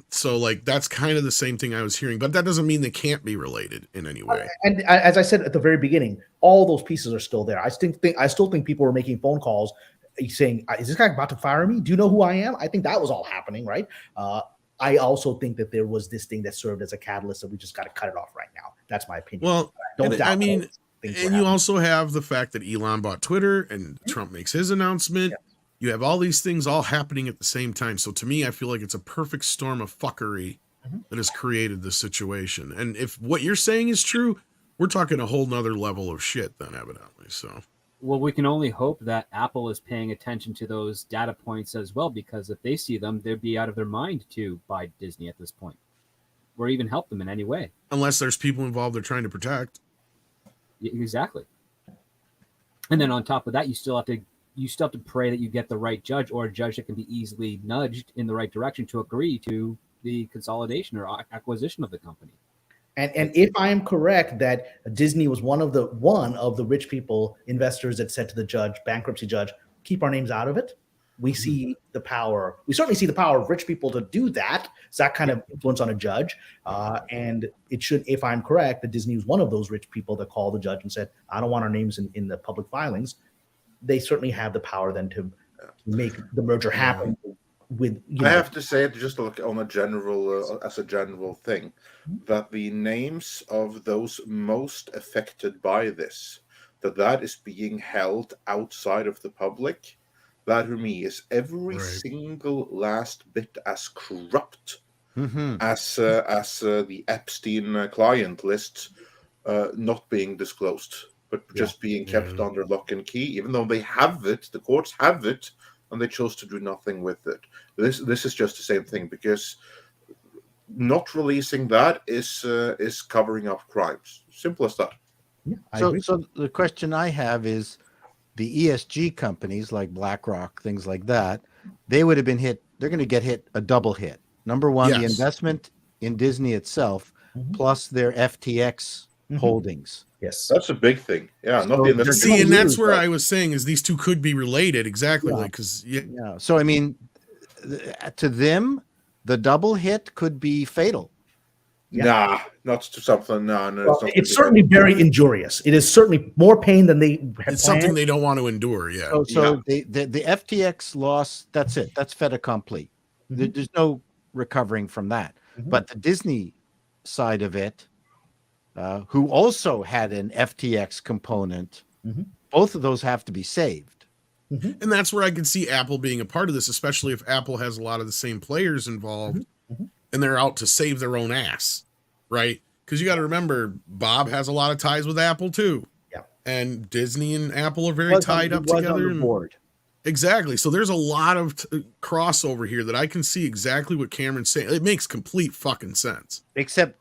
So like that's kind of the same thing I was hearing, but that doesn't mean they can't be related in any way. And as I said at the very beginning, all those pieces are still there. I still think people were making phone calls saying, "Is this guy about to fire me? Do you know who I am?" I think that was all happening, right? I also think that there was this thing that served as a catalyst that we just got to cut it off right now. That's my opinion. Well, and you also have the fact that Elon bought Twitter and Trump makes his announcement. Yeah. You have all these things all happening at the same time. So to me, I feel like it's a perfect storm of fuckery that has created this situation. And if what you're saying is true, we're talking a whole nother level of shit then, evidently. So, well, we can only hope that Apple is paying attention to those data points as well, because if they see them, they'd be out of their mind to buy Disney at this point, or even help them in any way. Unless there's people involved they're trying to protect. Exactly. And then on top of that, you still have to pray that you get the right judge, or a judge that can be easily nudged in the right direction to agree to the consolidation or acquisition of the company. And if I am correct that Disney was one of the rich people, investors that said to the bankruptcy judge, keep our names out of it. We see the power. We certainly see the power of rich people to do that. It's that kind of influence on a judge. And it should, if I'm correct, that Disney was one of those rich people that called the judge and said, I don't want our names in the public filings. They certainly have the power then to make the merger happen. I have to say, just look on a general, as a general thing, that the names of those most affected by this, that is being held outside of the public, that to me is every Right. single last bit as corrupt Mm-hmm. as the Epstein client list not being disclosed, but just being kept under lock and key, even though they have it, the courts have it, and they chose to do nothing with it. This is just the same thing, because not releasing that is covering up crimes. Simple as that. Yeah, I agree. So the question I have is, the ESG companies like BlackRock, things like that, they would have been hit. They're going to get hit a double hit. Number one, the Yes. investment in Disney itself, plus their FTX holdings. Yes. That's a big thing. Yeah, So not the investment. See, and that's lose where that. I was saying is these two could be related exactly, Yeah. like because Yeah. So I mean, to them, the double hit could be fatal. Yeah. Nah, not to something. No, Well, not it's certainly very injurious. It is certainly more pain than they had it's something planned. they don't want to endure. Yeah. So the FTX loss, that's it. That's fait accompli. There's no recovering from that. But the Disney side of it, who also had an FTX component, both of those have to be saved. And that's where I could see Apple being a part of this, especially if Apple has a lot of the same players involved and they're out to save their own ass, right? Because you got to remember, Bob has a lot of ties with Apple too. Yeah. And Disney and Apple are very tied up together. On the board. Exactly. So there's a lot of crossover here that I can see exactly what Cameron's saying. It makes complete fucking sense. Except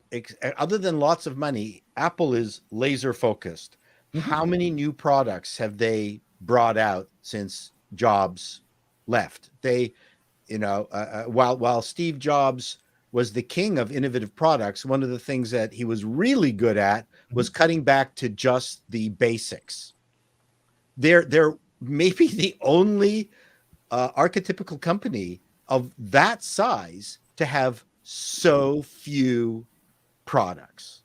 other than lots of money, Apple is laser focused. How many new products have they brought out since Jobs left? They, while Steve Jobs was the king of innovative products, one of the things that he was really good at was cutting back to just the basics. They're maybe the only archetypical company of that size to have so few products.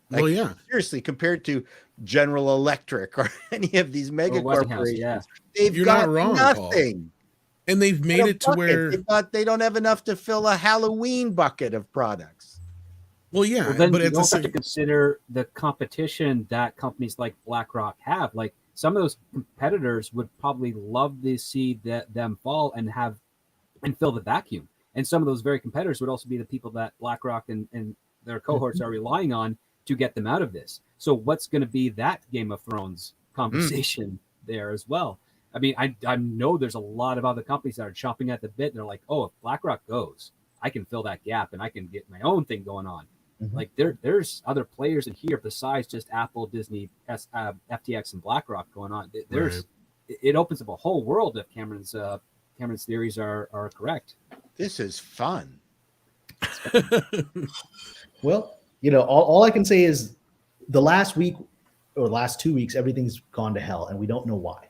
Well, yeah. Seriously, compared to General Electric or any of these mega corporations, they've You're got not wrong, nothing. Paul. And they've made it to where they don't have enough to fill a Halloween bucket of products. Well, yeah, Well, then but you at the also have to same, consider the competition that companies like BlackRock have. Like some of those competitors would probably love to see them fall and fill the vacuum. And some of those very competitors would also be the people that BlackRock and their cohorts are relying on to get them out of this. So what's going to be that Game of Thrones conversation there as well? I mean, I know there's a lot of other companies that are chomping at the bit. And they're like, oh, if BlackRock goes, I can fill that gap and I can get my own thing going on. Like there's other players in here besides just Apple, Disney, FTX, and BlackRock going on. It opens up a whole world if Cameron's theories are correct. This is fun. Well, all I can say is the last week or last 2 weeks, everything's gone to hell, and we don't know why.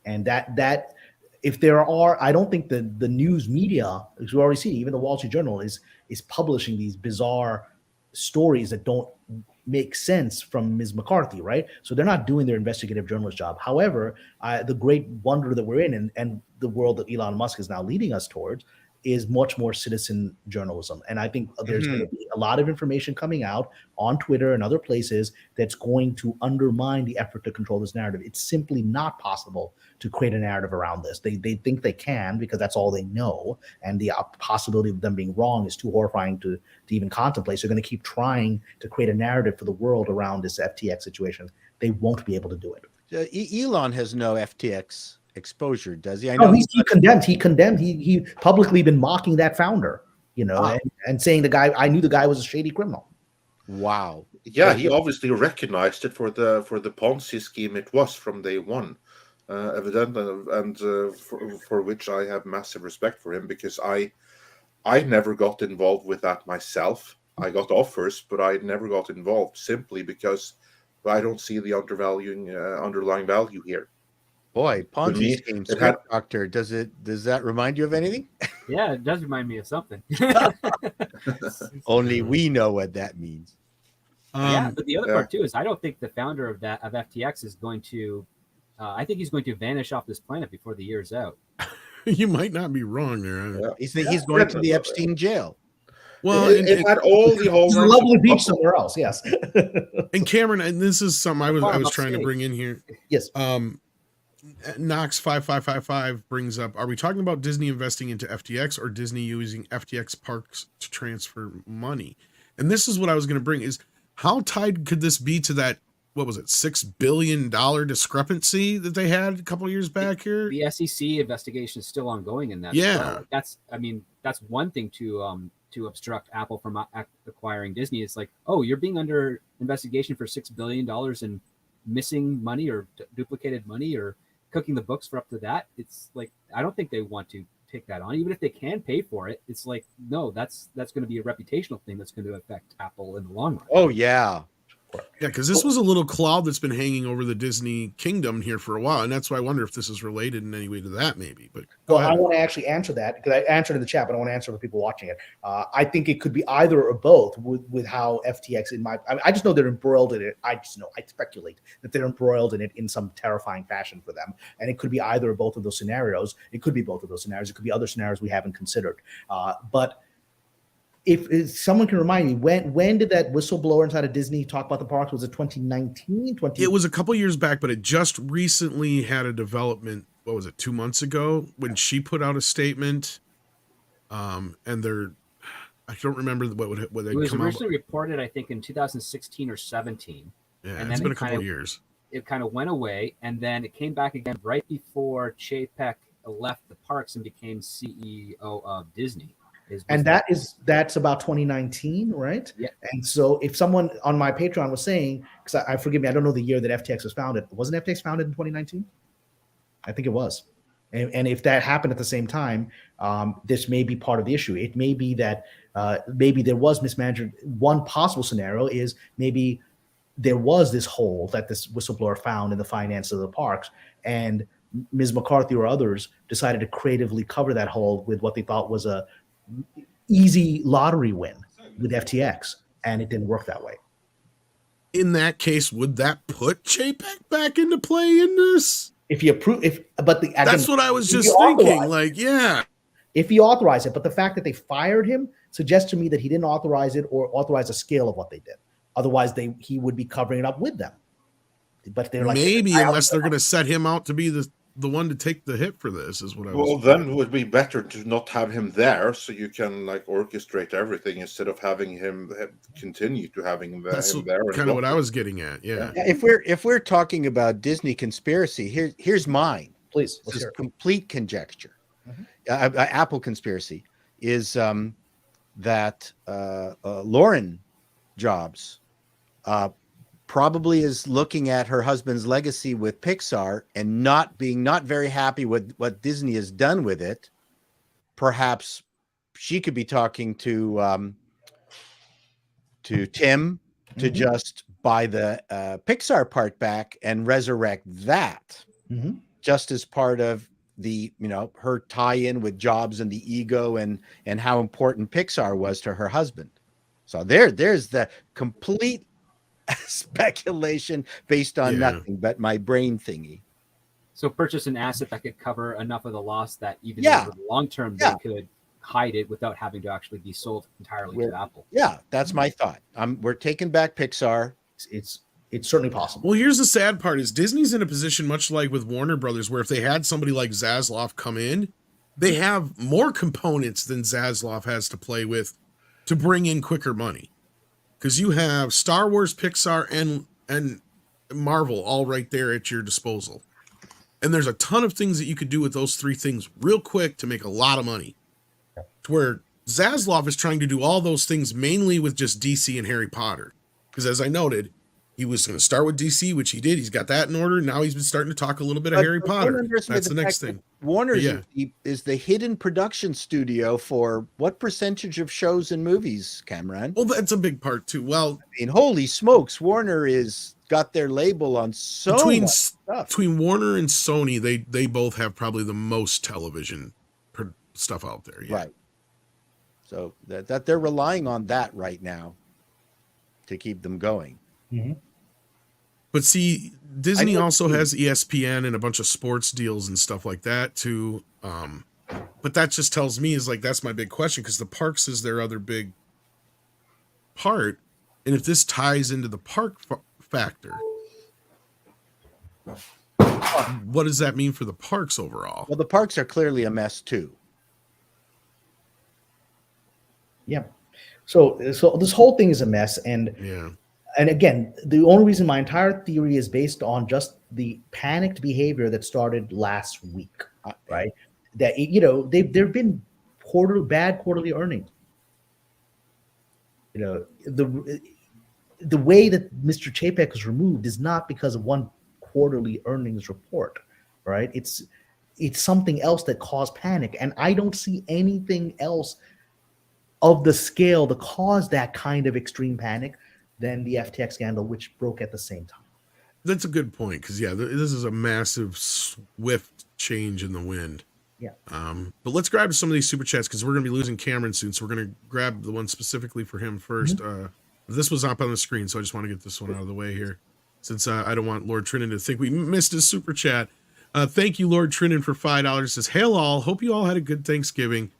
And that if there are, I don't think the news media, as we already see, even the Wall Street Journal is publishing these bizarre stories that don't make sense from Ms. McCarthy, right? So they're not doing their investigative journalist job. However, the great wonder that we're in and the world that Elon Musk is now leading us towards is much more citizen journalism. And I think there's going to be a lot of information coming out on Twitter and other places that's going to undermine the effort to control this narrative. It's simply not possible to create a narrative around this. They think they can because that's all they know. And the possibility of them being wrong is too horrifying to even contemplate. So they're going to keep trying to create a narrative for the world around this FTX situation. They won't be able to do it. Elon has no FTX exposure, does he? I know know he condemned. He publicly been mocking that founder, and saying I knew the guy was a shady criminal. Wow. Yeah, he obviously recognized it for the Ponzi scheme it was from day one, evidently, and for which I have massive respect for him, because I never got involved with that myself. I got offers, but I never got involved simply because I don't see the underlying value here. Boy, Ponzi scheme, Doctor. Does that remind you of anything? Yeah, it does remind me of something. Only we know what that means. But the other part too is I don't think the founder of FTX is going to. I think he's going to vanish off this planet before the year's out. You might not be wrong there. He's going to the Epstein jail. Well, it had all the It's a hallmarks. lovely of beach couple. somewhere else. Yes. and Cameron, and this is something I was trying to bring in here. Yes. Knox 5555 brings up: are we talking about Disney investing into FTX or Disney using FTX parks to transfer money? And this is what I was going to bring: is how tied could this be to that? What was it, $6 billion discrepancy that they had a couple of years back here? The SEC investigation is still ongoing in that. Yeah, that's one thing to obstruct Apple from acquiring Disney. It's like, oh, you're being under investigation for $6 billion in missing money or duplicated money or cooking the books for up to that. It's like, I don't think they want to take that on, even if they can pay for it. It's like, no, that's going to be a reputational thing that's going to affect Apple in the long run. Oh yeah. Yeah, because this was a little cloud that's been hanging over the Disney kingdom here for a while, and that's why I wonder if this is related in any way to that, maybe. But well, I want to actually answer that because I answered in the chat, but I want to answer for people watching it. I think it could be either or both with how FTX I just know they're embroiled in it. I speculate that they're embroiled in it in some terrifying fashion for them, and it could be either or both of those scenarios. It could be both of those scenarios. It could be other scenarios we haven't considered, but. If someone can remind me, when did that whistleblower inside of Disney talk about the parks? Was it 2019? It was a couple years back, but it just recently had a development. What was it, 2 months ago, when she put out a statement? And I don't remember what they come out. It was originally reported, I think, in 2016 or 17. Yeah, and it's then been a couple of years. It kind of went away, and then it came back again right before Chapek left the parks and became CEO of Disney. And that's about 2019, right? Yeah. And so if someone on my Patreon was saying, because I forgive me, I don't know the year that FTX was founded. Wasn't FTX founded in 2019? I think it was. And if that happened at the same time, this may be part of the issue. It may be that maybe there was mismanagement. One possible scenario is maybe there was this hole that this whistleblower found in the finances of the parks, and Ms. McCarthy or others decided to creatively cover that hole with what they thought was a easy lottery win with FTX, and it didn't work that way. In that case, would that put Chapek back into play in this? If you approve, that's what I was just thinking. Like, yeah, if he authorized it, but the fact that they fired him suggests to me that he didn't authorize it or authorize a scale of what they did. Otherwise, he would be covering it up with them. But they're like, maybe unless they're going to set him out to be the one to take the hit for this, is what I was. Well, then it would be better to not have him there, so you can like orchestrate everything instead of having him continue to having him there. That's kind of what I was getting at. Yeah. If we're talking about Disney conspiracy, here's mine. Please, this is complete conjecture. Mm-hmm. Apple conspiracy is that Lauren Jobs probably is looking at her husband's legacy with Pixar and not very happy with what Disney has done with it. Perhaps she could be talking to Tim to just buy the Pixar part back and resurrect that, just as part of the her tie-in with Jobs and the ego and how important Pixar was to her husband. So there's the complete speculation based on nothing but my brain thingy. So purchase an asset that could cover enough of the loss that even over the long term they could hide it without having to actually be sold entirely to Apple. Yeah, that's my thought. We're taking back Pixar. It's certainly possible. Well, here's the sad part: is Disney's in a position much like with Warner Brothers, where if they had somebody like Zaslav come in, they have more components than Zaslav has to play with to bring in quicker money. Because you have Star Wars, Pixar, and Marvel all right there at your disposal. And there's a ton of things that you could do with those three things real quick to make a lot of money. To where Zaslav is trying to do all those things mainly with just DC and Harry Potter. Because as I noted, he was going to start with DC, which he did. He's got that in order. Now he's been starting to talk a little bit of Harry Potter. That's the next thing. Warner is the hidden production studio for what percentage of shows and movies, Kamran? Well, that's a big part too. Well, I mean, holy smokes, Warner is got their label on so much stuff. Between Warner and Sony, they both have probably the most television stuff out there. Yeah. Right. So that they're relying on that right now to keep them going. Mm-hmm. But see, Disney also has ESPN and a bunch of sports deals and stuff like that too. But that just tells me is like, that's my big question, because the parks is their other big apart, and if this ties into the park factor, what does that mean for the parks overall? Well, the parks are clearly a mess too. Yeah. So this whole thing is a mess, and again, the only reason my entire theory is based on just the panicked behavior that started last week, right? That there've been bad quarterly earnings. The way that Mr. Chapek was removed is not because of one quarterly earnings report, right? It's something else that caused panic, and I don't see anything else of the scale to cause that kind of extreme panic than the FTX scandal, which broke at the same time. That's a good point, because this is a massive, swift change in the wind. Yeah. But let's grab some of these super chats, because we're going to be losing Kamran soon, so we're going to grab the one specifically for him first. This was up on the screen, so I just want to get this one out of the way here, since I don't want Lord Trinan to think we missed his super chat. Thank you, Lord Trinan, for $5. Says, hail all. Hope you all had a good Thanksgiving.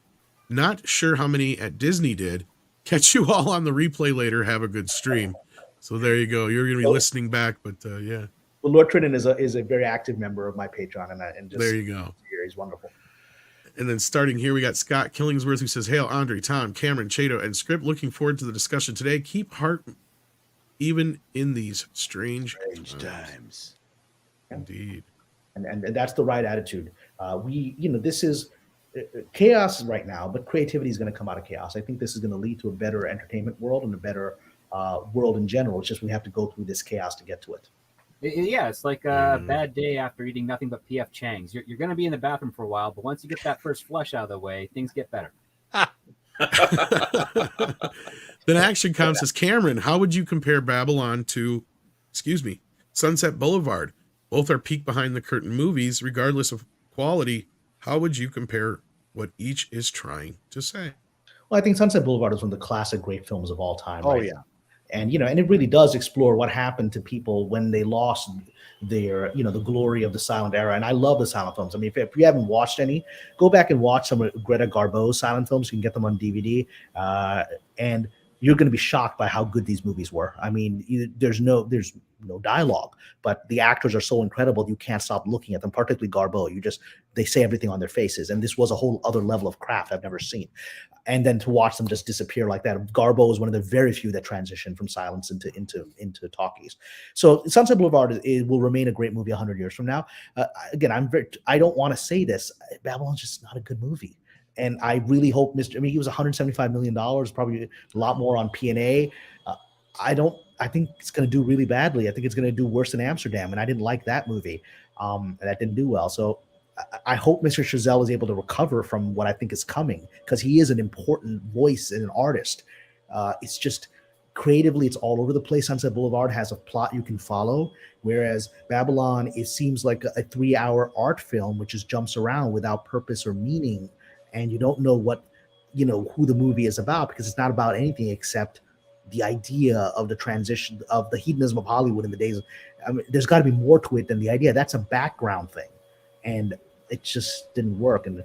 Not sure how many at Disney did. Catch you all on the replay later. Have a good stream. So there you go. You're going to be listening back, but yeah. Well, Lord Trinan is a very active member of my Patreon, and just there you go. He's wonderful. And then starting here, we got Scott Killingsworth, who says, hail, Andre, Tom, Cameron, Chato, and Script. Looking forward to the discussion today. Keep heart even in these strange times. Indeed. And that's the right attitude. This is chaos right now, but creativity is going to come out of chaos. I think this is going to lead to a better entertainment world and a better world in general. It's just we have to go through this chaos to get to it. Yeah, it's like a bad day after eating nothing but P.F. Chang's. You're going to be in the bathroom for a while, but once you get that first flush out of the way, things get better. Then Action Count says, Cameron, how would you compare Babylon to, Sunset Boulevard? Both are peek behind the curtain movies, regardless of quality. How would you compare what each is trying to say? Well, I think Sunset Boulevard is one of the classic great films of all time. Oh, right? yeah. And and it really does explore what happened to people when they lost their, the glory of the silent era. And I love the silent films. I mean, if you haven't watched any, go back and watch some of Greta Garbo's silent films. You can get them on DVD, and you're going to be shocked by how good these movies were. I mean, there's no dialogue, but the actors are so incredible you can't stop looking at them. Particularly Garbo, they say everything on their faces, and this was a whole other level of craft I've never seen. And then to watch them just disappear like that. Garbo is one of the very few that transitioned from silence into talkies. So Sunset Boulevard will remain a great movie 100 years from now. Again, I don't want to say this. Babylon's just not a good movie. And I really hope he was $175 million, probably a lot more on P&A. I think it's going to do really badly. I think it's going to do worse than Amsterdam. And I didn't like that movie. And that didn't do well. So I hope Mr. Chazelle is able to recover from what I think is coming, because he is an important voice and an artist. It's just creatively, it's all over the place. Sunset Boulevard has a plot you can follow, whereas Babylon, it seems like a 3-hour art film, which just jumps around without purpose or meaning. And you don't know who the movie is about, because it's not about anything except the idea of the transition of the hedonism of Hollywood in the days. I mean, there's got to be more to it than the idea. That's a background thing. And it just didn't work. And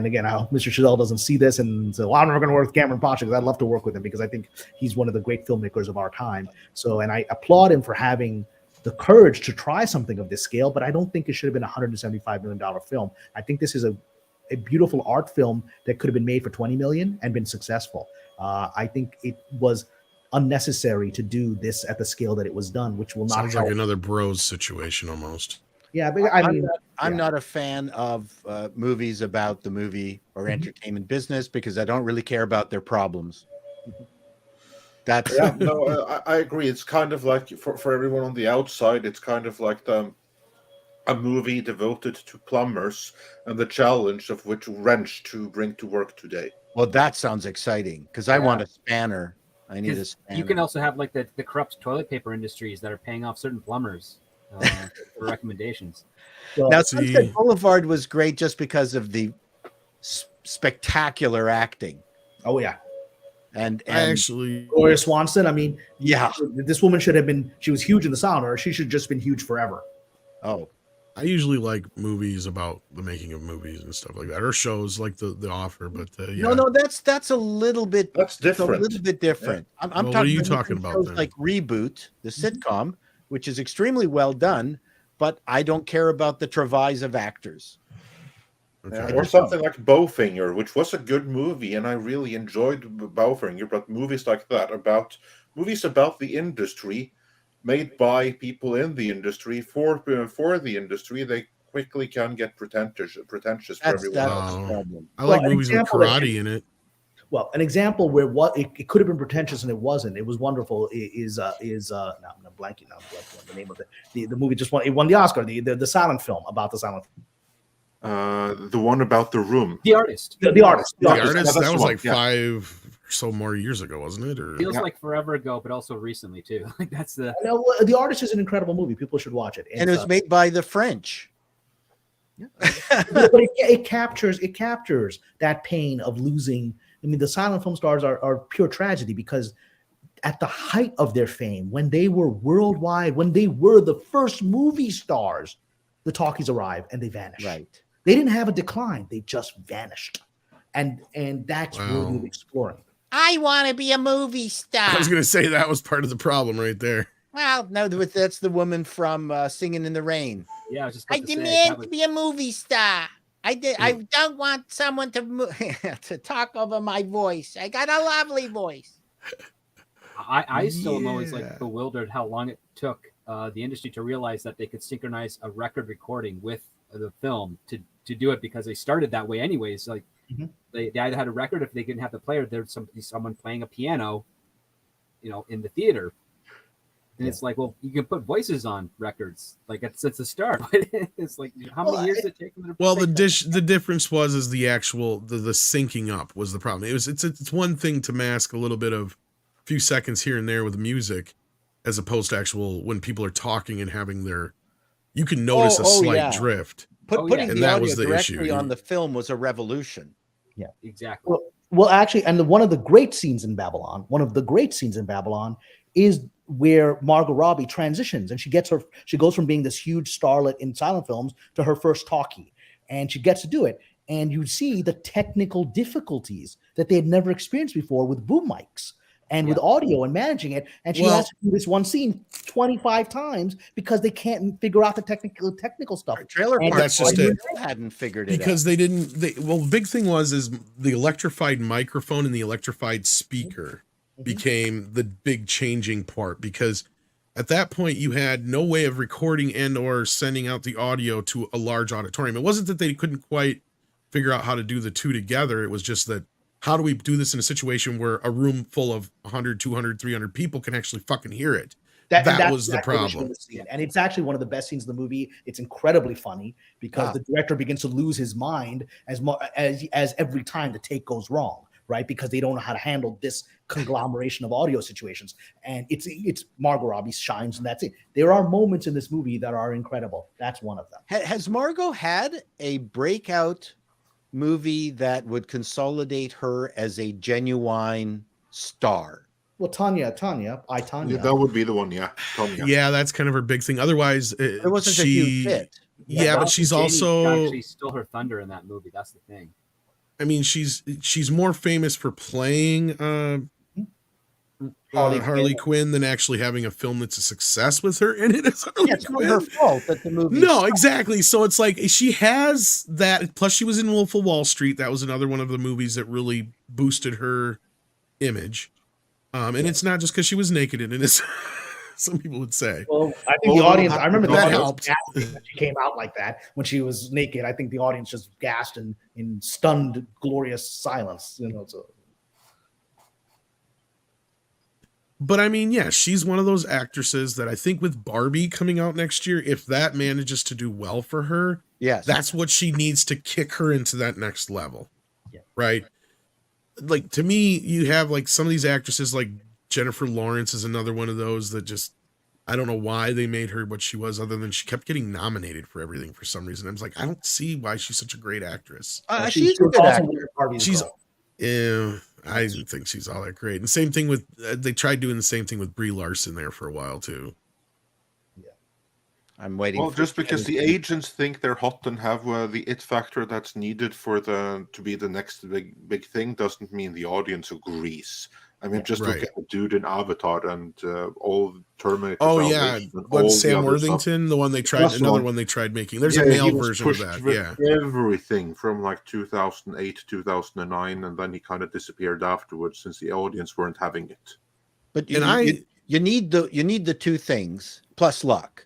again, I hope Mr. Chazelle doesn't see this and say, well, I'm never going to work with Kamran Pasha, because I'd love to work with him, because I think he's one of the great filmmakers of our time. So, and I applaud him for having the courage to try something of this scale, but I don't think it should have been a $175 million film. I think this is a beautiful art film that could have been made for $20 million and been successful. I think it was unnecessary to do this at the scale that it was done, which will not sounds like another Bros situation almost. Yeah, but I'm not a fan of movies about the movie or entertainment business, because I don't really care about their problems. That's I agree. It's kind of like for everyone on the outside, it's kind of like a movie devoted to plumbers and the challenge of which wrench to bring to work today. Well, that sounds exciting, because I want a spanner. I need a spanner. You can also have like the corrupt toilet paper industries that are paying off certain plumbers for recommendations. Now, Sunset Boulevard was great just because of the spectacular acting. Oh yeah. And actually, Gloria Swanson, I mean, yeah, this woman should have been, she was huge in the silent era. She should have just been huge forever. Oh, I usually like movies about the making of movies and stuff like that, or shows like the Offer. But yeah. No, that's a little bit. That's different. A little bit different. I'm Well, what are talking. you about talking about shows then? like Reboot, the sitcom, which is extremely well done, but I don't care about the travails of actors. Okay. Or something like Bowfinger, which was a good movie, and I really enjoyed Bowfinger. But movies like that, movies about the industry, made by people in the industry for the industry, they quickly can get pretentious for everyone else. The problem. I like Well, an movies with example that- karate in it. Well, an example where it could have been pretentious and it wasn't. It was wonderful. Is no, I'm blanking now. I'm blanking on the name of it. The movie just won the Oscar. The silent film about the silent. The one about the room. The Artist. The artist. The Artist, Artist, that's that was the like one, yeah. 5 or so more years ago, wasn't it? Or Feels like forever ago, but also recently too. Like that's the. No, the Artist is an incredible movie. People should watch it. And it was made by the French. but it captures that pain of losing. I mean, the silent film stars are pure tragedy because at the height of their fame, when they were worldwide, when they were the first movie stars, the talkies arrived and they vanished. Right. They didn't have a decline; they just vanished, and that's Wow. what we're exploring. I want to be a movie star. I was going to say that was part of the problem right there. Well, no, that's the woman from Singing in the Rain. Yeah, I was just. I About to say, demand that was- to be a movie star. I don't want someone to to talk over my voice. I got a lovely voice. I still am always Yeah. like bewildered how long it took the industry to realize that they could synchronize a record recording with the film to do it, because they started that way anyways. Like they either had a record, if they didn't have the player, there's someone playing a piano, in the theater. And it's like, well, you can put voices on records, like it's the start. But it's like, how many years did it take them to? Well, the difference was the actual the syncing up was the problem. It's one thing to mask a little bit of a few seconds here and there with music, as opposed to actual when people are talking and having you can notice a slight drift. Putting And the that audio was the directly issue. on the film was a revolution. Yeah, exactly. Well, actually, and one of the great scenes in Babylon, is where Margot Robbie transitions, and she goes from being this huge starlet in silent films to her first talkie, and she gets to do it. And you see the technical difficulties that they had never experienced before with boom mics and with audio and managing it. And she has to do this one scene 25 times because they can't figure out the technical stuff. Trailer And Park that's just it. Hadn't figured it Because out. the big thing is the electrified microphone and the electrified speaker became the big changing part, because at that point you had no way of recording and or sending out the audio to a large auditorium. It wasn't that they couldn't quite figure out how to do the two together. It was just that, how do we do this in a situation where a room full of 100, 200, 300 people can actually fucking hear it? That was the problem. And it's actually one of the best scenes in the movie. It's incredibly funny because the director begins to lose his mind as every time the take goes wrong, right? Because they don't know how to handle this conglomeration of audio situations. And it's Margot Robbie shines, and that's it. There are moments in this movie that are incredible. That's one of them. Has Margot had a breakout movie that would consolidate her as a genuine star? Well, Tanya. Yeah, that would be the one. Yeah, Tanya. Yeah, that's kind of her big thing. Otherwise, It wasn't a huge hit. Yeah, but she's also actually stole her thunder in that movie. That's the thing. I mean, she's more famous for playing Harley Quinn than actually having a film that's a success with her in it. It's not her fault that the movie. No, exactly. So it's like she has that. Plus, she was in Wolf of Wall Street. That was another one of the movies that really boosted her image. And it's not just because she was naked in it, as some people would say. Well, I think the audience. I remember that the helped audience when she came out like that when she was naked. I think the audience just gasped in stunned, glorious silence. So. But I mean, yeah, she's one of those actresses that I think with Barbie coming out next year, if that manages to do well for her, that's what she needs to kick her into that next level. Yeah. Right. Like, to me, you have like some of these actresses, like Jennifer Lawrence is another one of those that just, I don't know why they made her what she was, other than she kept getting nominated for everything for some reason. I was like, I don't see why she's such a great actress. She's a good actor. I didn't think she's all that great. And same thing with, they tried doing the same thing with Brie Larson there for a while too. I'm waiting. Well, just because the agents think they're hot and have the it factor that's needed for to be the next big thing doesn't mean the audience agrees. I mean, just look at the dude in Avatar and all Terminator. Oh yeah, all Sam the Worthington, the one they tried, one they tried making. There's a male version of that. Yeah, everything from like 2008, 2009, and then he kind of disappeared afterwards since the audience weren't having it. But you need the two things plus luck.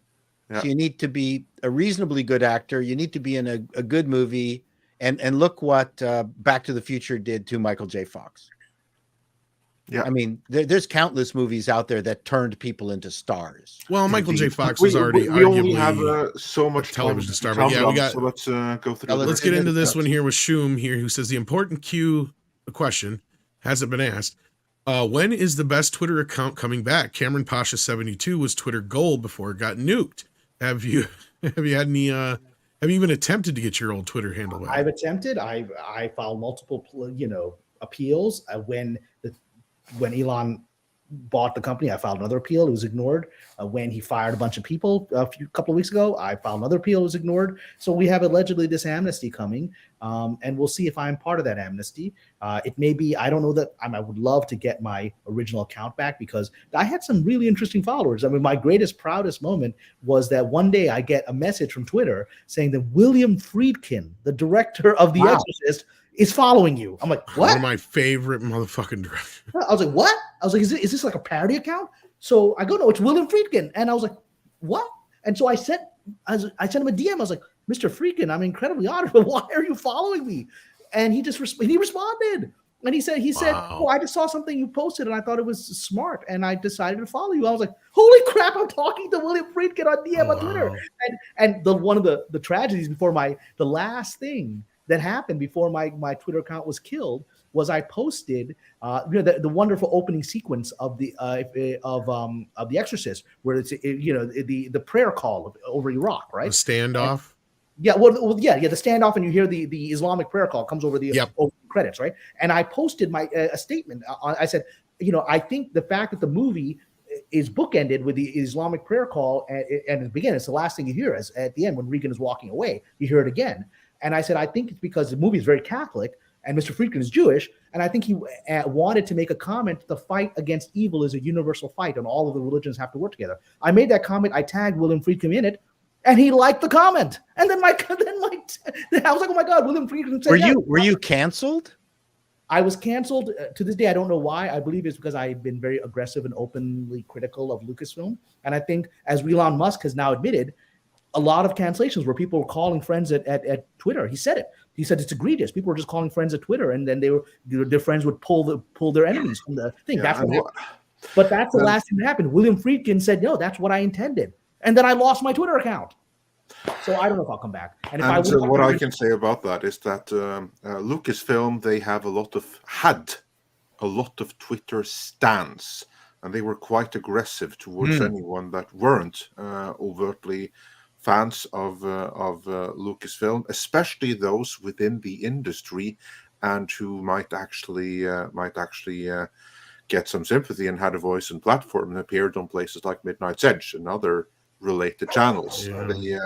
Yeah. So you need to be a reasonably good actor. You need to be in a good movie, and look what Back to the Future did to Michael J. Fox. Yeah, I mean, there's countless movies out there that turned people into stars. Well, Michael J. Fox was already we only have so much television star. But yeah, we got. So let's go through. Let's get into this one here with Shum here, who says the important question hasn't been asked. When is the best Twitter account coming back? Kamran Pasha 72 was Twitter gold before it got nuked. Have you had any? Have you even attempted to get your old Twitter handle back? I've attempted. I filed multiple, appeals. When Elon bought the company, I filed another appeal. It was ignored. When he fired a bunch of people a couple of weeks ago, I filed another appeal. It was ignored. So we have allegedly this amnesty coming, and we'll see if I'm part of that amnesty. It may be, I don't know that I would love to get my original account back because I had some really interesting followers. I mean, my greatest, proudest moment was that one day I get a message from Twitter saying that William Friedkin, the director of The Exorcist, is following you. I'm like, what? One of my favorite motherfucking directors. I was like, what? I was like, is this like a parody account? So I go, no, it's William Friedkin. And I was like, what? And so I sent him a DM. I was like, Mr. Friedkin, I'm incredibly honored, but why are you following me? And he just he responded. And he said, oh, I just saw something you posted and I thought it was smart. And I decided to follow you. I was like, holy crap, I'm talking to William Friedkin on DM on Twitter. And one of the tragedies before the last thing that happened before my Twitter account was killed was I posted the wonderful opening sequence of the Exorcist, where it's the prayer call over Iraq, right? The standoff. The standoff, and you hear the Islamic prayer call comes over the credits, right? And I posted a statement. I said, I think the fact that the movie is bookended with the Islamic prayer call, and at the beginning, it's the last thing you hear. As at the end, when Regan is walking away, you hear it again. And I said, I think it's because the movie is very Catholic and Mr. Friedkin is Jewish. And I think he wanted to make a comment, the fight against evil is a universal fight and all of the religions have to work together. I made that comment. I tagged William Friedkin in it and he liked the comment. And then I was like, oh my God, William Friedkin said, were you canceled? I was canceled to this day. I don't know why. I believe it's because I've been very aggressive and openly critical of Lucasfilm. And I think, as Elon Musk has now admitted, a lot of cancellations where people were calling friends at Twitter. He said it. He said it's egregious. People were just calling friends at Twitter, and then their friends would pull their enemies from the thing. That's what happened. But that's the last thing that happened. William Friedkin said, no, that's what I intended. And then I lost my Twitter account. So I don't know if I'll come back. And what I can say about that is that Lucasfilm, they had a lot of Twitter stans, and they were quite aggressive towards anyone that weren't overtly fans of Lucasfilm, especially those within the industry and who might actually get some sympathy and had a voice and platform and appeared on places like Midnight's Edge and other related channels. They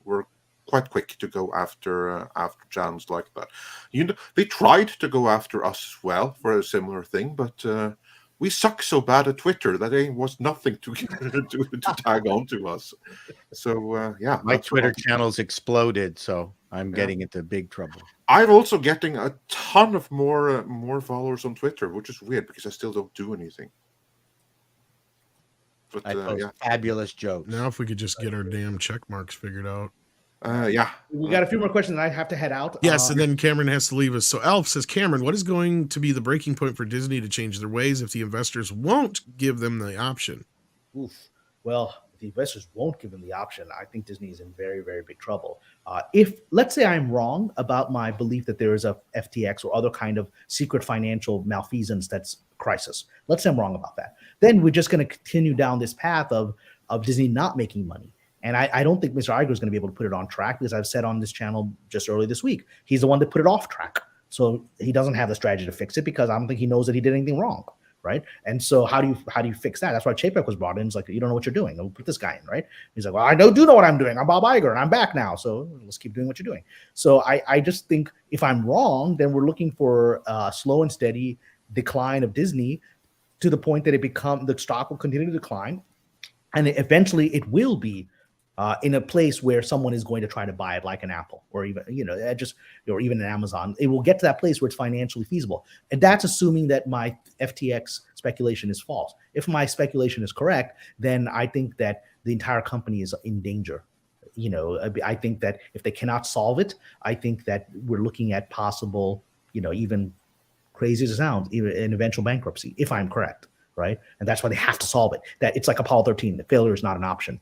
were quite quick to go after channels like that. They tried to go after us as well for a similar thing, but we suck so bad at Twitter that there was nothing to tag on to us. So my Twitter channels exploded, so I'm getting into big trouble. I'm also getting a ton of more followers on Twitter, which is weird because I still don't do anything. But I post fabulous jokes. Now, if we could just get our damn check marks figured out. We got a few more questions and I have to head out. Yes, and then Cameron has to leave us. So Alf says, Cameron, what is going to be the breaking point for Disney to change their ways if the investors won't give them the option? Well, if the investors won't give them the option, I think Disney is in very, very big trouble. If, let's say I'm wrong about my belief that there is a FTX or other kind of secret financial malfeasance that's crisis. Let's say I'm wrong about that. Then we're just going to continue down this path of Disney not making money. And I don't think Mr. Iger is going to be able to put it on track because I've said on this channel just earlier this week, he's the one that put it off track. So he doesn't have the strategy to fix it because I don't think he knows that he did anything wrong. right? And so how do you fix that? That's why Chapek was brought in. It's like, you don't know what you're doing. We'll put this guy in, right? He's like, well, I do know what I'm doing. I'm Bob Iger, and I'm back now. So let's keep doing what you're doing. So I just think if I'm wrong, then we're looking for a slow and steady decline of Disney to the point that the stock will continue to decline, and eventually it will be in a place where someone is going to try to buy it, like an Apple or even or even an Amazon. It will get to that place where it's financially feasible, and that's assuming that my FTX speculation is false. If my speculation is correct, then I think that the entire company is in danger. I think that if they cannot solve it, I think that we're looking at possible, even crazy as it sounds, even an eventual bankruptcy, if I'm correct, right? And that's why they have to solve it. That it's like Apollo 13. The failure is not an option.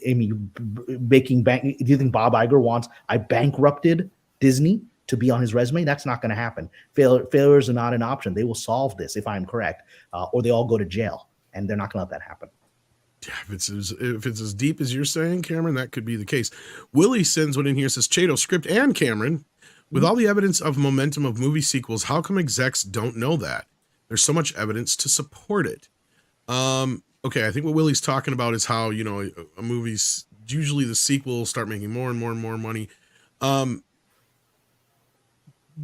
I mean, making bank. Do you think Bob Iger wants I bankrupted Disney to be on his resume? That's not going to happen. Failures are not an option. They will solve this, if I'm correct, or they all go to jail, and they're not going to let that happen. Yeah, if it's as deep as you're saying, Cameron, that could be the case. Willie sends one in here, says, Chato, Script, and Cameron, with all the evidence of momentum of movie sequels, how come execs don't know that? There's so much evidence to support it. Okay, I think what Willie's talking about is how, a movie's usually the sequel start making more and more and more money.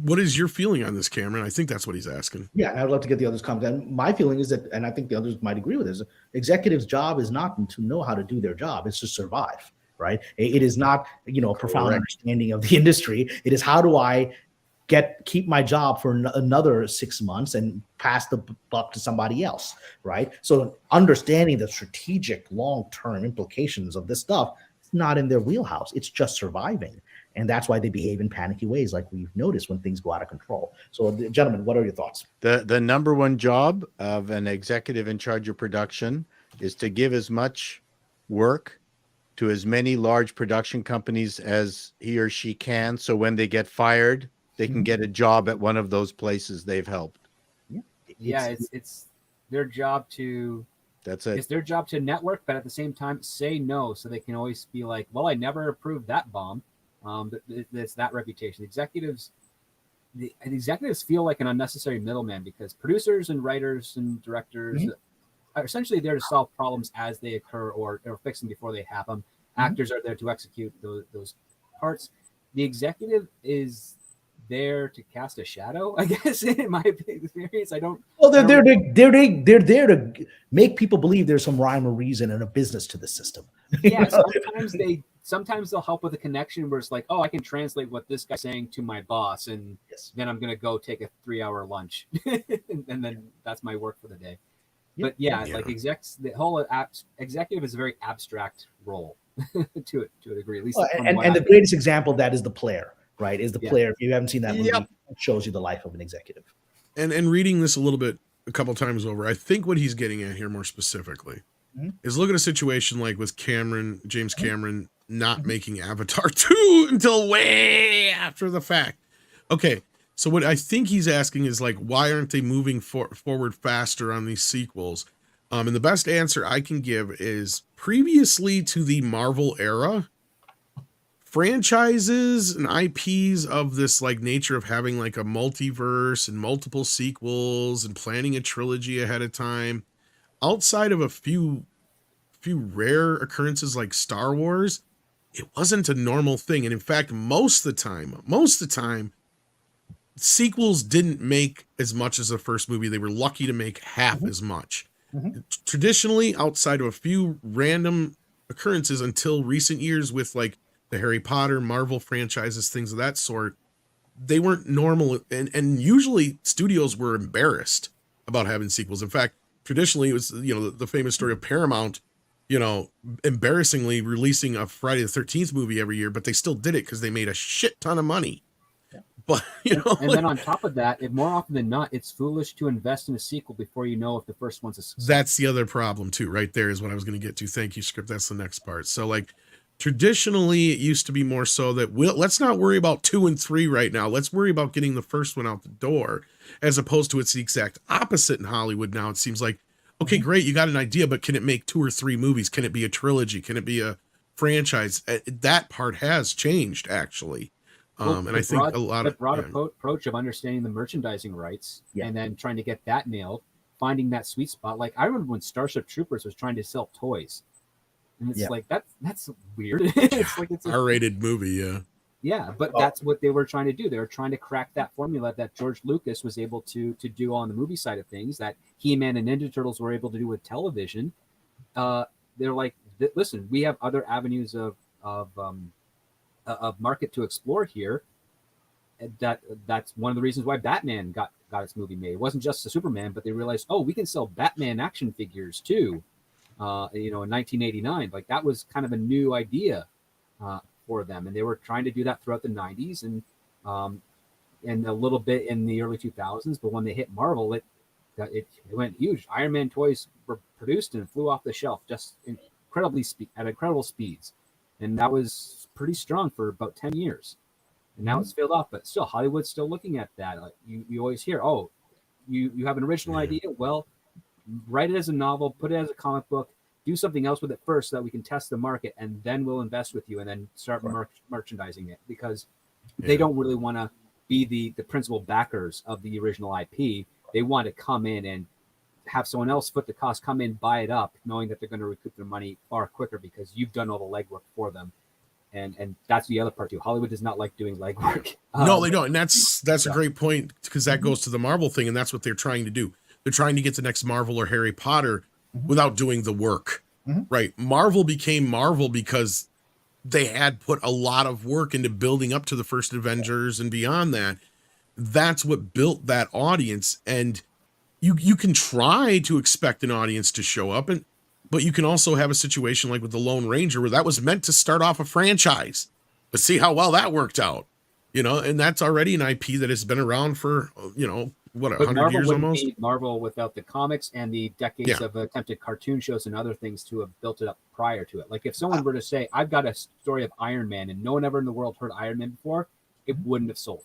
What is your feeling on this, Cameron? I think that's what he's asking. Yeah, I'd love to get the others' comment. And my feeling is that, and I think the others might agree with this, executives' job is not to know how to do their job, it's to survive, right? It is not, a profound understanding of the industry. It is, how do I keep my job for another 6 months and pass the buck to somebody else, right? So understanding the strategic long-term implications of this stuff is not in their wheelhouse. It's just surviving. And that's why they behave in panicky ways, like we've noticed when things go out of control. So, gentlemen, what are your thoughts? The number one job of an executive in charge of production is to give as much work to as many large production companies as he or she can. So when they get fired, they can get a job at one of those places they've helped. Yeah, it's their job to. That's it. It's their job to network, but at the same time say no, so they can always be like, "Well, I never approved that bomb." It's that reputation. The executives feel like an unnecessary middleman because producers and writers and directors are essentially there to solve problems as they occur or fix them before they happen. Actors are there to execute those parts. The executive is there to cast a shadow, I guess, in my experience. Well, they're there to make people believe there's some rhyme or reason and a business to the system. Yeah, sometimes they'll help with a connection where it's like, oh, I can translate what this guy's saying to my boss, and then I'm gonna go take a 3-hour lunch, and then that's my work for the day. But like execs, the whole executive is a very abstract role to a degree, at least. And the greatest example of that is The Player. Right, is The Player. If you haven't seen that movie, it shows you the life of an executive. And reading this a couple times over, I think what he's getting at here more specifically is look at a situation like with James Cameron not making Avatar 2 until way after the fact. Okay, so what I think he's asking is like, why aren't they moving forward faster on these sequels? And the best answer I can give is previously to the Marvel era, franchises and IPs of this like nature of having like a multiverse and multiple sequels and planning a trilogy ahead of time, outside of a few rare occurrences like Star Wars, it wasn't a normal thing. And in fact, most of the time, sequels didn't make as much as the first movie. They were lucky to make half as much. Traditionally, outside of a few random occurrences until recent years with like the Harry Potter, Marvel franchises, things of that sort, they weren't normal. And usually studios were embarrassed about having sequels. In fact, traditionally it was, the famous story of Paramount, embarrassingly releasing a Friday the 13th movie every year, but they still did it because they made a shit ton of money. But, and then on top of that, more often than not, it's foolish to invest in a sequel before you know if the first one's a success. That's the other problem too, right there is what I was going to get to. Thank you, Script. That's the next part. So like, traditionally, it used to be more so that let's not worry about 2 and 3 right now. Let's worry about getting the first one out the door, as opposed to it's the exact opposite in Hollywood now. It seems like, okay, great, you got an idea, but can it make 2 or 3 movies? Can it be a trilogy? Can it be a franchise? That part has changed, actually. And I think a lot of broad approach of understanding the merchandising rights and then trying to get that nailed finding that sweet spot. Like I remember when Starship Troopers was trying to sell toys, and it's like that's weird. It's like it's R-rated movie, yeah. Yeah, but that's what they were trying to do. They were trying to crack that formula that George Lucas was able to do on the movie side of things, that He-Man and Ninja Turtles were able to do with television. They're like, listen, we have other avenues of market to explore here. That's one of the reasons why Batman got its movie made. It wasn't just the Superman, but they realized, oh, we can sell Batman action figures too. In 1989, like that was kind of a new idea for them, and they were trying to do that throughout the 90s and a little bit in the early 2000s. But when they hit Marvel, it went huge. Iron Man toys were produced and flew off the shelf just at incredible speeds, and that was pretty strong for about 10 years. And now it's failed off, but still Hollywood's still looking at that. Like you always hear, oh, you have an original idea. Well, write it as a novel, put it as a comic book, do something else with it first so that we can test the market, and then we'll invest with you and then start merchandising it, because they don't really want to be the principal backers of the original IP. They want to come in and have someone else foot the cost, come in, buy it up, knowing that they're going to recoup their money far quicker because you've done all the legwork for them. And that's the other part too. Hollywood does not like doing legwork. No, they don't. And that's a great point, because that goes to the Marvel thing, and that's what they're trying to do. They're trying to get the next Marvel or Harry Potter without doing the work, right? Marvel became Marvel because they had put a lot of work into building up to the first Avengers and beyond that. That's what built that audience. And you can try to expect an audience to show up, but you can also have a situation like with the Lone Ranger, where that was meant to start off a franchise, but see how well that worked out, and that's already an IP that has been around for, what, 100 years almost? Be Marvel without the comics and the decades of attempted cartoon shows and other things to have built it up prior to it. Like if someone were to say, I've got a story of Iron Man and no one ever in the world heard Iron Man before, it wouldn't have sold.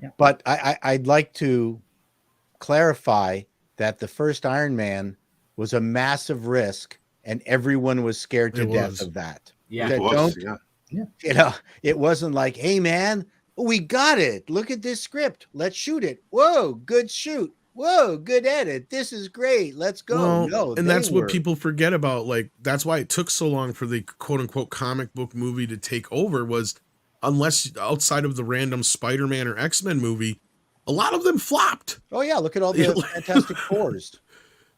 Yeah. But I'd like to clarify that the first Iron Man was a massive risk, and everyone was scared to death of that. Yeah, It wasn't like, hey man, we got it. Look at this script. Let's shoot it. Whoa, good shoot. Whoa, good edit. This is great. Let's go. Well, and that's what people forget about. Like, that's why it took so long for the quote unquote comic book movie to take over, was unless outside of the random Spider-Man or X-Men movie, a lot of them flopped. Oh yeah. Look at all the Fantastic Fours.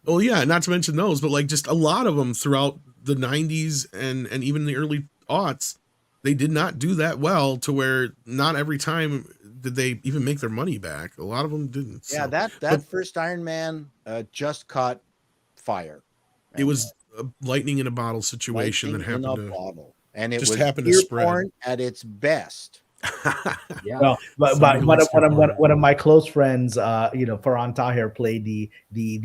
Well, yeah, not to mention those, but like just a lot of them throughout the 90s and even the early aughts, they did not do that well, to where not every time did they even make their money back. A lot of them didn't. Yeah, that first Iron Man just caught fire. It was a lightning in a bottle situation that happened to bottle. And it just was happened to spread at its best. Yeah. Well, but one of my close friends, Farhan Tahir, played the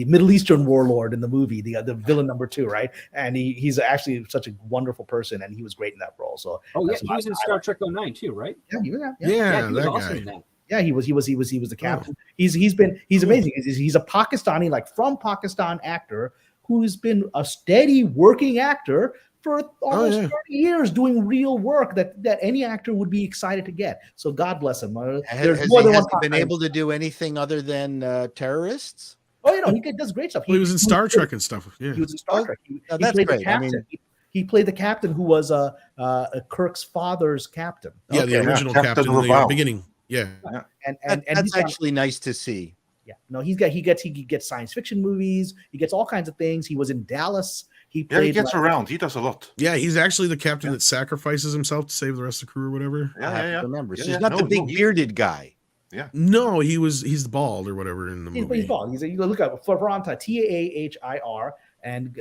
Middle Eastern warlord in the movie, the villain number 2, right? And he's actually such a wonderful person, and he was great in that role. So he was in Star Trek 09 too, right? Yeah, he was awesome in that. Yeah, he was the captain. He's amazing. He's a Pakistani, like from Pakistan actor who's been a steady working actor for almost 30 years, doing real work that any actor would be excited to get. So God bless him. Has he been able to do anything other than terrorists? Oh, he does great stuff. He was in Star Trek and stuff. Yeah, he was in Star Trek. That's great. He played the captain who was Kirk's father's captain. Yeah, the original captain in the beginning. Yeah, and that's actually nice to see. Yeah, no, he gets science fiction movies. He gets all kinds of things. He was in Dallas. He gets around. He does a lot. Yeah, he's actually the captain that sacrifices himself to save the rest of the crew or whatever. I remember. So he's not the big bearded guy. Yeah. No, he's the bald or whatever in the movie. He's bald. You look at Faranta, Tahir, and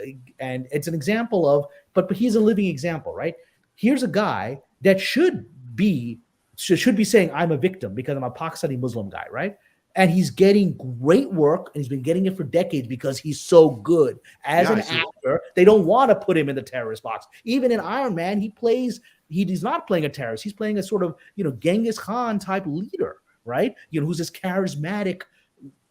it's an example of, but he's a living example, right? Here's a guy that should be saying, I'm a victim because I'm a Pakistani Muslim guy, right? And he's getting great work, and he's been getting it for decades because he's so good as an actor. They don't want to put him in the terrorist box. Even in Iron Man, he's not playing a terrorist. He's playing a sort of, Genghis Khan type leader, right? Who's this charismatic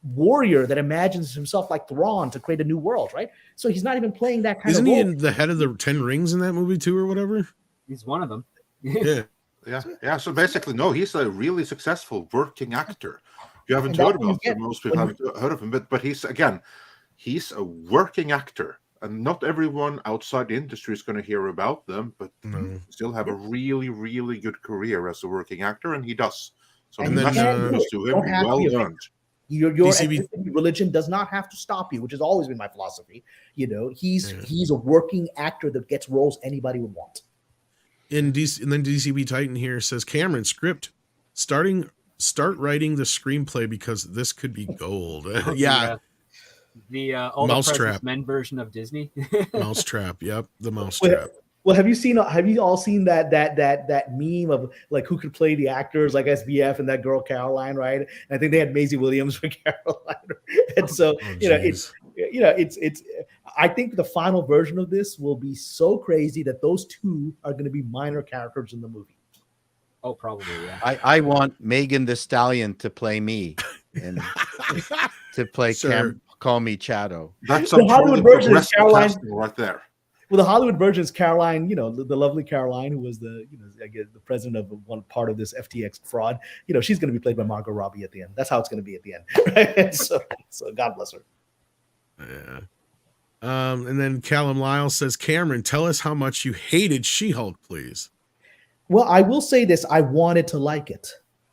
warrior that imagines himself like Thrawn to create a new world, right? So he's not even playing that kind of role. Isn't he in the head of the 10 Rings in that movie too, or whatever? He's one of them. Yeah. So basically, no, he's a really successful working actor. You haven't heard about him. Most people haven't heard of him, but he's, again, he's a working actor, and not everyone outside the industry is going to hear about them, but still have a really, really good career as a working actor, and he does. So And then, kudos to him. Well done. Your DCB religion does not have to stop you, which has always been my philosophy. You know, he's a working actor that gets roles anybody would want. And then DCB Titan here says, Cameron, start writing the screenplay because this could be gold. Yeah. The all Mousetrap. the men version of Disney. Mousetrap. Yep. The Mousetrap. Well, have you all seen that meme of like who could play the actors like SBF and that girl Caroline, right? And I think they had Maisie Williams for Caroline. And so, it's I think the final version of this will be so crazy that those two are going to be minor characters in the movie. Oh, probably, yeah. I want Megan the Stallion to play me and to play call me Chato. That's the Hollywood version is Caroline right there. Well, the Hollywood version is Caroline, the lovely Caroline, who was the president of one part of this FTX fraud. She's going to be played by Margot Robbie at the end. That's how it's going to be at the end. Right? So God bless her. Yeah. And then Callum Lyle says, Cameron, tell us how much you hated She-Hulk, please. Well, I will say this. I wanted to like it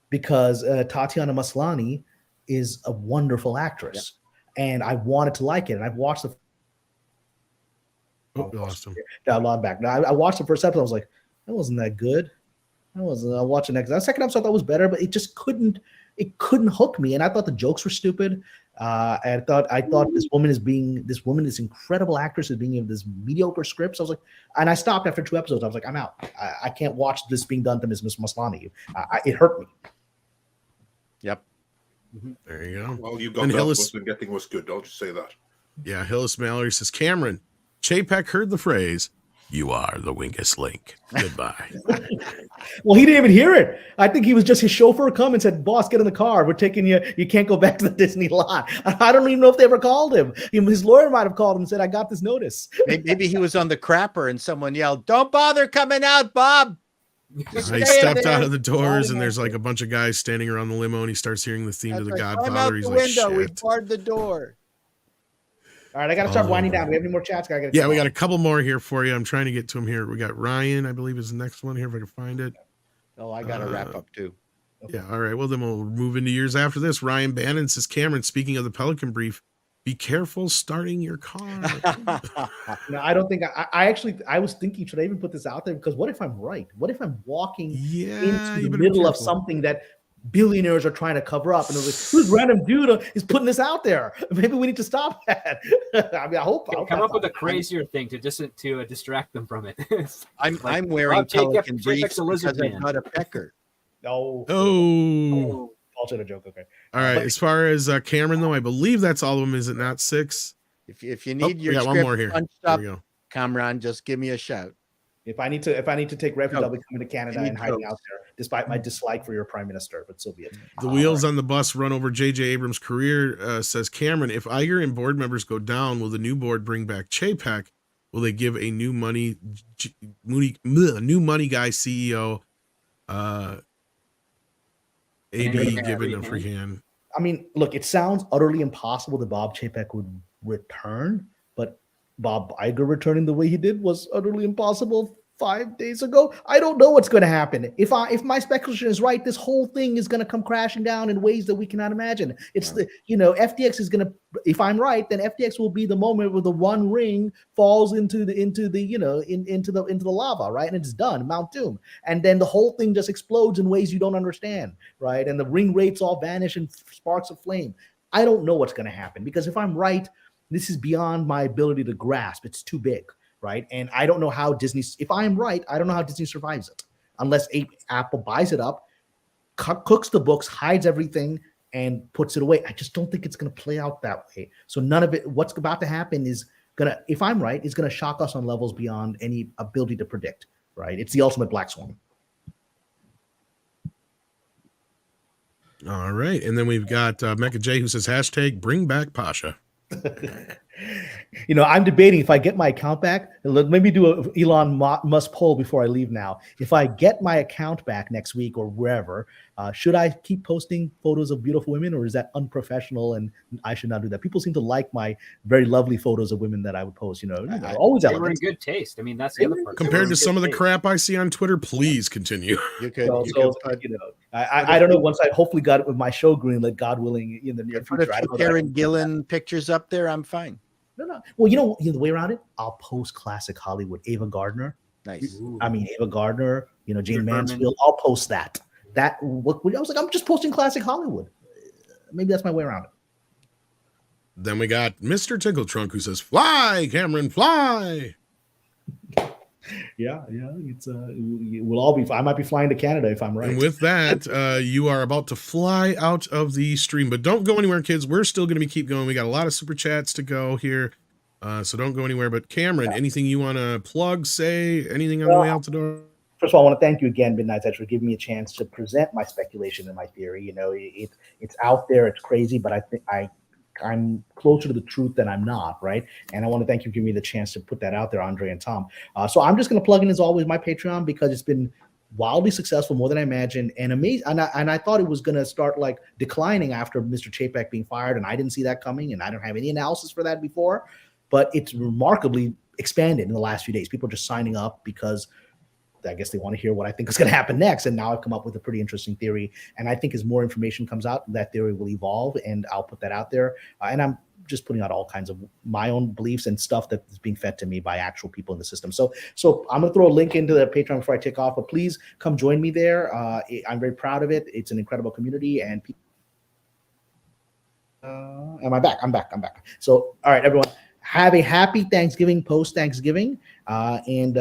because Tatiana Maslany is a wonderful actress. Yeah. And I wanted to like it. And I've watched the lost him. Download back. Now I watched the first episode. I was like, that wasn't that good. I watched the next. The second episode I thought was better, but it just couldn't hook me. And I thought the jokes were stupid. I thought this woman is incredible actress is being in this mediocre scripts. I was like, and I stopped after 2 episodes. I was like, I'm out. I can't watch this being done to Miss Maslany. It hurt me. Yep. There you go. Well, you got that. Hillis, what getting was good. I'll just say that. Yeah. Hillis Mallory says, Cameron, Chapek heard the phrase, "You are the weakest link. Goodbye." Well, he didn't even hear it. I think he was just his chauffeur come and said, "Boss, get in the car. We're taking you. You can't go back to the Disney lot." I don't even know if they ever called him. His lawyer might have called him and said, "I got this notice." Maybe he was on the crapper and someone yelled, "Don't bother coming out, Bob." He stepped out of the doors and there's like a bunch of guys standing around the limo and he starts hearing the theme to The Godfather. He's like, "Shit." We barred the door. All right, I got to start winding down. We have any more chats? We got a couple more here for you. I'm trying to get to them here. We got Ryan, I believe, is the next one here if I can find it. Oh, I got to wrap up too. Yeah, all right. Well, then we'll move into years after this. Ryan Bannon says, Cameron, speaking of the Pelican Brief, be careful starting your car. No, I don't think I was thinking, should I even put this out there? Because what if I'm right? What if I'm walking into the middle of something that billionaires are trying to cover up, and it was like, who's random dude is putting this out there? Maybe we need to stop that. I mean, I hope come up with a crazier thing to distract them from it. I'm wearing Pelican briefs because I'm not a pecker. Oh, bullshit, a joke. Okay. All right. As far as Cameron, though, I believe that's all of them. Is it not 6? If you need your script one more here. Up, Kamran, just give me a shout. If I need to take refuge, I'll be coming to Canada and hiding out there, despite my dislike for your prime minister. But so be it. The wheels on the bus run over J.J. Abrams' career, says Cameron. If Iger and board members go down, will the new board bring back Chapek? Will they give a new money guy CEO? AB given a free hand. I mean, look, it sounds utterly impossible that Bob Chapek would return, but Bob Iger returning the way he did was utterly impossible 5 days ago. I don't know what's going to happen. If my speculation is right, this whole thing is going to come crashing down in ways that we cannot imagine. It's FTX is going to, if I'm right, then FTX will be the moment where the one ring falls into the lava, right? And it's done, Mount Doom. And then the whole thing just explodes in ways you don't understand, right? And the ring rates all vanish in sparks of flame. I don't know what's going to happen, because if I'm right, this is beyond my ability to grasp. It's too big. Right. And I don't know how Disney, if I'm right, I don't know how Disney survives it unless Apple buys it up, cooks the books, hides everything, and puts it away. I just don't think it's going to play out that way. So none of it, what's about to happen is going to, if I'm right, is going to shock us on levels beyond any ability to predict. Right. It's the ultimate black swan. All right. And then we've got Mecca J who says, # bring back Pasha. You know, I'm debating if I get my account back. Let maybe do a Elon Musk poll before I leave now. If I get my account back next week or wherever, should I keep posting photos of beautiful women, or is that unprofessional and I should not do that? People seem to like my very lovely photos of women that I would post. You know, always they were in elegant. good taste. I mean, that's the other part. Compared to some of the crap I see on Twitter, please continue. You could, So, you so, could put, you know, I don't know. Once I hopefully got it with my show greenlit, God willing, in the near put a future. I few don't know that. Karen Gillan pictures up there. I'm fine. No. Well, you know the way around it. I'll post classic Hollywood. Ava Gardner. Nice. Ooh. I mean, Ava Gardner. You know, Jane Good Berman. Mansfield. I'll post that. I was like, I'm just posting classic Hollywood. Maybe that's my way around it. Then we got Mr. Tinkle Trunk who says, "Fly, Cameron, fly." Yeah. It's we'll all be. I might be flying to Canada if I'm right. And with that, you are about to fly out of the stream, but don't go anywhere, kids. We're still going to keep going. We got a lot of super chats to go here, so don't go anywhere. But Cameron, anything you want to plug, say, anything on the way out the door? First of all, I want to thank you again, Midnight's Edge, for giving me a chance to present my speculation and my theory. You know, it's out there, it's crazy, but I think I'm closer to the truth than I'm not, right? And I want to thank you for giving me the chance to put that out there, Andre and Tom. So I'm just going to plug in, as always, my Patreon, because it's been wildly successful, more than I imagined, and amazing. And I thought it was going to start like declining after Mr. Chapek being fired, and I didn't see that coming, and I don't have any analysis for that before. But it's remarkably expanded in the last few days. People are just signing up because I guess they want to hear what I think is going to happen next. And now I've come up with a pretty interesting theory. And I think as more information comes out, that theory will evolve, and I'll put that out there. And I'm just putting out all kinds of my own beliefs and stuff that is being fed to me by actual people in the system. So I'm going to throw a link into the Patreon before I take off, but please come join me there. I'm very proud of it. It's an incredible community, and people. Am I back? I'm back. So, all right, everyone, have a happy Thanksgiving, post-Thanksgiving, and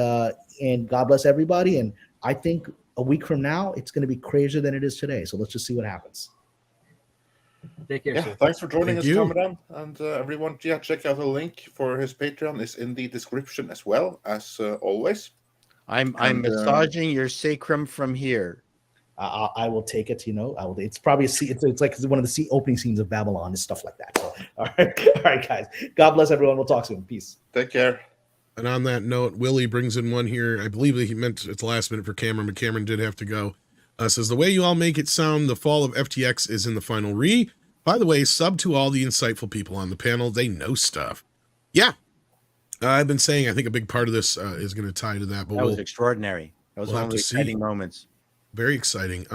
God bless everybody. And I think a week from now, it's going to be crazier than it is today. So let's just see what happens. Take care, sir. Thanks for joining Thank us, you. Kamran. And everyone, check out the link for his Patreon. It's in the description as well, as always. I'm And, massaging your sacrum from here. I will take it. You know, it's probably it's like one of the opening scenes of Babylon and stuff like that. So, all right, guys. God bless everyone. We'll talk soon. Peace. Take care. And on that note, Willie brings in one here. I believe that he meant it's the last minute for Cameron, but Cameron did have to go. Says, the way you all make it sound, the fall of FTX is in the final re. By the way, sub to all the insightful people on the panel. They know stuff. Yeah. I've been saying I think a big part of this is going to tie to that. But That was extraordinary. That was we'll one have of the to see. exciting moments. Very exciting.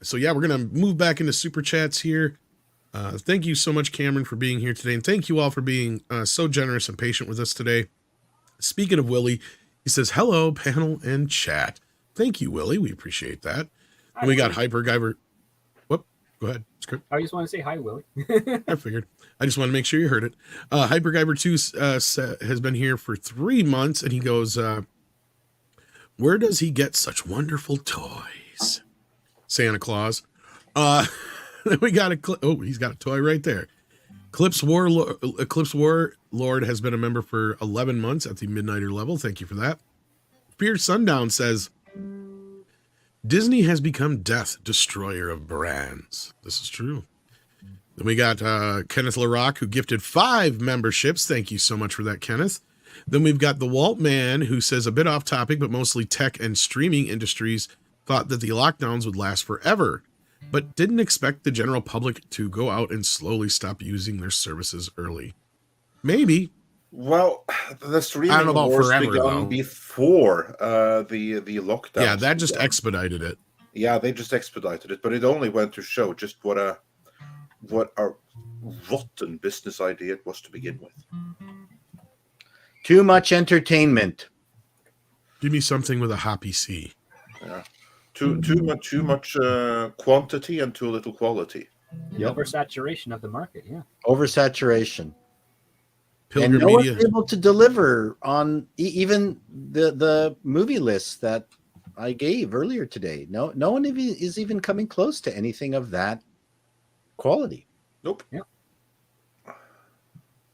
So yeah, we're going to move back into super chats here. Thank you so much, Cameron, for being here today. And thank you all for being so generous and patient with us today. Speaking of Willie, he says, hello, panel and chat. Thank you, Willie. We appreciate that. And we got Hypergiver. Whoop, go ahead. Script. I just want to say hi, Willie. I figured. I just want to make sure you heard it. Hypergiver 2 has been here for 3 months, and he goes, where does he get such wonderful toys? Santa Claus. Then we got he's got a toy right there. Eclipse Warlord has been a member for 11 months at the Midnighter level. Thank you for that. Fear Sundown says, Disney has become death, destroyer of brands. This is true. Then we got Kenneth LaRock, who gifted 5 memberships. Thank you so much for that, Kenneth. Then we've got the Walt Man, who says, a bit off topic, but mostly tech and streaming industries thought that the lockdowns would last forever, but didn't expect the general public to go out and slowly stop using their services early. Maybe. Well, the streaming I don't know about wars forever, began though. before the lockdown. Yeah, that just expedited it. Yeah, they just expedited it, but it only went to show just what a rotten business idea it was to begin with. Too much entertainment. Give me something with a hoppy C. Yeah, too much quantity and too little quality. Yep. Oversaturation of the market. Yeah. Oversaturation. Pilgrim and no Media. one's able to deliver on even the movie list that I gave earlier today. No one is even coming close to anything of that quality. Nope. Yeah.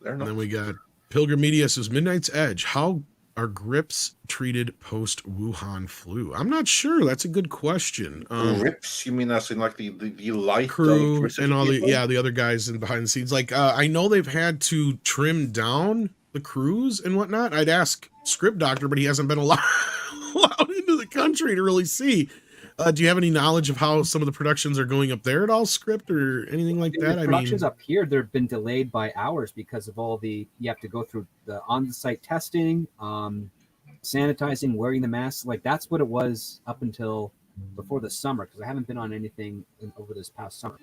They're And not. then we got Pilgrim Media says, Midnight's Edge. How are grips treated post Wuhan flu? I'm not sure. That's a good question. Rips? You mean as in like the light Crew electricity and all people? the other guys in behind the scenes. Like I know they've had to trim down the crews and whatnot. I'd ask Script Doctor, but he hasn't been allowed into the country to really see. Do you have any knowledge of how some of the productions are going up there at all, Script, or anything like that? The productions up here, they've been delayed by hours because of all you have to go through the on-site testing, sanitizing, wearing the masks. Like that's what it was up until before the summer, because I haven't been on anything over this past summer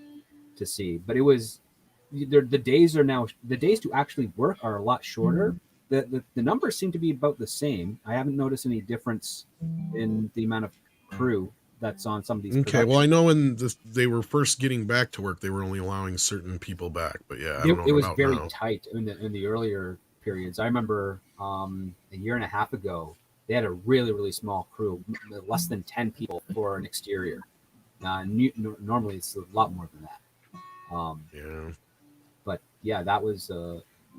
to see. But it was the days to actually work are a lot shorter. The numbers seem to be about the same. I haven't noticed any difference in the amount of crew that's on some of these. Okay, well, I know when they were first getting back to work, they were only allowing certain people back. But yeah, I don't know it was about very now. tight in the earlier periods. I remember a year and a half ago, they had a really, really small crew, less than 10 people for an exterior. Normally, it's a lot more than that. Yeah. But yeah, that was.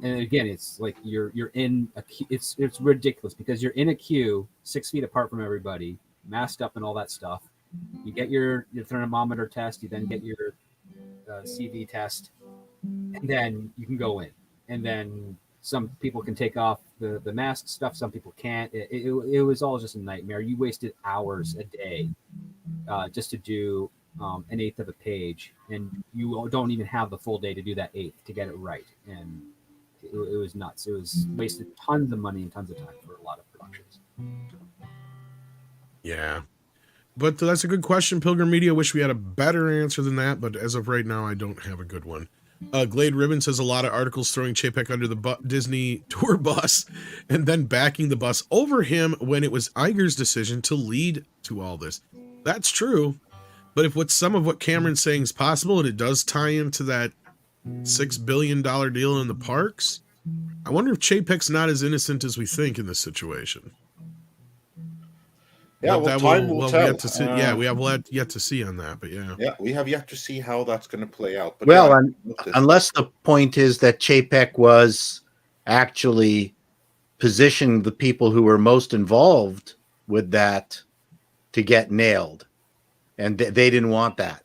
And again, it's like you're in a queue. It's ridiculous because you're in a queue 6 feet apart from everybody, masked up and all that stuff. You get your thermometer test. You then get your CV test, and then you can go in. And then some people can take off the mask stuff. Some people can't. It was all just a nightmare. You wasted hours a day just to do an eighth of a page, and you don't even have the full day to do that eighth to get it right. And it was nuts. It was wasted tons of money and tons of time for a lot of productions. Yeah. But that's a good question, Pilgrim Media. Wish we had a better answer than that, but as of right now, I don't have a good one. Glade Ribbon says a lot of articles throwing Chapek under the Disney tour bus and then backing the bus over him when it was Iger's decision to lead to all this. That's true. But if some of what Cameron's saying is possible, and it does tie into that $6 billion deal in the parks, I wonder if Chapek's not as innocent as we think in this situation. Yeah, well, time will tell. Yet to see, yeah, we have yet to see on that, but yeah. Yeah, we have yet to see how that's going to play out. But well, yeah, unless the point is that Chapek was actually positioning the people who were most involved with that to get nailed, and they didn't want that.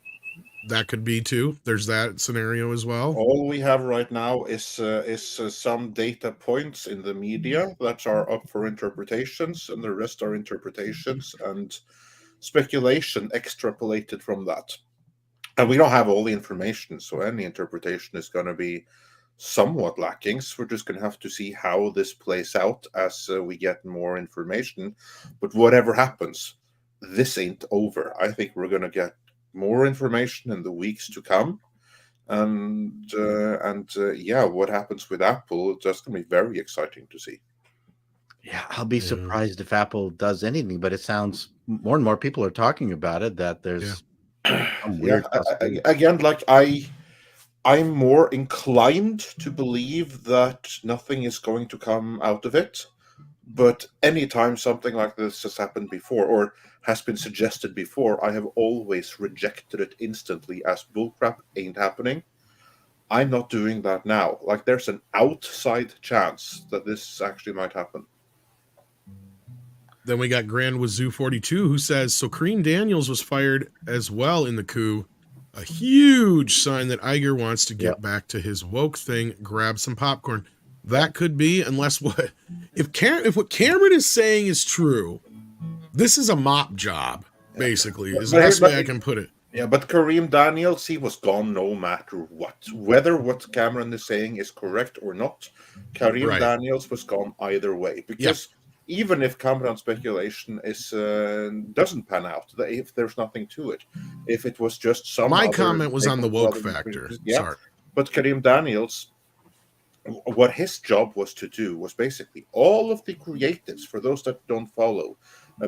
That could be too. There's that scenario as well. All we have right now is some data points in the media that are up for interpretations, and the rest are interpretations and speculation extrapolated from that. And we don't have all the information, so any interpretation is going to be somewhat lacking. So we're just going to have to see how this plays out as we get more information. But whatever happens, this ain't over. I think we're going to get more information in the weeks to come, and yeah, what happens with Apple, that's going to be very exciting to see. Yeah, I'll be surprised if Apple does anything, but it sounds more and more people are talking about it, that there's some weird again, like I'm more inclined to believe that nothing is going to come out of it. But anytime something like this has happened before or has been suggested before, I have always rejected it instantly as bullcrap, ain't happening. I'm not doing that now. Like, there's an outside chance that this actually might happen. Then we got Grand Wazoo 42 who says, so Kareem Daniels was fired as well in the coup. A huge sign that Iger wants to get back to his woke thing, grab some popcorn. That could be, unless if what Cameron is saying is true, this is a mop job, basically, is the best way I can put it. Yeah, but Kareem Daniels, he was gone no matter what. Whether what Cameron is saying is correct or not, Kareem Daniels was gone either way. Because even if Kamran's speculation is doesn't pan out, if there's nothing to it, if it was just some... My comment was on the woke factor. Sorry. But Kareem Daniels, what his job was to do was basically all of the creatives, for those that don't follow,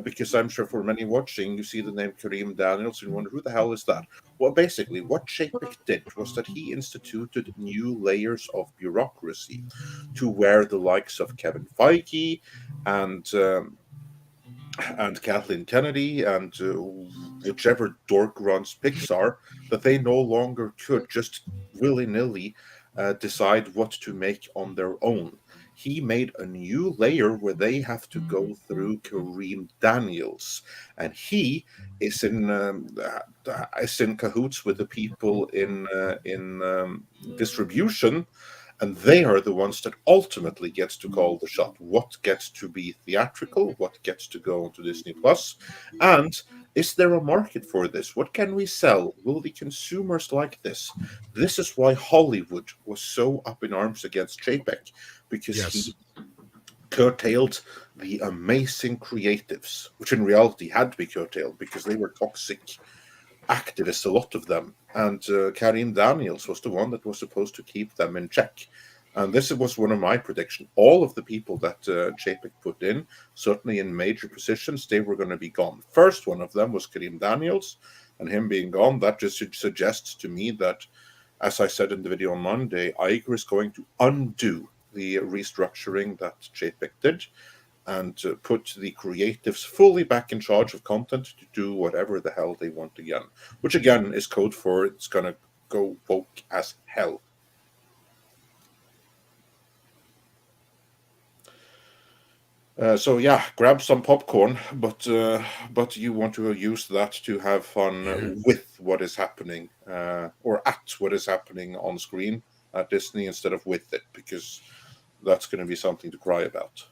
because I'm sure for many watching, you see the name Kareem Daniels and you wonder, who the hell is that? Well, basically, what Chapek did was that he instituted new layers of bureaucracy to where the likes of Kevin Feige and Kathleen Kennedy and whichever dork runs Pixar, that they no longer could just willy-nilly decide what to make on their own. He made a new layer where they have to go through Kareem Daniels, and he is in cahoots with the people in distribution And they are the ones that ultimately gets to call the shot. What gets to be theatrical? What gets to go onto Disney Plus? And is there a market for this? What can we sell? Will the consumers like this? This is why Hollywood was so up in arms against JPEG, because he curtailed the amazing creatives, which in reality had to be curtailed because they were toxic activists, a lot of them. And Karim Daniels was the one that was supposed to keep them in check. And this was one of my predictions. All of the people that JPEG put in, certainly in major positions, they were going to be gone. First one of them was Karim Daniels, and him being gone, that just suggests to me that, as I said in the video on Monday, Iger is going to undo the restructuring that JPEG did and put the creatives fully back in charge of content to do whatever the hell they want again. Which again is code for it's going to go woke as hell. So yeah, grab some popcorn, but you want to use that to have fun with what is happening, or at what is happening on screen at Disney instead of with it, because that's going to be something to cry about.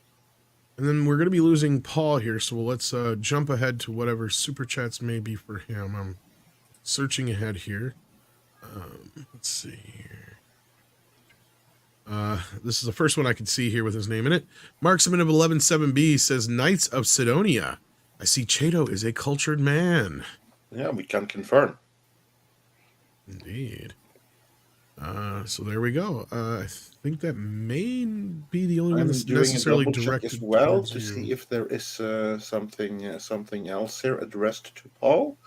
And then we're going to be losing Paul here, so let's jump ahead to whatever super chats may be for him. I'm searching ahead here. Let's see here. This is the first one I can see here with his name in it. Marksman of 117B says, Knights of Sidonia. I see Chato is a cultured man. Yeah, we can confirm. Indeed. So there we go. I think that may be the only one that's necessarily directed as well to you. see if there is something else here addressed to Paul,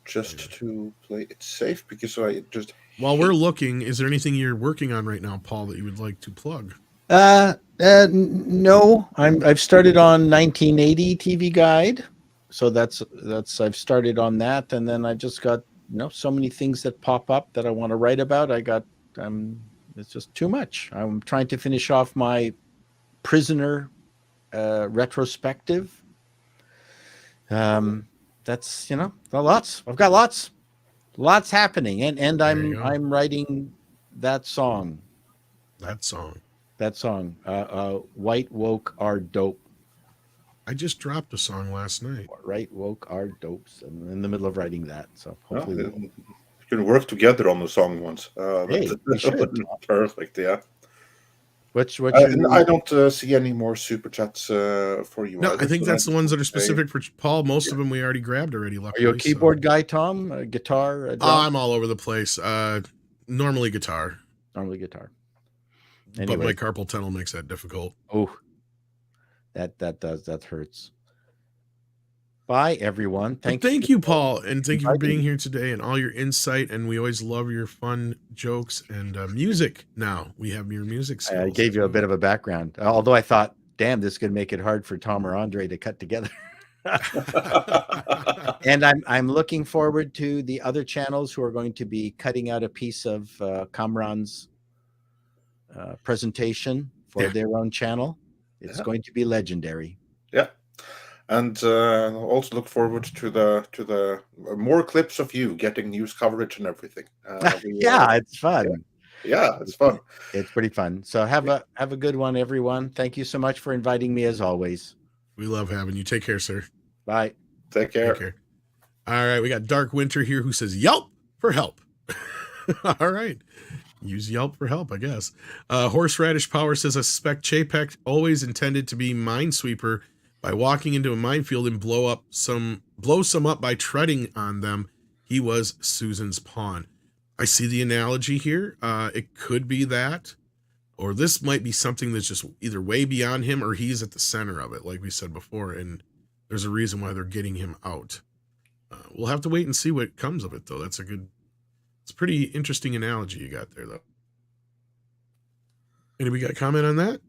just to play it safe, because I just... While we're looking, is there anything you're working on right now, Paul, that you would like to plug? No, I've started on 1980 TV Guide, so that's I've started on that, and then I just got so many things that pop up that I want to write about. It's just too much. I'm trying to finish off my Prisoner retrospective. That's lots. I've got lots happening, and I'm writing that song. White woke are dope. I just dropped a song last night. Right, woke are dopes. I'm in the middle of writing that, so hopefully we can work together on the song once. Hey, we should. Perfect, yeah. I don't see any more super chats for you. No, I think that's the ones that are specific for Paul. Most of them we already grabbed already. Luckily, are you a keyboard guy, Tom? Guitar? I'm all over the place. Normally guitar. Anyway. But my carpal tunnel makes that difficult. Oh, that hurts. Bye, everyone. Thank you, Paul, and thank you for being here today and all your insight. And we always love your fun jokes and music. Now we have your music skills. I gave you a bit of a background, although I thought, damn, this could make it hard for Tom or Andre to cut together. And I'm looking forward to the other channels who are going to be cutting out a piece of Kamran's presentation for their own channel. It's going to be legendary. Yeah. And also look forward to the more clips of you getting news coverage and everything. It's fun. Yeah, it's fun. It's pretty fun. So have a good one, everyone. Thank you so much for inviting me, as always. We love having you. Take care, sir. Bye. Take care. All right, we got Dark Winter here who says Yelp for help. All right. Use Yelp for help, I guess. Horseradish Power says, I suspect Chapek always intended to be Minesweeper by walking into a minefield and blow some up by treading on them. He was Susan's pawn. I see the analogy here. It could be that, or this might be something that's just either way beyond him or he's at the center of it, like we said before, and there's a reason why they're getting him out. We'll have to wait and see what comes of it, though. It's a pretty interesting analogy you got there, though. Anybody got a comment on that?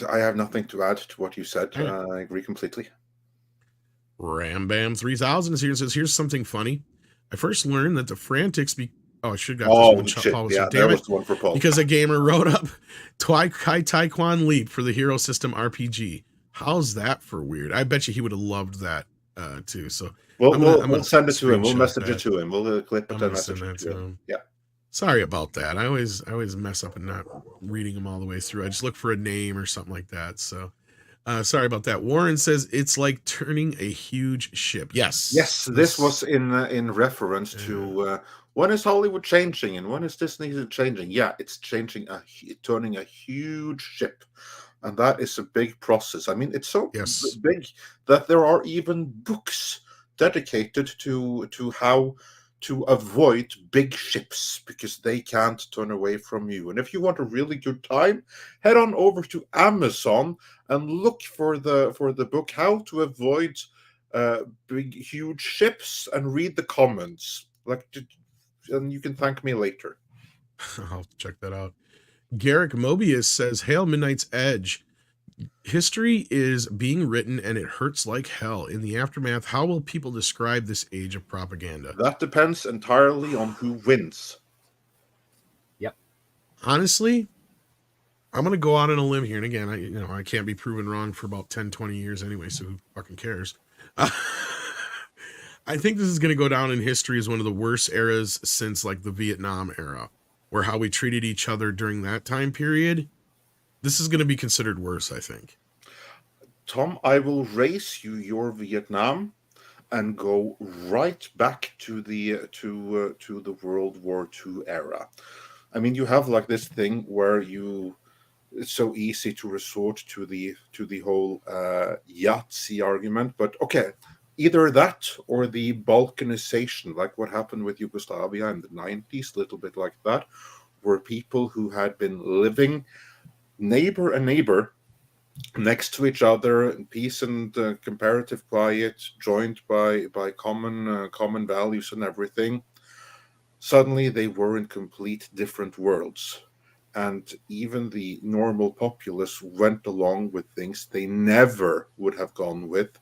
I have nothing to add to what you said. I agree completely. Rambam 3000 is here and says, here's something funny. I first learned that the Frantics I should have got this one. Paul was like, damn it, the one for Paul. Because a gamer wrote up Kai Taekwon Leap for the Hero System RPG. How's that for weird? I bet you he would have loved that too. So we'll send it to him. We'll message it to him. We'll clip it and message it to him. Yeah. Sorry about that. I always mess up and not reading them all the way through. I just look for a name or something like that. So sorry about that. Warren says it's like turning a huge ship. Yes. Yes, this was in reference to when is Hollywood changing and when is Disney changing? Yeah, it's changing, turning a huge ship. And that is a big process. I mean, it's so big that there are even books dedicated to how to avoid big ships because they can't turn away from you. And if you want a really good time, head on over to Amazon and look for the book How to Avoid Big Huge Ships and read the comments. And you can thank me later. I'll check that out. Garrick Mobius says, Hail Midnight's Edge. History is being written and it hurts like hell. In the aftermath, how will people describe this age of propaganda? That depends entirely on who wins. Yep. Honestly, I'm going to go out on a limb here. And again, I can't be proven wrong for about 10, 20 years anyway, so who fucking cares? I think this is going to go down in history as one of the worst eras since like the Vietnam era, where how we treated each other during that time period. This is going to be considered worse, I think. Tom, I will race you your Vietnam and go right back to the World War II era. I mean, you have like this thing where it's so easy to resort to the whole Yahtzee argument, but okay, either that or the Balkanization, like what happened with Yugoslavia in the 90s, a little bit like that, where people who had been living neighbor and neighbor next to each other in peace and comparative quiet, joined by common values and everything, suddenly they were in complete different worlds. And even the normal populace went along with things they never would have gone with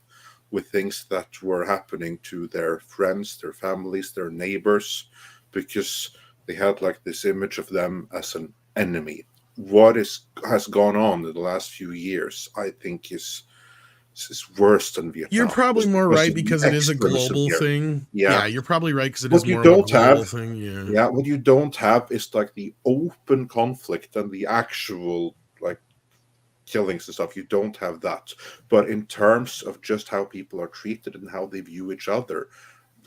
things that were happening to their friends, their families, their neighbors, because they had like this image of them as an enemy. What has gone on in the last few years, I think, is worse than Vietnam. You're probably more right because it is a global thing. Yeah, you're probably right because it is more of a global thing. Yeah, what you don't have is like the open conflict and the actual like killings and stuff. You don't have that. But in terms of just how people are treated and how they view each other,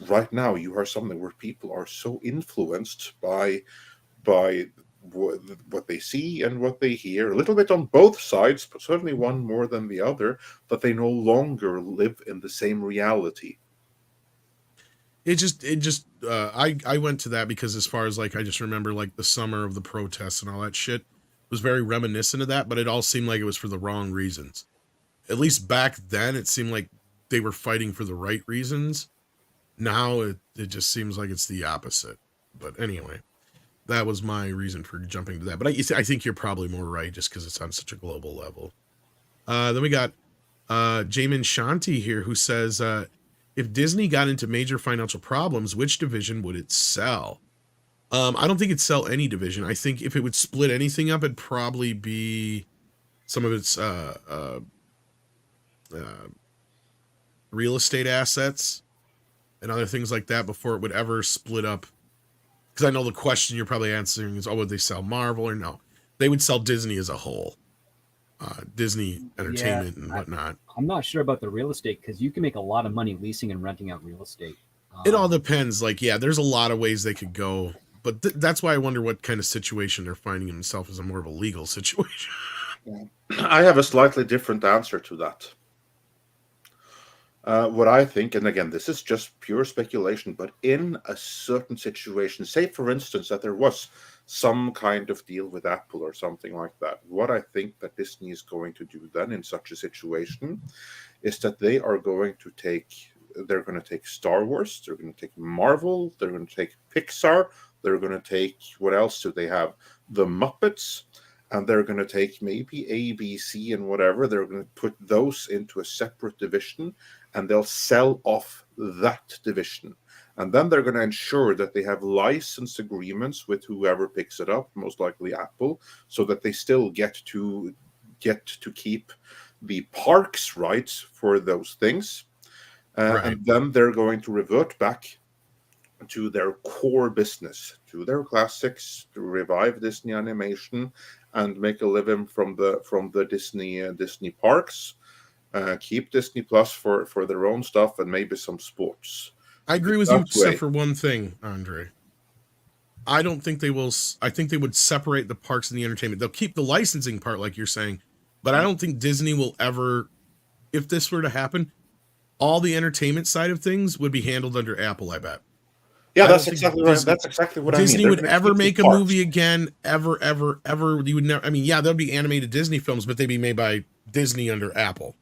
right now you have something where people are so influenced by what they see and what they hear, a little bit on both sides, but certainly one more than the other, that they no longer live in the same reality. I went to that because as far as like, I just remember like the summer of the protests and all that shit was very reminiscent of that, but it all seemed like it was for the wrong reasons. At least back then, it seemed like they were fighting for the right reasons. Now it just seems like it's the opposite. But anyway, that was my reason for jumping to that. But I think you're probably more right just because it's on such a global level. Then we got Jamin Shanti here who says, if Disney got into major financial problems, which division would it sell? I don't think it'd sell any division. I think if it would split anything up, it'd probably be some of its real estate assets and other things like that before it would ever split up. Because I know the question you're probably answering is, would they sell Marvel or no? They would sell Disney as a whole. Disney Entertainment and whatnot. I'm not sure about the real estate because you can make a lot of money leasing and renting out real estate. It all depends. Like, yeah, there's a lot of ways they could go. But that's why I wonder what kind of situation they're finding themselves as a more of a legal situation. I have a slightly different answer to that. What I think, and again, this is just pure speculation, but in a certain situation, say for instance that there was some kind of deal with Apple or something like that, what I think that Disney is going to do then in such a situation is that they're going to take Star Wars, they're going to take Marvel, they're going to take Pixar, they're going to take, what else do they have? The Muppets, and they're going to take maybe ABC and whatever. They're going to put those into a separate division, and they'll sell off that division. And then they're going to ensure that they have license agreements with whoever picks it up, most likely Apple, so that they still get to keep the parks rights for those things. Right. And then they're going to revert back to their core business, to their classics, to revive Disney animation and make a living from the Disney parks. Keep Disney Plus for their own stuff and maybe some sports. I agree with you, except for one thing, Andre. I don't think they will. I think they would separate the parks and the entertainment. They'll keep the licensing part, like you're saying, but I don't think Disney will ever, if this were to happen, all the entertainment side of things would be handled under Apple, I bet. Yeah, that's exactly right. That's exactly what Disney I mean. would ever make a movie again, ever. You would never. I mean, yeah, there'll be animated Disney films, but they'd be made by Disney under Apple.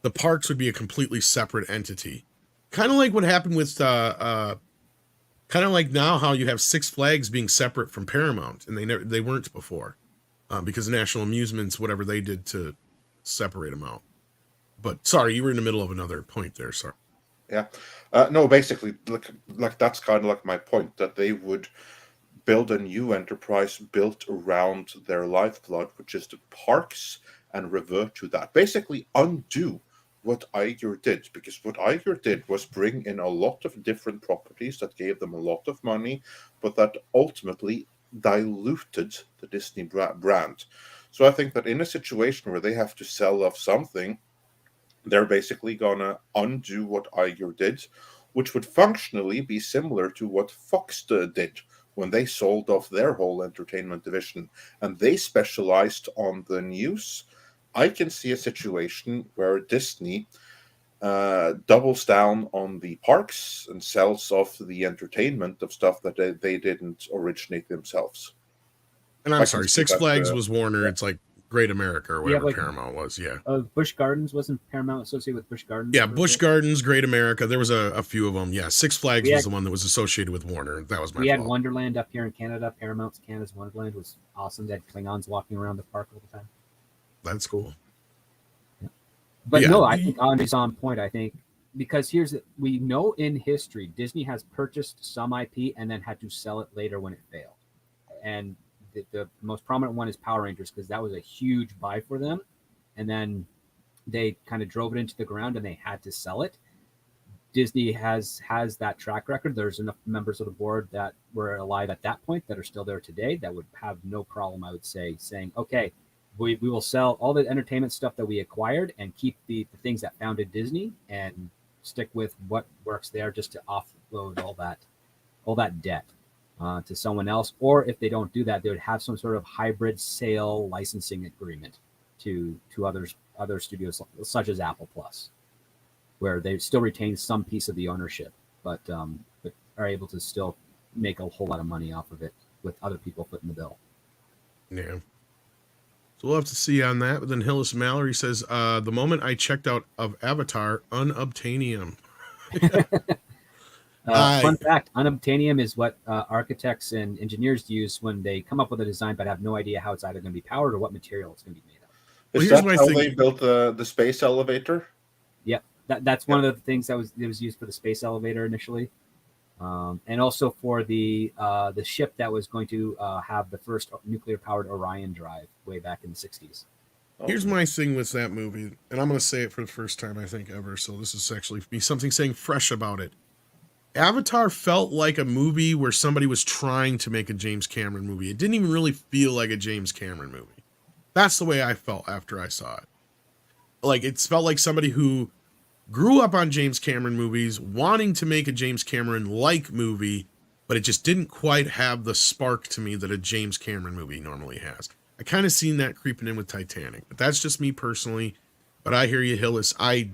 The parks would be a completely separate entity, kind of like what happened with, kind of like now how you have Six Flags being separate from Paramount, and they weren't before, because National Amusements, whatever they did to separate them out. But sorry, you were in the middle of another point there. Sorry. Yeah. No, basically, like that's kind of like my point, that they would build a new enterprise built around their lifeblood, which is the parks, and revert to that. Basically undo what Iger did, because what Iger did was bring in a lot of different properties that gave them a lot of money, but that ultimately diluted the Disney brand. So I think that in a situation where they have to sell off something, they're basically gonna undo what Iger did, which would functionally be similar to what Fox did when they sold off their whole entertainment division, and they specialized on the news. I can see a situation where Disney doubles down on the parks and sells off the entertainment of stuff that they didn't originate themselves. And I'm sorry, Six Flags was Warner. It's like Great America or whatever Paramount was. Yeah. Busch Gardens wasn't Paramount associated with Busch Gardens? Yeah, Busch Gardens, Great America. There was a few of them. Yeah, Six Flags was the one that was associated with Warner. That was my fault. We had Wonderland up here in Canada. Paramount's Canada's Wonderland was awesome. They had Klingons walking around the park all the time. That's cool. Yeah. But no, I think Andre's on point. I think because we know in history Disney has purchased some IP and then had to sell it later when it failed. And the most prominent one is Power Rangers, because that was a huge buy for them, and then they kind of drove it into the ground and they had to sell it. Disney has that track record. There's enough members of the board that were alive at that point that are still there today that would have no problem, I would say, saying, okay, we will sell all the entertainment stuff that we acquired and keep the things that founded Disney and stick with what works there, just to offload all that debt to someone else. Or if they don't do that, they would have some sort of hybrid sale licensing agreement to other studios such as Apple Plus, where they still retain some piece of the ownership, but are able to still make a whole lot of money off of it with other people footing the bill. Yeah. So we'll have to see on that. But then Hillis Mallory says, the moment I checked out of Avatar, unobtainium. Fun fact, unobtainium is what architects and engineers use when they come up with a design but have no idea how it's either going to be powered or what material it's going to be made of. Is that how they built the space elevator? Yeah, that's one of the things that was used for the space elevator initially. And also for the ship that was going to have the first nuclear-powered Orion drive way back in the 60s. Here's my thing with that movie, and I'm going to say it for the first time, I think, ever, so this is actually me something saying fresh about it. Avatar felt like a movie where somebody was trying to make a James Cameron movie. It didn't even really feel like a James Cameron movie. That's the way I felt after I saw it. Like, it felt like somebody who grew up on James Cameron movies, wanting to make a James Cameron-like movie, but it just didn't quite have the spark to me that a James Cameron movie normally has. I kind of seen that creeping in with Titanic, but that's just me personally. But I hear you, Hillis. I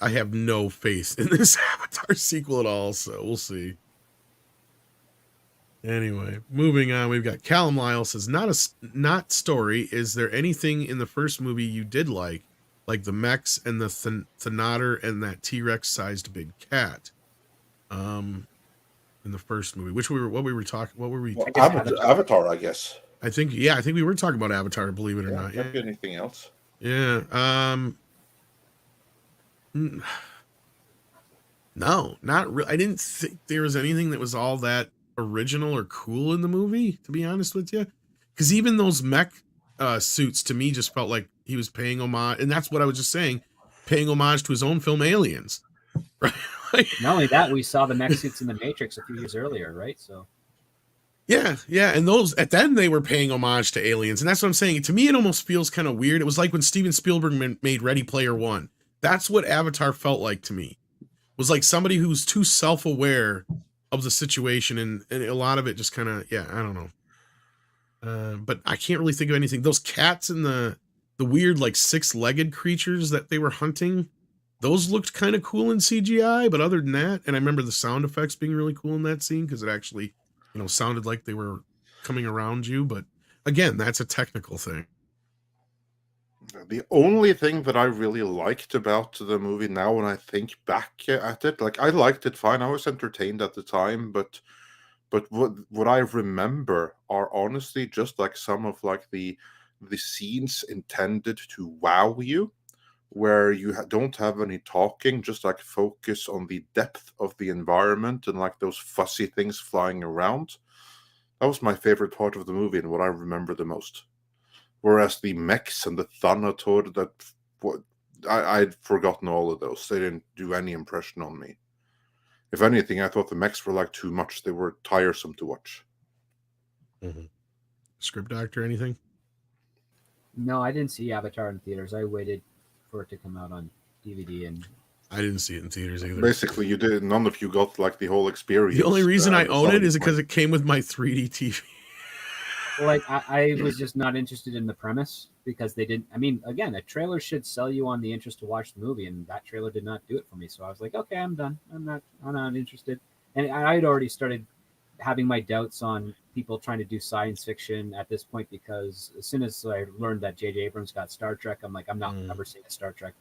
have no faith in this Avatar sequel at all, so we'll see. Anyway, moving on, we've got Callum Lyle says, not story. Is there anything in the first movie you did like the mechs and the Thanator and that T-Rex sized big cat? In the first movie, what were we talking Avatar, I guess. I think we were talking about Avatar, believe it or not. Yeah. Anything else? Yeah. No, not really. I didn't think there was anything that was all that original or cool in the movie, to be honest with you. Because even those mech suits to me just felt like he was paying homage, and that's what I was just saying, paying homage to his own film Aliens, right? Not only that, we saw the mech suits in the Matrix a few years earlier, right? So Yeah, and those at then they were paying homage to aliens, and that's what I'm saying. To me, it almost feels kind of weird. It was like when Steven Spielberg made Ready Player One. That's what Avatar felt like to me. It was like somebody who's too self-aware of the situation, and a lot of it just kind of, I don't know. But I can't really think of anything. Those cats and the weird like 6-legged creatures that they were hunting, those looked kind of cool in CGI. But other than that, and I remember the sound effects being really cool in that scene because it actually, sounded like they were coming around you. But again, that's a technical thing. The only thing that I really liked about the movie now, when I think back at it, like I liked it fine. I was entertained at the time, but what I remember are honestly just like some of like the scenes intended to wow you, where you don't have any talking, just like focus on the depth of the environment and like those fussy things flying around. That was my favorite part of the movie and what I remember the most. Whereas the mechs and the Thanator, I'd forgotten all of those. They didn't do any impression on me. If anything, I thought the mechs were like too much. They were tiresome to watch. Mm-hmm. Script doctor, anything? no, I didn't see Avatar in theaters. I waited for it to come out on DVD, and I didn't see it in theaters either. Basically, you did. None of you got like the whole experience. The only reason I own it is because it came with my 3D TV. like I was just not interested in the premise because they didn't. I mean, again, a trailer should sell you on the interest to watch the movie, and that trailer did not do it for me. So I was like, okay, I'm done. I'm not interested. And I had already started having my doubts on people trying to do science fiction at this point because as soon as I learned that J.J. Abrams got Star Trek, I'm like, I'm not ever seeing a Star Trek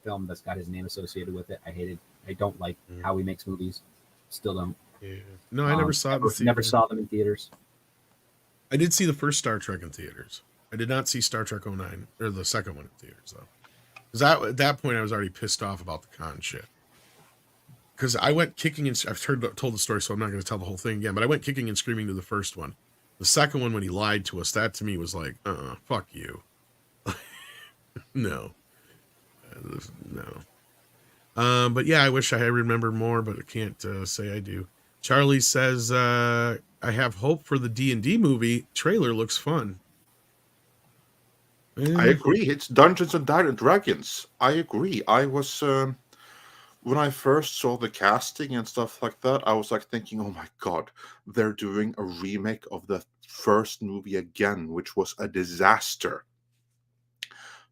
film that's got his name associated with it. I don't like how he makes movies. Still don't. Yeah. No, I never saw it. Never saw them in theaters. I did see the first Star Trek in theaters. I did not see Star Trek 09, or the second one in theaters, though. Because at that point, I was already pissed off about the con shit. Because I went kicking and... I've told the story, so I'm not going to tell the whole thing again, but I went kicking and screaming to the first one. The second one, when he lied to us, that to me was like, fuck you. No. No. But yeah, I wish I had remembered more, but I can't say I do. Charlie says, I have hope for the D&D movie. Trailer looks fun. I agree. It's Dungeons and Dragons. I agree. I was when I first saw the casting and stuff like that, I was like thinking, "Oh my god, they're doing a remake of the first movie again, which was a disaster."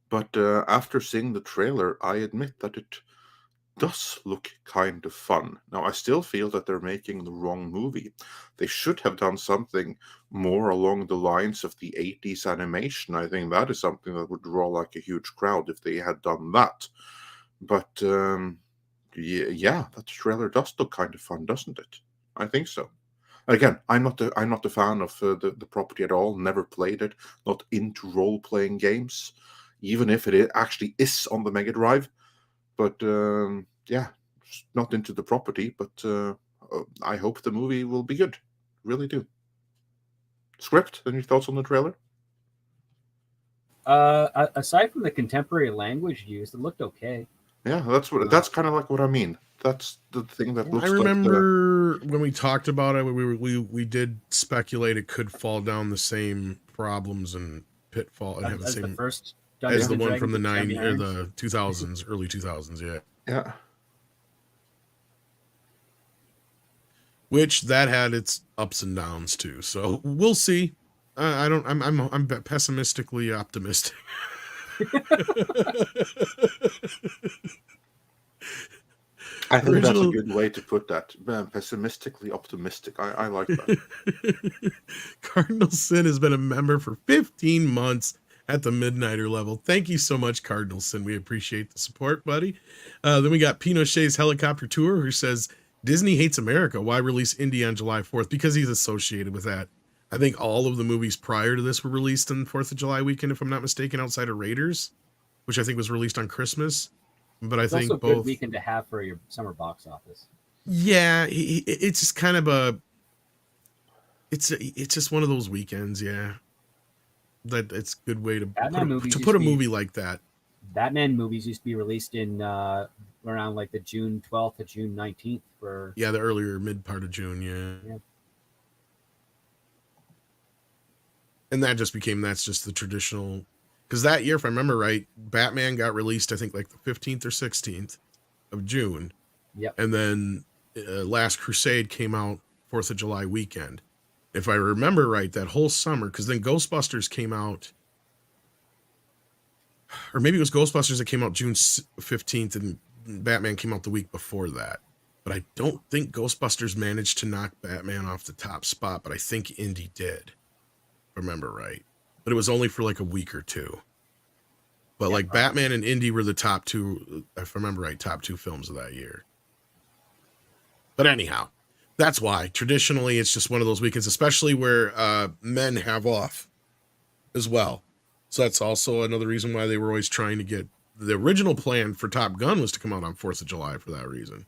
But after seeing the trailer, I admit that it does look kind of fun. Now, I still feel that they're making the wrong movie. They should have done something more along the lines of the 80s animation. I think that is something that would draw like a huge crowd if they had done that. But yeah, that trailer does look kind of fun, doesn't it? I think so. Again, I'm not a fan of the property at all. Never played it. Not into role-playing games, even if it actually is on the Mega Drive. But yeah, not into the property, but I hope the movie will be good. Really do. Script, any thoughts on the trailer? Aside from the contemporary language used, it looked okay. Yeah, that's kind of like what I mean. That's the thing that looks I remember when we talked about it, we did speculate it could fall down the same problems and pitfall and have the same first as the one from the 90s or the 2000s, early 2000s, yeah. Yeah. Which that had its ups and downs too. So we'll see. I'm pessimistically optimistic. I think that's a good way to put that. Pessimistically optimistic. I like that. Cardinal Sin has been a member for 15 months at the Midnighter level. Thank you so much, Cardinal Sin. We appreciate the support, buddy. Then we got Pinochet's Helicopter Tour, who says, Disney hates America. Why release Indy on July 4th? Because he's associated with that. I think all of the movies prior to this were released on 4th of July weekend, if I'm not mistaken, outside of Raiders, which I think was released on Christmas. But I think also both. Good weekend to have for your summer box office. Yeah, it's just kind of a. It's just one of those weekends, yeah. That it's a good way to put a movie like that. Batman movies used to be released in around like the June 12th to June 19th for. Yeah, the earlier mid part of June. Yeah. And that just that's just the traditional, because that year, if I remember right, Batman got released, I think like the 15th or 16th of June. Yep. And then Last Crusade came out 4th of July weekend. If I remember right, that whole summer, because then Ghostbusters came out, or maybe it was Ghostbusters that came out June 15th and Batman came out the week before that. But I don't think Ghostbusters managed to knock Batman off the top spot, but I think Indy did. Remember right, but it was only for like a week or two. But like Batman and Indy were the top two, if I remember right, top two films of that year. But anyhow, that's why traditionally it's just one of those weekends, especially where men have off as well. So that's also another reason why they were always trying to get, the original plan for Top Gun was to come out on 4th of July for that reason.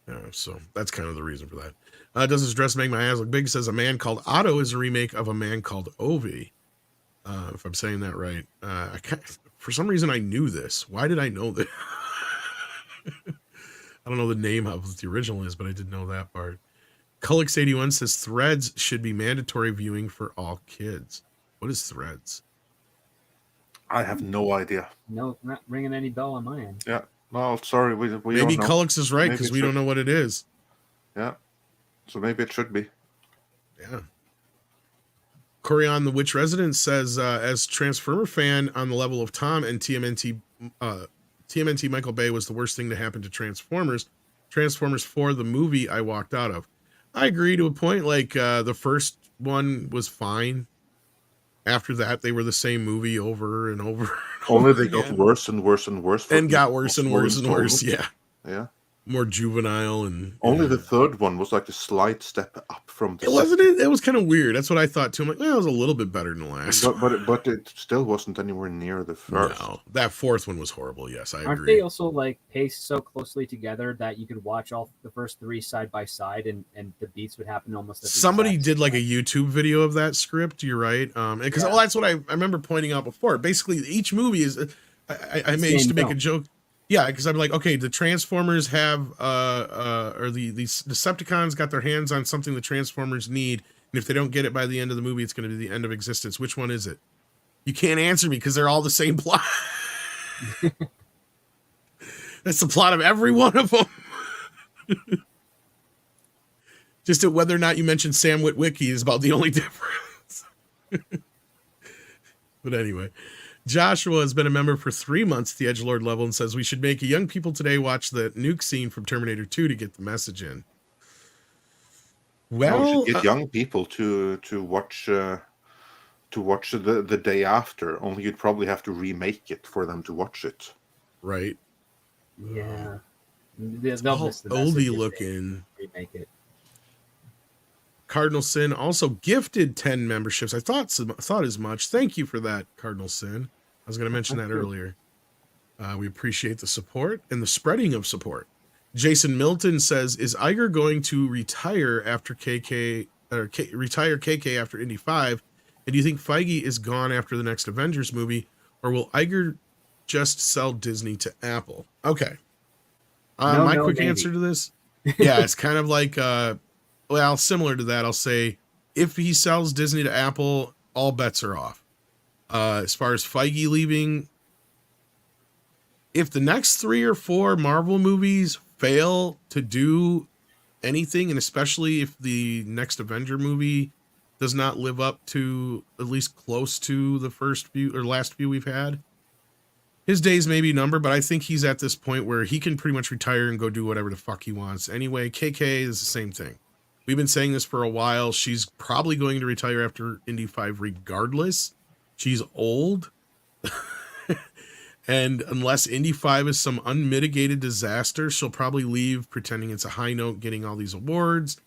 Yeah, so that's kind of the reason for that. Does his dress make my ass look big? Says A Man Called Otto is a remake of A Man Called Ovi. If I'm saying that right. For some reason I knew this. Why did I know that? I don't know the name of what the original is, but I did know that part. Cullix81 says Threads should be mandatory viewing for all kids. What is Threads? I have no idea. No, not ringing any bell on my end. Yeah. Well, sorry, we maybe don't know. Cullix is right because we don't know what it is. Yeah. So maybe it should be. Yeah. Corian the Witch Resident says, as Transformer fan on the level of Tom and TMNT Michael Bay was the worst thing to happen to Transformers. Transformers 4, the movie I walked out of. I agree to a point. Like the first one was fine. After that, they were the same movie over and over. Only they got worse and worse and worse. And got worse and worse and worse. Yeah. Yeah. More juvenile and only the third one was like a slight step up from the wasn't it? It was kind of weird. That's what I thought too. I'm like, well, it was a little bit better than the last. But it still wasn't anywhere near the first. No, that fourth one was horrible. Yes, I agree. Aren't they also like paced so closely together that you could watch all the first three side by side and the beats would happen almost? Somebody did like a YouTube video of that script. You're right. Because that's what I remember pointing out before. Basically, each movie is. I managed to make a joke. Yeah, because I'm like, okay, the Transformers have, or the Decepticons got their hands on something the Transformers need, and if they don't get it by the end of the movie, it's going to be the end of existence. Which one is it? You can't answer me because they're all the same plot. That's the plot of every one of them. Just whether or not you mention Sam Witwicky is about the only difference. But anyway. Joshua has been a member for 3 months at the Edgelord level and says we should make young people today watch the nuke scene from Terminator 2 to get the message in. Well, we should get young people to watch the day after. Only you'd probably have to remake it for them to watch it. Right. Yeah. They'll miss the oldie looking. Remake it. Cardinal Sin also gifted 10 memberships. I thought as much. Thank you for that, Cardinal Sin. I was going to mention that earlier. We appreciate the support and the spreading of support. Jason Milton says, is Iger going to retire after retire KK after Indy 5? And do you think Feige is gone after the next Avengers movie, or will Iger just sell Disney to Apple? Okay. My quick answer to this. Yeah, it's kind of like, well, similar to that, I'll say if he sells Disney to Apple, all bets are off. As far as Feige leaving, if the next 3 or 4 Marvel movies fail to do anything, and especially if the next Avenger movie does not live up to at least close to the first few or last few we've had, his days may be numbered, but I think he's at this point where he can pretty much retire and go do whatever the fuck he wants. Anyway, KK is the same thing. We've been saying this for a while. She's probably going to retire after Indy 5 regardless. She's old. And unless Indy 5 is some unmitigated disaster, she'll probably leave pretending it's a high note, getting all these awards,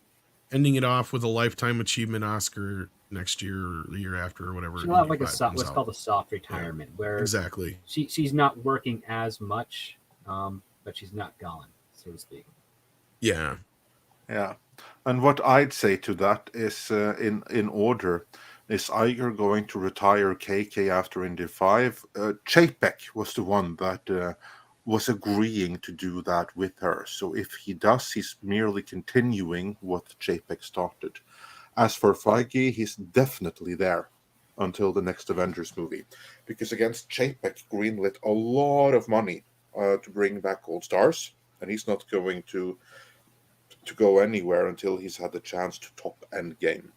ending it off with a Lifetime Achievement Oscar next year or the year after or whatever. She'll have like what's called a soft retirement, where exactly she's not working as much, but she's not gone, so to speak. Yeah. Yeah. And what I'd say to that is in order, is Iger going to retire KK after Indy 5? Chapek was the one that was agreeing to do that with her. So if he does, he's merely continuing what Chapek started. As for Feige, he's definitely there until the next Avengers movie. Because against Chapek greenlit a lot of money to bring back Gold Stars, and he's not going to go anywhere until he's had the chance to top Endgame.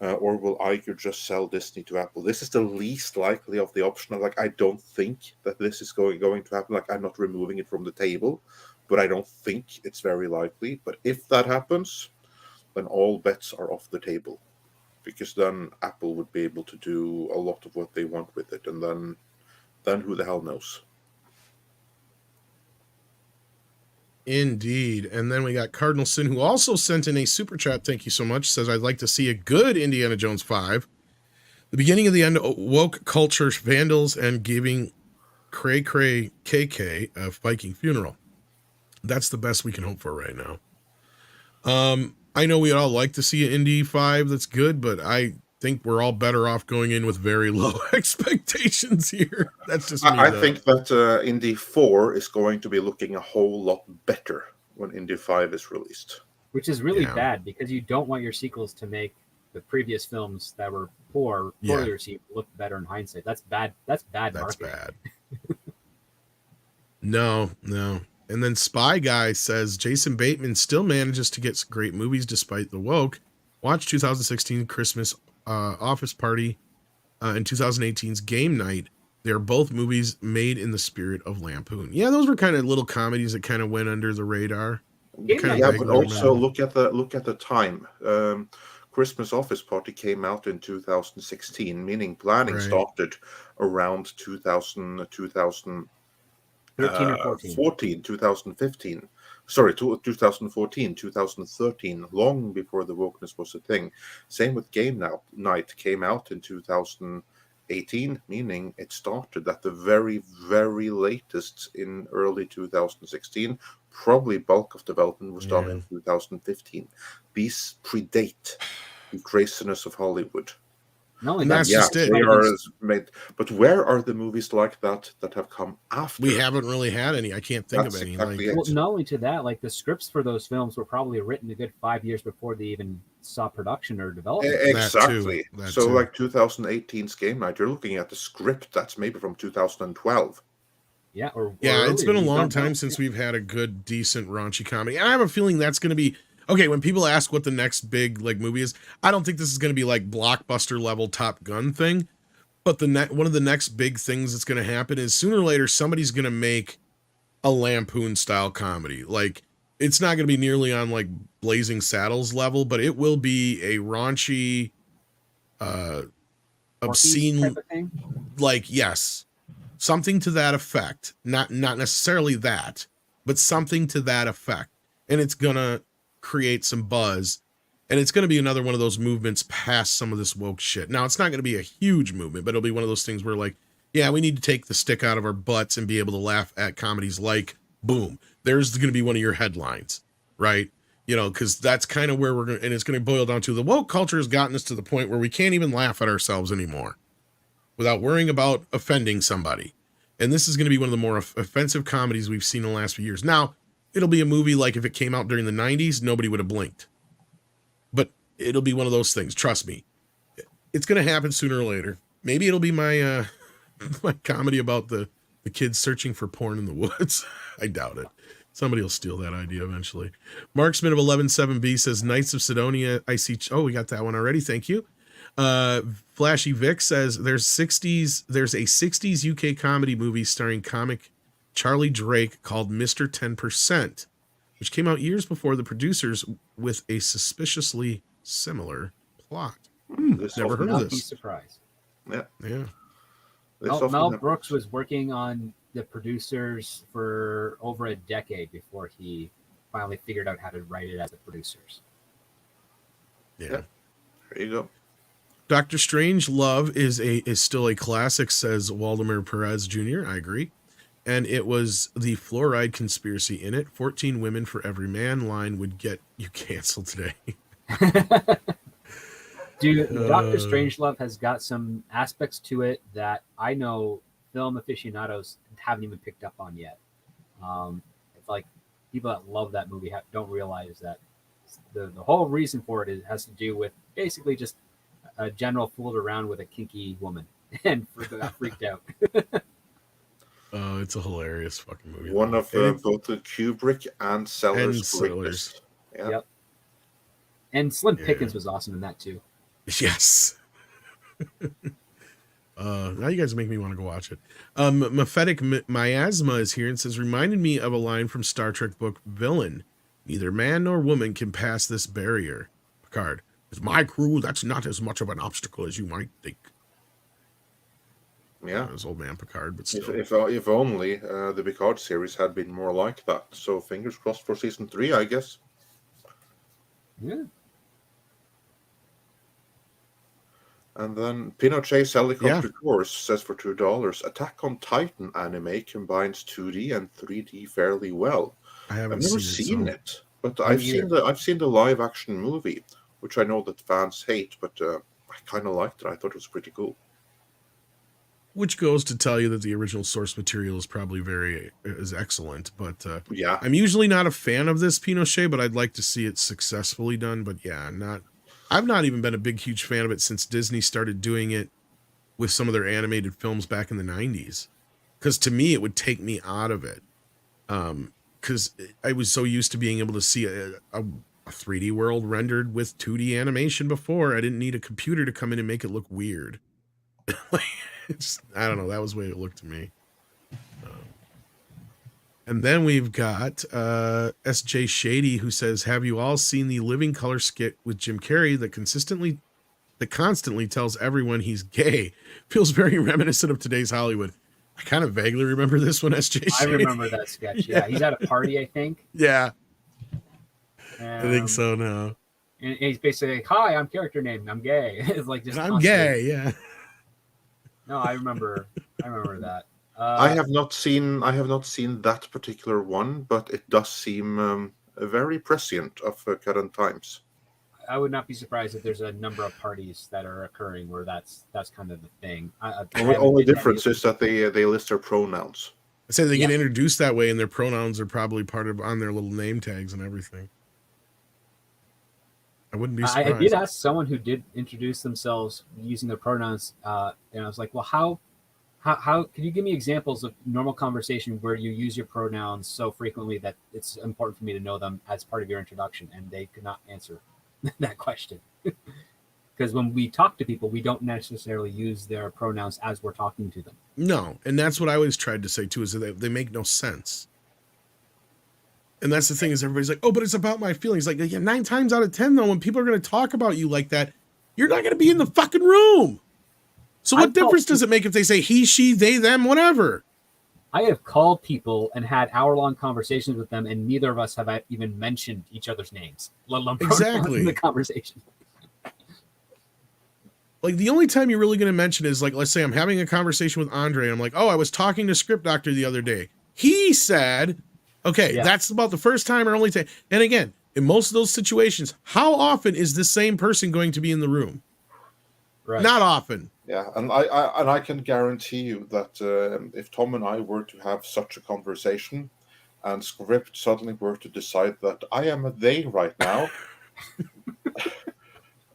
Or will Iger just sell Disney to Apple? This is the least likely of the option. Like, I don't think that this is going to happen. Like, I'm not removing it from the table, but I don't think it's very likely. But if that happens, then all bets are off the table, because then Apple would be able to do a lot of what they want with it, and then who the hell knows? Indeed. And then we got Cardinal Sin, who also sent in a super chat. Thank you so much. Says, I'd like to see a good Indiana Jones 5. The beginning of the end, woke culture, vandals, and giving cray cray KK a Viking funeral. That's the best we can hope for right now. I know we'd all like to see an Indy 5 that's good, but I think we're all better off going in with very low expectations here. That's just me. I think that Indy 4 is going to be looking a whole lot better when Indy 5 is released. Which is really bad, because you don't want your sequels to make the previous films that were poorly received look better in hindsight. That's bad. That's bad marketing. That's bad. No. And then Spy Guy says, Jason Bateman still manages to get some great movies despite the woke. Watch 2016 Christmas Office Party and 2018's Game Night. They're both movies made in the spirit of Lampoon. Yeah, those were kind of little comedies that kind of went under the radar. But also look at the time. Christmas Office Party came out in 2016, meaning planning started around 2013 or 2015. Sorry, 2014, 2013, long before the wokeness was a thing. Same with Game Night, came out in 2018, meaning it started at the very, very latest in early 2016. Probably bulk of development was done in 2015. These predate the craziness of Hollywood. No, and that's just it. But where are the movies like that have come after? We haven't really had any. I can't think of any. Exactly well, not only to that, like the scripts for those films were probably written a good 5 years before they even saw production or development. Exactly. So like 2018's Game Night, you're looking at the script that's maybe from 2012. Yeah, it's been a long time since we've had a good, decent, raunchy comedy. And I have a feeling that's going to be okay. When people ask what the next big movie is, I don't think this is going to be like blockbuster level Top Gun thing. But one of the next big things that's going to happen is sooner or later somebody's going to make a Lampoon style comedy. Like, it's not going to be nearly on like Blazing Saddles level, but it will be a raunchy, obscene type of thing? Like, yes. Something to that effect, not necessarily that, but something to that effect. And it's going to create some buzz, and it's going to be another one of those movements past some of this woke shit. Now, it's not going to be a huge movement, but it'll be one of those things where like, yeah, we need to take the stick out of our butts and be able to laugh at comedies like boom. There's going to be one of your headlines, right? You know, because that's kind of where we're going to, and it's going to boil down to the woke culture has gotten us to the point where we can't even laugh at ourselves anymore without worrying about offending somebody. And this is going to be one of the more offensive comedies we've seen in the last few years. Now, it'll be a movie like if it came out during the 90s, nobody would have blinked. But it'll be one of those things. Trust me. It's going to happen sooner or later. Maybe it'll be my my comedy about the kids searching for porn in the woods. I doubt it. Somebody will steal that idea eventually. Marksman of 11-7B says, Knights of Sidonia. I see. Oh, we got that one already. Thank you. Flashy Vic says there's a 60s UK comedy movie starring comic Charlie Drake called Mr. 10%, which came out years before The Producers with a suspiciously similar plot. Never heard of this. Surprise. Yeah. Mel Brooks was working on The Producers for over a decade before he finally figured out how to write it as The Producers. Yeah. There you go. Dr. Strange Love is still a classic, says Waldemar Perez Jr. I agree. And it was the fluoride conspiracy in it. 14 women for every man line would get you canceled today. Dude, Doctor Strangelove has got some aspects to it that I know film aficionados haven't even picked up on yet. It's like people that love that movie don't realize that the whole reason for it has to do with basically just a general fooled around with a kinky woman and got freaked out. It's a hilarious fucking movie. One of both the Kubrick and Sellers' greatest. Yeah. Yep. And Slim Pickens was awesome in that too. Yes. Now you guys make me want to go watch it. Mephetic Miasma is here and says, reminded me of a line from Star Trek book Villain. Neither man nor woman can pass this barrier. Picard, with my crew, that's not as much of an obstacle as you might think. Yeah, it was old man Picard, but still. If only the Picard series had been more like that. So fingers crossed for season 3, I guess. Yeah. And then Pinochet's Helicopter Course says for $2, Attack on Titan anime combines 2D and 3D fairly well. I've never seen it, but I've seen the live action movie, which I know that fans hate, but I kind of liked it. I thought it was pretty cool. Which goes to tell you that the original source material is probably is excellent, but yeah, I'm usually not a fan of this Pinochet, but I'd like to see it successfully done. But yeah, I've not even been a huge fan of it since Disney started doing it with some of their animated films back in the 90s. Because to me, it would take me out of it. Because I was so used to being able to see a 3D world rendered with 2D animation before. I didn't need a computer to come in and make it look weird. I don't know. That was the way it looked to me. And then we've got SJ Shady, who says, have you all seen the Living Color skit with Jim Carrey that constantly tells everyone he's gay? Feels very reminiscent of today's Hollywood. I kind of vaguely remember this one, SJ Shady. I remember that sketch. Yeah, he's at a party, I think. Yeah. I think so now. And he's basically like, hi, I'm character name. I'm gay. It's like just I'm gay, yeah. No, I remember that. I have not seen that particular one, but it does seem very prescient of current times. I would not be surprised if there's a number of parties that are occurring where that's kind of the thing. The only difference is that they list their pronouns. I say they get introduced that way, and their pronouns are probably on their little name tags and everything. I wouldn't be surprised. I did ask someone who did introduce themselves using their pronouns, and I was like, well, how can you give me examples of normal conversation where you use your pronouns so frequently that it's important for me to know them as part of your introduction? And they could not answer that question. Because when we talk to people, we don't necessarily use their pronouns as we're talking to them. No, and that's what I always tried to say too, is that they make no sense. And that's the thing, is everybody's like, oh, but it's about my feelings. Like, 9 times out of 10, though, when people are going to talk about you like that, you're not going to be in the fucking room. So what difference does it make if they say he, she, they, them, whatever? I have called people and had hour-long conversations with them, and neither of us have even mentioned each other's names, let alone pronouns in the conversation. Like, the only time you're really going to mention is, like, let's say I'm having a conversation with Andre, and I'm like, oh, I was talking to Script Doctor the other day. He said... Okay, that's about the first time or only time. And again, in most of those situations, how often is the same person going to be in the room? Right. Not often. Yeah, and I can guarantee you that if Tom and I were to have such a conversation, and Script suddenly were to decide that I am a they right now,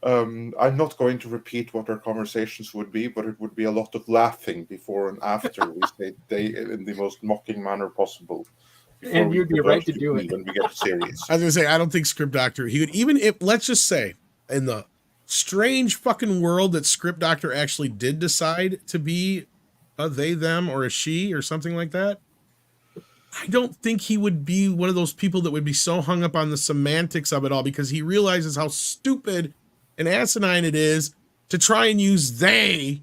I'm not going to repeat what our conversations would be, but it would be a lot of laughing before and after we say they in the most mocking manner possible. And you'd be right to do it when we get serious. I was gonna say, I don't think Script Doctor, he would, even if, let's just say, in the strange fucking world that Script Doctor actually did decide to be a they, them, or a she, or something like that, I don't think he would be one of those people that would be so hung up on the semantics of it all, because he realizes how stupid and asinine it is to try and use they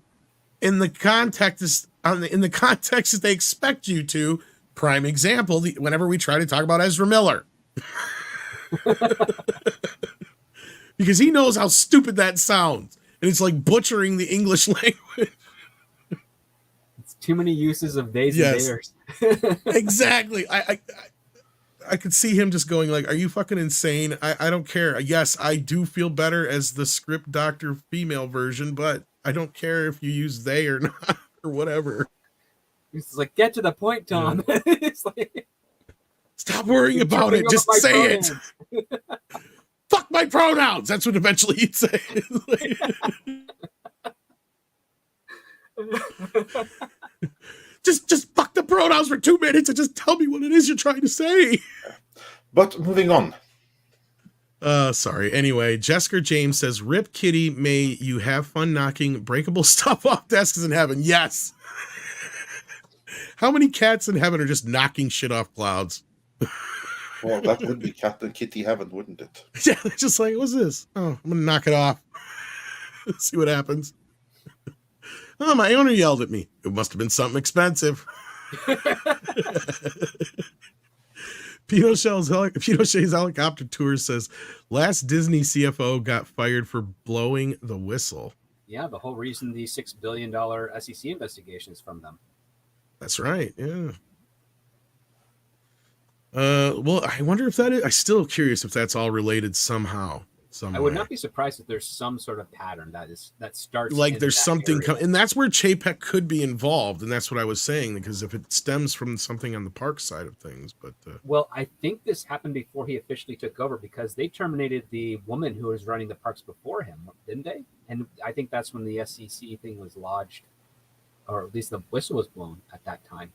in the context that they expect you to. Prime example, whenever we try to talk about Ezra Miller. Because he knows how stupid that sounds. And it's like butchering the English language. It's too many uses of theys and theirs. Exactly. I could see him just going like, are you fucking insane? I don't care. Yes, I do feel better as the script doctor female version, but I don't care if you use they or not or whatever. He's like, get to the point, Tom. Yeah. It's like, stop worrying about it. Just say pronouns. It. Fuck my pronouns. That's what eventually he'd say. just fuck the pronouns for 2 minutes and just tell me what it is you're trying to say. But moving on. Sorry. Anyway, Jessica James says, "Rip Kitty, may you have fun knocking breakable stuff off desks in heaven." Yes. How many cats in heaven are just knocking shit off clouds? Well, that would be Cat and Kitty heaven, wouldn't it? Yeah, they're just like, what's this? Oh, I'm gonna knock it off. See what happens. Oh, my owner yelled at me. It must have been something expensive. Pinochet's helicopter tour says, last Disney CFO got fired for blowing the whistle. Yeah, the whole reason the $6 billion SEC investigation is from them. That's right. Yeah. Well, I wonder if that is. I'm still curious if that's all related somehow. I would not be surprised if there's some sort of pattern that starts like there's something and that's where Chapek could be involved, and that's what I was saying, because if it stems from something on the park side of things. But well, I think this happened before he officially took over, because they terminated the woman who was running the parks before him, didn't they? And I think that's when the SEC thing was lodged, or at least the whistle was blown at that time.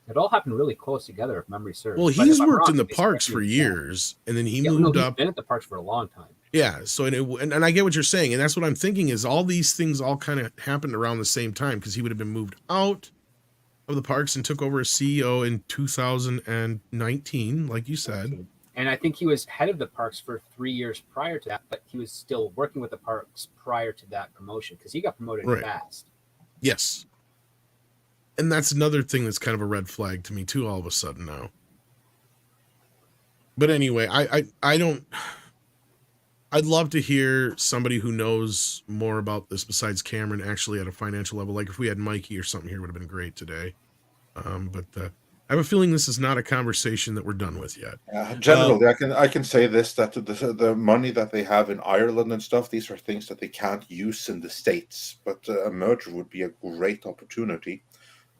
It all happened really close together, if memory serves. Well, he's worked in the parks for years, and then he moved up. He's been at the parks for a long time. Yeah, so and I get what you're saying, and that's what I'm thinking is all these things all kind of happened around the same time, because he would have been moved out of the parks and took over as CEO in 2019, like you said. And I think he was head of the parks for 3 years prior to that, but he was still working with the parks prior to that promotion, because he got promoted fast. Yes. And that's another thing that's kind of a red flag to me too, all of a sudden now. But anyway, I'd love to hear somebody who knows more about this besides Cameron actually at a financial level. Like if we had Mikey or something here, would have been great today. But I have a feeling this is not a conversation that we're done with yet. Generally, I can say this, that the money that they have in Ireland and stuff, these are things that they can't use in the States. But a merger would be a great opportunity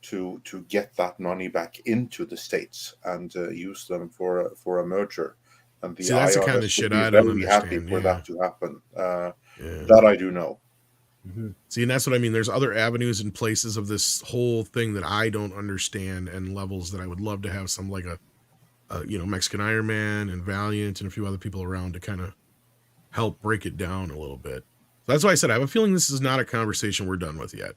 to get that money back into the States and use them for a merger. And the that's the kind of shit I don't understand. Happy for that to happen. That I do know. Mm-hmm. See, and that's what I mean. There's other avenues and places of this whole thing that I don't understand, and levels that I would love to have some like a Mexican Iron Man and Valiant and a few other people around to kind of help break it down a little bit. So that's why I said I have a feeling this is not a conversation we're done with yet.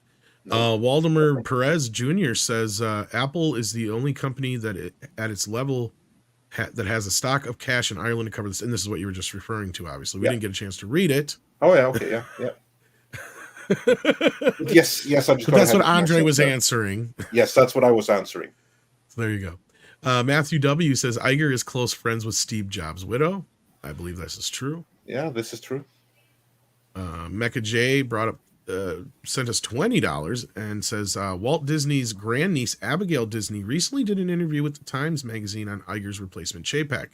Waldemar Perez Jr. says Apple is the only company that at its level that has a stock of cash in Ireland to cover this. And this is what you were just referring to, obviously. We didn't get a chance to read it. Oh, yeah. Okay. Yeah. Yes. That's what Andre was answering. Yes, that's what I was answering. So there you go. Matthew W. says Iger is close friends with Steve Jobs' widow. I believe this is true. Yeah, this is true. Mecca J sent us $20 and says Walt Disney's grandniece Abigail Disney recently did an interview with the Times magazine on Iger's replacement Chapek.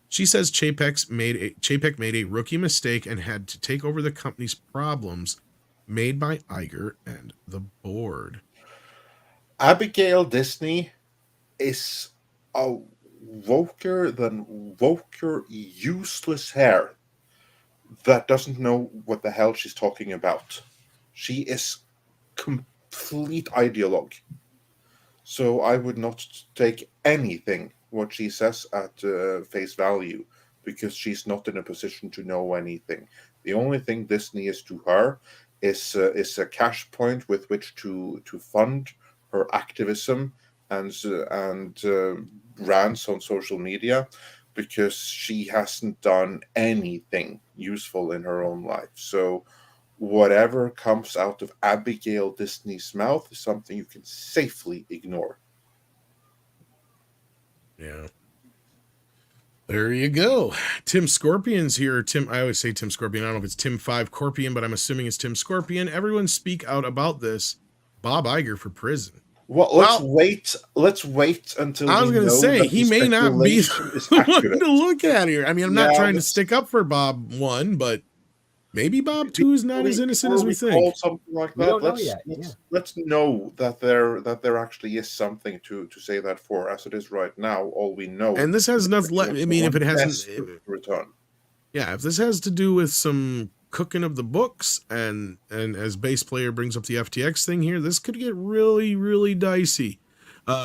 She says Chapek made a rookie mistake and had to take over the company's problems made by Iger and the board. Abigail Disney is a woker, useless hair that doesn't know what the hell she's talking about. She is complete ideologue. So I would not take anything what she says at face value, because she's not in a position to know anything. The only thing Disney is to her is a cash point with which to fund her activism and rants on social media, because she hasn't done anything useful in her own life. So whatever comes out of Abigail Disney's mouth is something you can safely ignore. Yeah. There you go. Tim Scorpion's here. I always say Tim Scorpion. I don't know if it's Tim 5 Corpion, but I'm assuming it's Tim Scorpion. Everyone speak out about this. Bob Iger for prison. Well, let's wait until I was we going to know say that he the may not be speculation is the one accurate. to look at here. I mean, I'm not Yeah, trying to let's- stick up for Bob 1, but maybe Bob 2 is not as innocent as Before we call think. something like We that, don't know yet, yeah. let's know that there actually is something to say that for. As it is right now, all we know. And this has is nothing. that I mean, if it hasn't, desperate to return. yeah, if this has to do with some cooking of the books, and as bass player brings up the FTX thing here, this could get really, really dicey.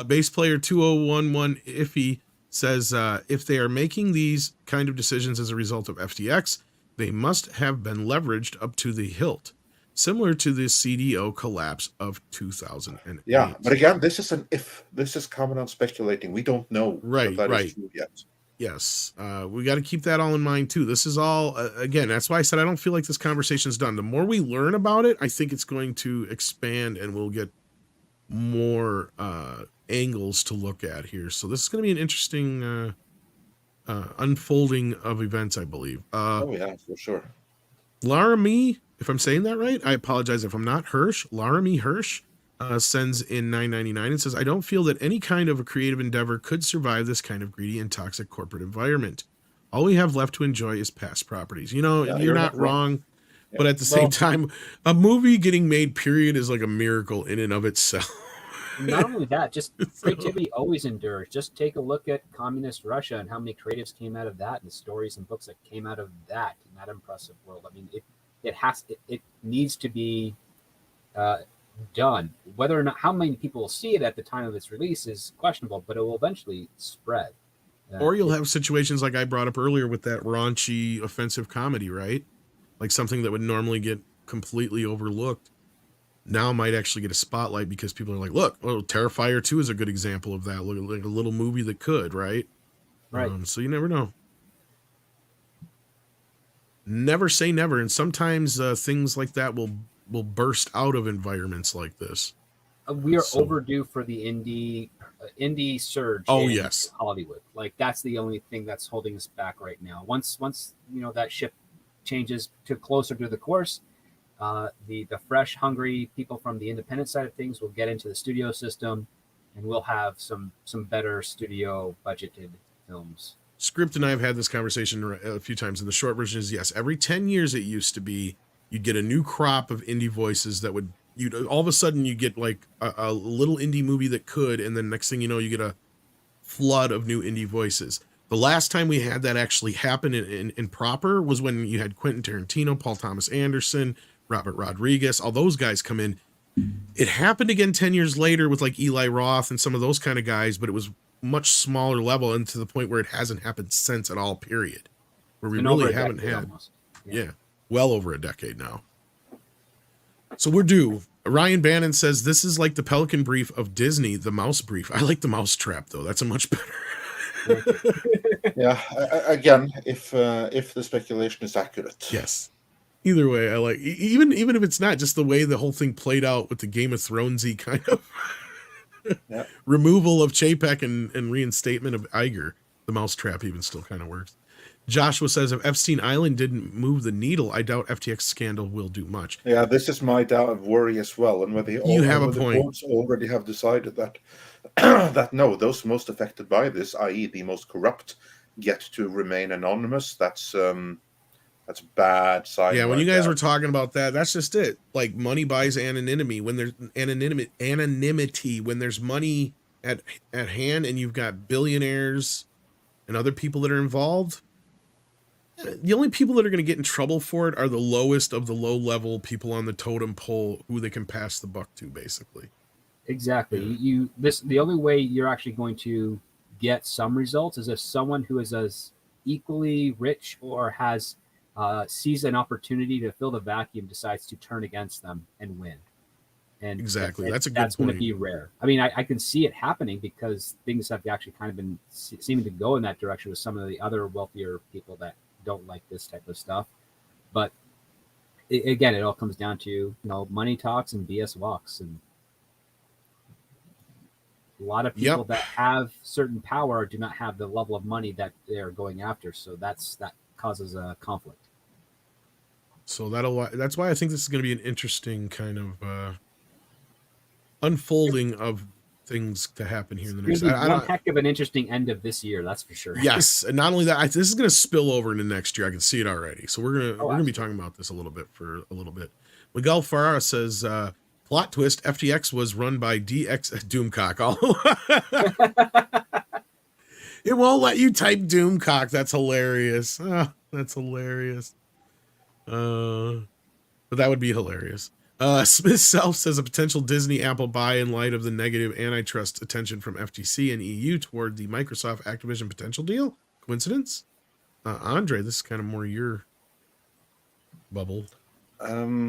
Bass player 2011 Iffy says if they are making these kind of decisions as a result of FTX, they must have been leveraged up to the hilt, similar to the CDO collapse of 2008. Yeah, but again, this is an if. This is coming on speculating. We don't know that is true yet. Yes, we got to keep that all in mind too. This is all again. That's why I said I don't feel like this conversation is done. The more we learn about it, I think it's going to expand, and we'll get more angles to look at here. So this is going to be an interesting unfolding of events, I believe. Oh yeah, for sure. Laramie, if I'm saying that right, I apologize if I'm not. Laramie Hirsch sends in $9.99 and says, I don't feel that any kind of a creative endeavor could survive this kind of greedy and toxic corporate environment. All we have left to enjoy is past properties. You know, you're not wrong. Yeah. But at the same time, a movie getting made, period, is like a miracle in and of itself. Not only that, just creativity always endures. Just take a look at communist Russia and how many creatives came out of that, and the stories and books that came out of that in that impressive world. I mean, it needs to be done. Whether or not how many people will see it at the time of its release is questionable, but it will eventually spread. Or you'll have situations like I brought up earlier with that raunchy offensive comedy, right? Like something that would normally get completely overlooked now might actually get a spotlight because people are like, look, Terrifier 2 is a good example of that. Look, like a little movie that could, right? Right. So you never know. Never say never. And sometimes things like that will burst out of environments like this. We are overdue for the indie surge. Oh, yes. Hollywood. Like that's the only thing that's holding us back right now. Once that ship changes to closer to the course, the fresh, hungry people from the independent side of things will get into the studio system, and we'll have some better studio budgeted films. Script and I have had this conversation a few times, and the short version is yes. Every 10 years it used to be, you'd get a new crop of indie voices that would, all of a sudden you get like a little indie movie that could, and then next thing you know, you get a flood of new indie voices. The last time we had that actually happen in proper was when you had Quentin Tarantino, Paul Thomas Anderson, Robert Rodriguez, all those guys come in. It happened again 10 years later with like Eli Roth and some of those kind of guys, but it was much smaller level, and to the point where it hasn't happened since at all, period. Where we really haven't had. Yeah, well over a decade now. So we're due. Ryan Bannon says this is like the Pelican Brief of Disney, the Mouse Brief. I like the Mouse Trap though. That's a much better. Yeah. Again, if the speculation is accurate. Yes. Either way, I like even if it's not, just the way the whole thing played out with the Game of Thronesy kind of removal of Chapek and reinstatement of Iger. The Mousetrap even still kind of works. Joshua says if Epstein Island didn't move the needle, I doubt FTX scandal will do much. Yeah, this is my doubt and worry as well. And whether you have a point. The boards already have decided that that no, those most affected by this, i.e., the most corrupt, get to remain anonymous. That's bad sign. Yeah, when you guys were talking about that, that's just it. Like money buys anonymity. When there's anonymity, when there's money at hand, and you've got billionaires and other people that are involved, the only people that are going to get in trouble for it are the lowest of the low level people on the totem pole who they can pass the buck to, basically. Exactly. Yeah. The only way you're actually going to get some results is if someone who is as equally rich or has sees an opportunity to fill the vacuum, decides to turn against them and win. And exactly, that's going to be rare. I mean, I can see it happening because things have actually kind of been seeming to go in that direction with some of the other wealthier people that don't like this type of stuff. But again, it all comes down to money talks and BS walks, and a lot of people that have certain power do not have the level of money that they're going after. So that causes a conflict. So that's why I think this is going to be an interesting kind of unfolding of things to happen here in the It's next. going to be one heck of an interesting end of this year, that's for sure. Yes, and not only that, this is going to spill over into next year. I can see it already. So we're gonna be talking about this a little bit. Miguel Farrar says, plot twist: FTX was run by DX Doomcock. It won't let you type Doomcock. That's hilarious. Oh, that's hilarious. But that would be hilarious. Smith Self says a potential Disney Apple buy in light of the negative antitrust attention from FTC and EU toward the Microsoft Activision potential deal. Coincidence? Andre, this is kind of more your bubble. I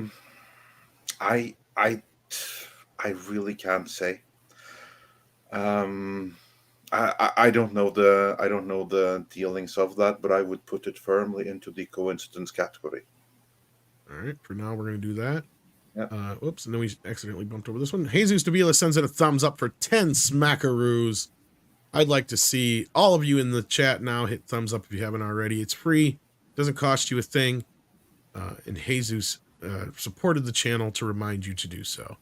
really can't say. I don't know the dealings of that, but I would put it firmly into the coincidence category. All right, for now we're going to do that. Yeah. Whoops, and then we accidentally bumped over this one. Jesus Davila sends in a thumbs up for 10 smackaroos. I'd like to see all of you in the chat now hit thumbs up if you haven't already. It's free, doesn't cost you a thing. And Jesus supported the channel to remind you to do so.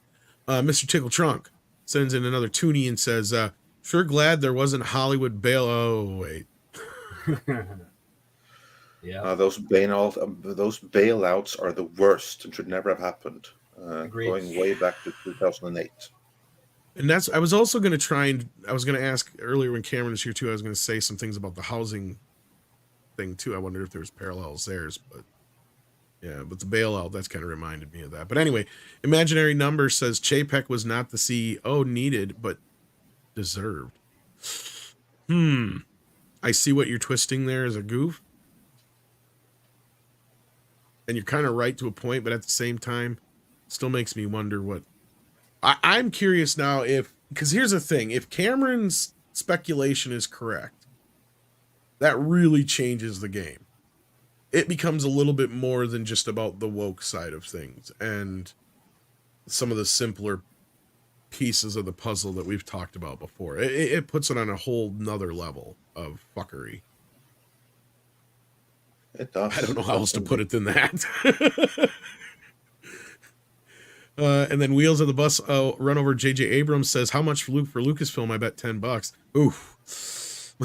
Mr. Tickle Trunk sends in another toonie and says, sure glad there wasn't Hollywood bail. Oh, wait. Yeah. Those bailouts are the worst and should never have happened. Going way back to 2008. And I was also going to try and I was going to ask earlier when Cameron was here too. I was going to say some things about the housing thing too. I wondered if there was parallels there, but yeah, but the bailout, that's kind of reminded me of that. But anyway, Imaginary Number says Chapek was not the CEO needed, but deserved. I see what you're twisting there as a goof. And you're kind of right to a point, but at the same time, still makes me wonder what... I'm curious now because here's the thing, if Cameron's speculation is correct, that really changes the game. It becomes a little bit more than just about the woke side of things and some of the simpler pieces of the puzzle that we've talked about before. It puts it on a whole nother level of fuckery. It does. I don't know how else to put it than that. And then Wheels of the Bus Run Over JJ Abrams says, how much for Lucasfilm? I bet $10. Oof.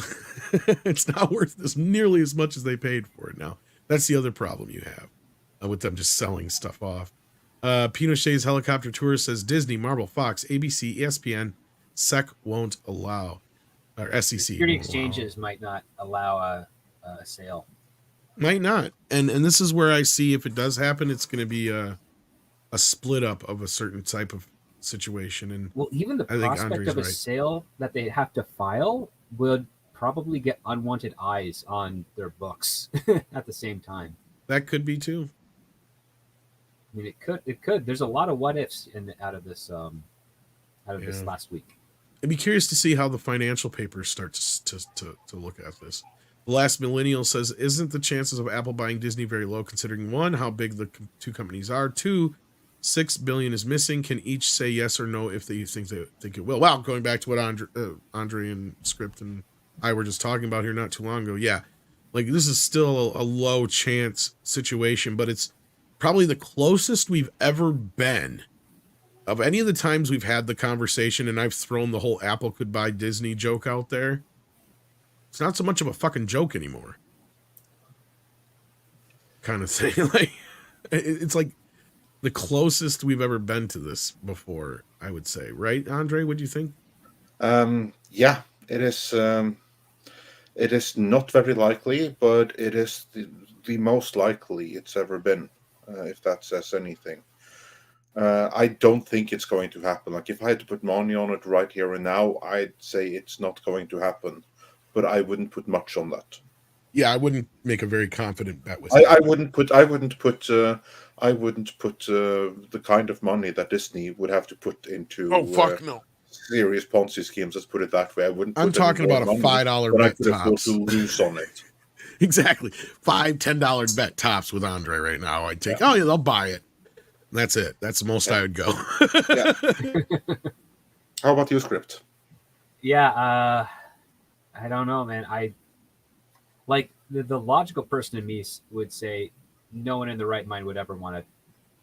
It's not worth this nearly as much as they paid for it now. That's the other problem you have with them just selling stuff off. Pinochet's Helicopter Tour says Disney, Marvel, Fox, ABC, ESPN, SEC won't allow, or SEC. Security exchanges might not allow a sale. Might not. And this is where I see if it does happen, it's going to be a split up of a certain type of situation. And well, even the prospect of a sale that they have to file would probably get unwanted eyes on their books at the same time. That could be too. I mean, it could. There's a lot of what ifs out of this this last week. I'd be curious to see how the financial papers start to look at this. The Last Millennial says, isn't the chances of Apple buying Disney very low, considering one, how big the two companies are, two, $6 billion is missing. Can each say yes or no if they think it will? Well, going back to what Andre and Script and I were just talking about here not too long ago. Yeah, like this is still a low chance situation, but it's probably the closest we've ever been of any of the times we've had the conversation, and I've thrown the whole Apple could buy Disney joke out there. It's not so much of a fucking joke anymore. Kind of thing. Like it's like the closest we've ever been to this before, I would say. Right, Andre? What do you think? Yeah, it is. It is not very likely, but it is the most likely it's ever been, if that says anything. I don't think it's going to happen. Like, if I had to put money on it right here and now, I'd say it's not going to happen. But I wouldn't put much on that. Yeah, I wouldn't make a very confident bet with I wouldn't put the kind of money that Disney would have to put into no. serious Ponzi schemes. Let's put it that way. I wouldn't. I'm talking about a $5 bet tops. To lose on it. Exactly, $5-10 bet tops with Andre right now. I'd take. Yeah. Oh yeah, they'll buy it. That's it. That's the most I would go. Yeah. How about you, Script? Yeah, I don't know, man. I like the logical person in me would say no one in the right mind would ever want to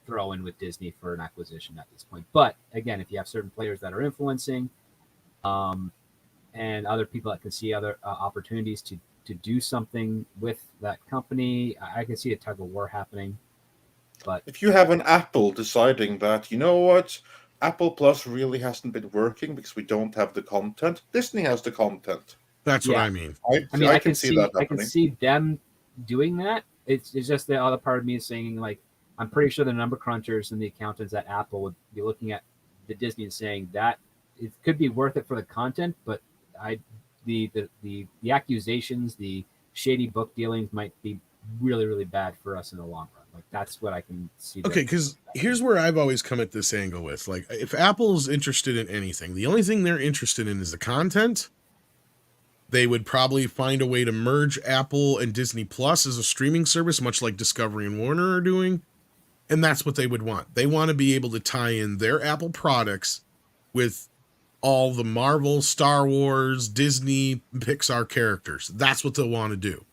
throw in with Disney for an acquisition at this point. But again, if you have certain players that are influencing, and other people that can see other opportunities to do something with that company, I can see a tug of war happening. But if you have an Apple deciding that, you know what, Apple Plus really hasn't been working because we don't have the content, Disney has the content. That's what I mean. I can see that happening. I can see them doing that. It's just the other part of me is saying, like, I'm pretty sure the number crunchers and the accountants at Apple would be looking at the Disney and saying that it could be worth it for the content, but the accusations, the shady book dealings might be really, really bad for us in the long run. Like, that's what I can see. Okay, because here's where I've always come at this angle with, like, if Apple's interested in anything, the only thing they're interested in is the content. They would probably find a way to merge Apple and Disney Plus as a streaming service, much like Discovery and Warner are doing. And that's what they would want. They want to be able to tie in their Apple products with all the Marvel, Star Wars, Disney, Pixar characters. That's what they'll want to do.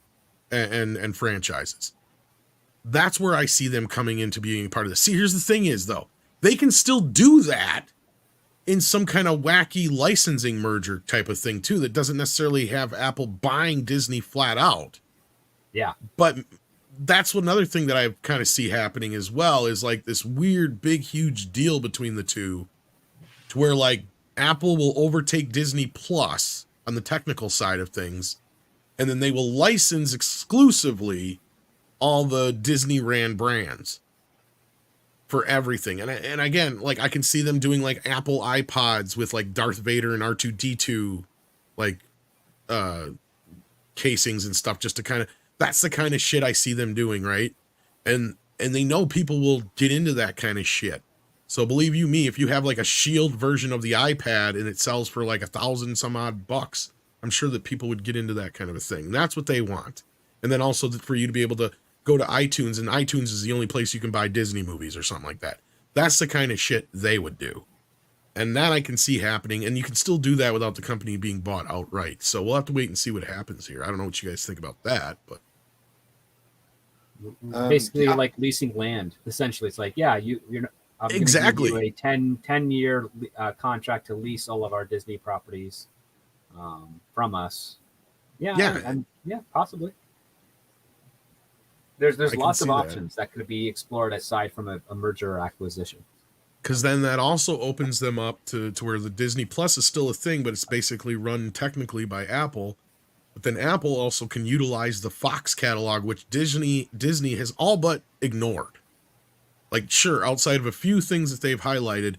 And franchises. That's where I see them coming into being a part of this. See, here's the thing is, though. They can still do that in some kind of wacky licensing merger type of thing, too, that doesn't necessarily have Apple buying Disney flat out. Yeah. But that's another thing that I kind of see happening as well, is like this weird, big, huge deal between the two, to where, like, Apple will overtake Disney Plus on the technical side of things, and then they will license exclusively all the Disney ran brands for everything. And again, like, I can see them doing like Apple iPods with like Darth Vader and R2-D2 like casings and stuff, just to kind of, that's the kind of shit I see them doing, right? And they know people will get into that kind of shit. So believe you me, if you have like a Shield version of the iPad and it sells for like $1,000 some odd bucks, I'm sure that people would get into that kind of a thing. That's what they want. And then also for you to be able to go to iTunes, and iTunes is the only place you can buy Disney movies or something like that. That's the kind of shit they would do. And that I can see happening, and you can still do that without the company being bought outright. So we'll have to wait and see what happens here. I don't know what you guys think about that, but basically like leasing land. Essentially, it's like, yeah, you're not, I'm exactly give you a 10-year contract to lease all of our Disney properties from us. Yeah, possibly. There's lots of options that could be explored aside from a merger or acquisition. Because then that also opens them up to where the Disney Plus is still a thing, but it's basically run technically by Apple. But then Apple also can utilize the Fox catalog, which Disney has all but ignored. Like, sure, outside of a few things that they've highlighted,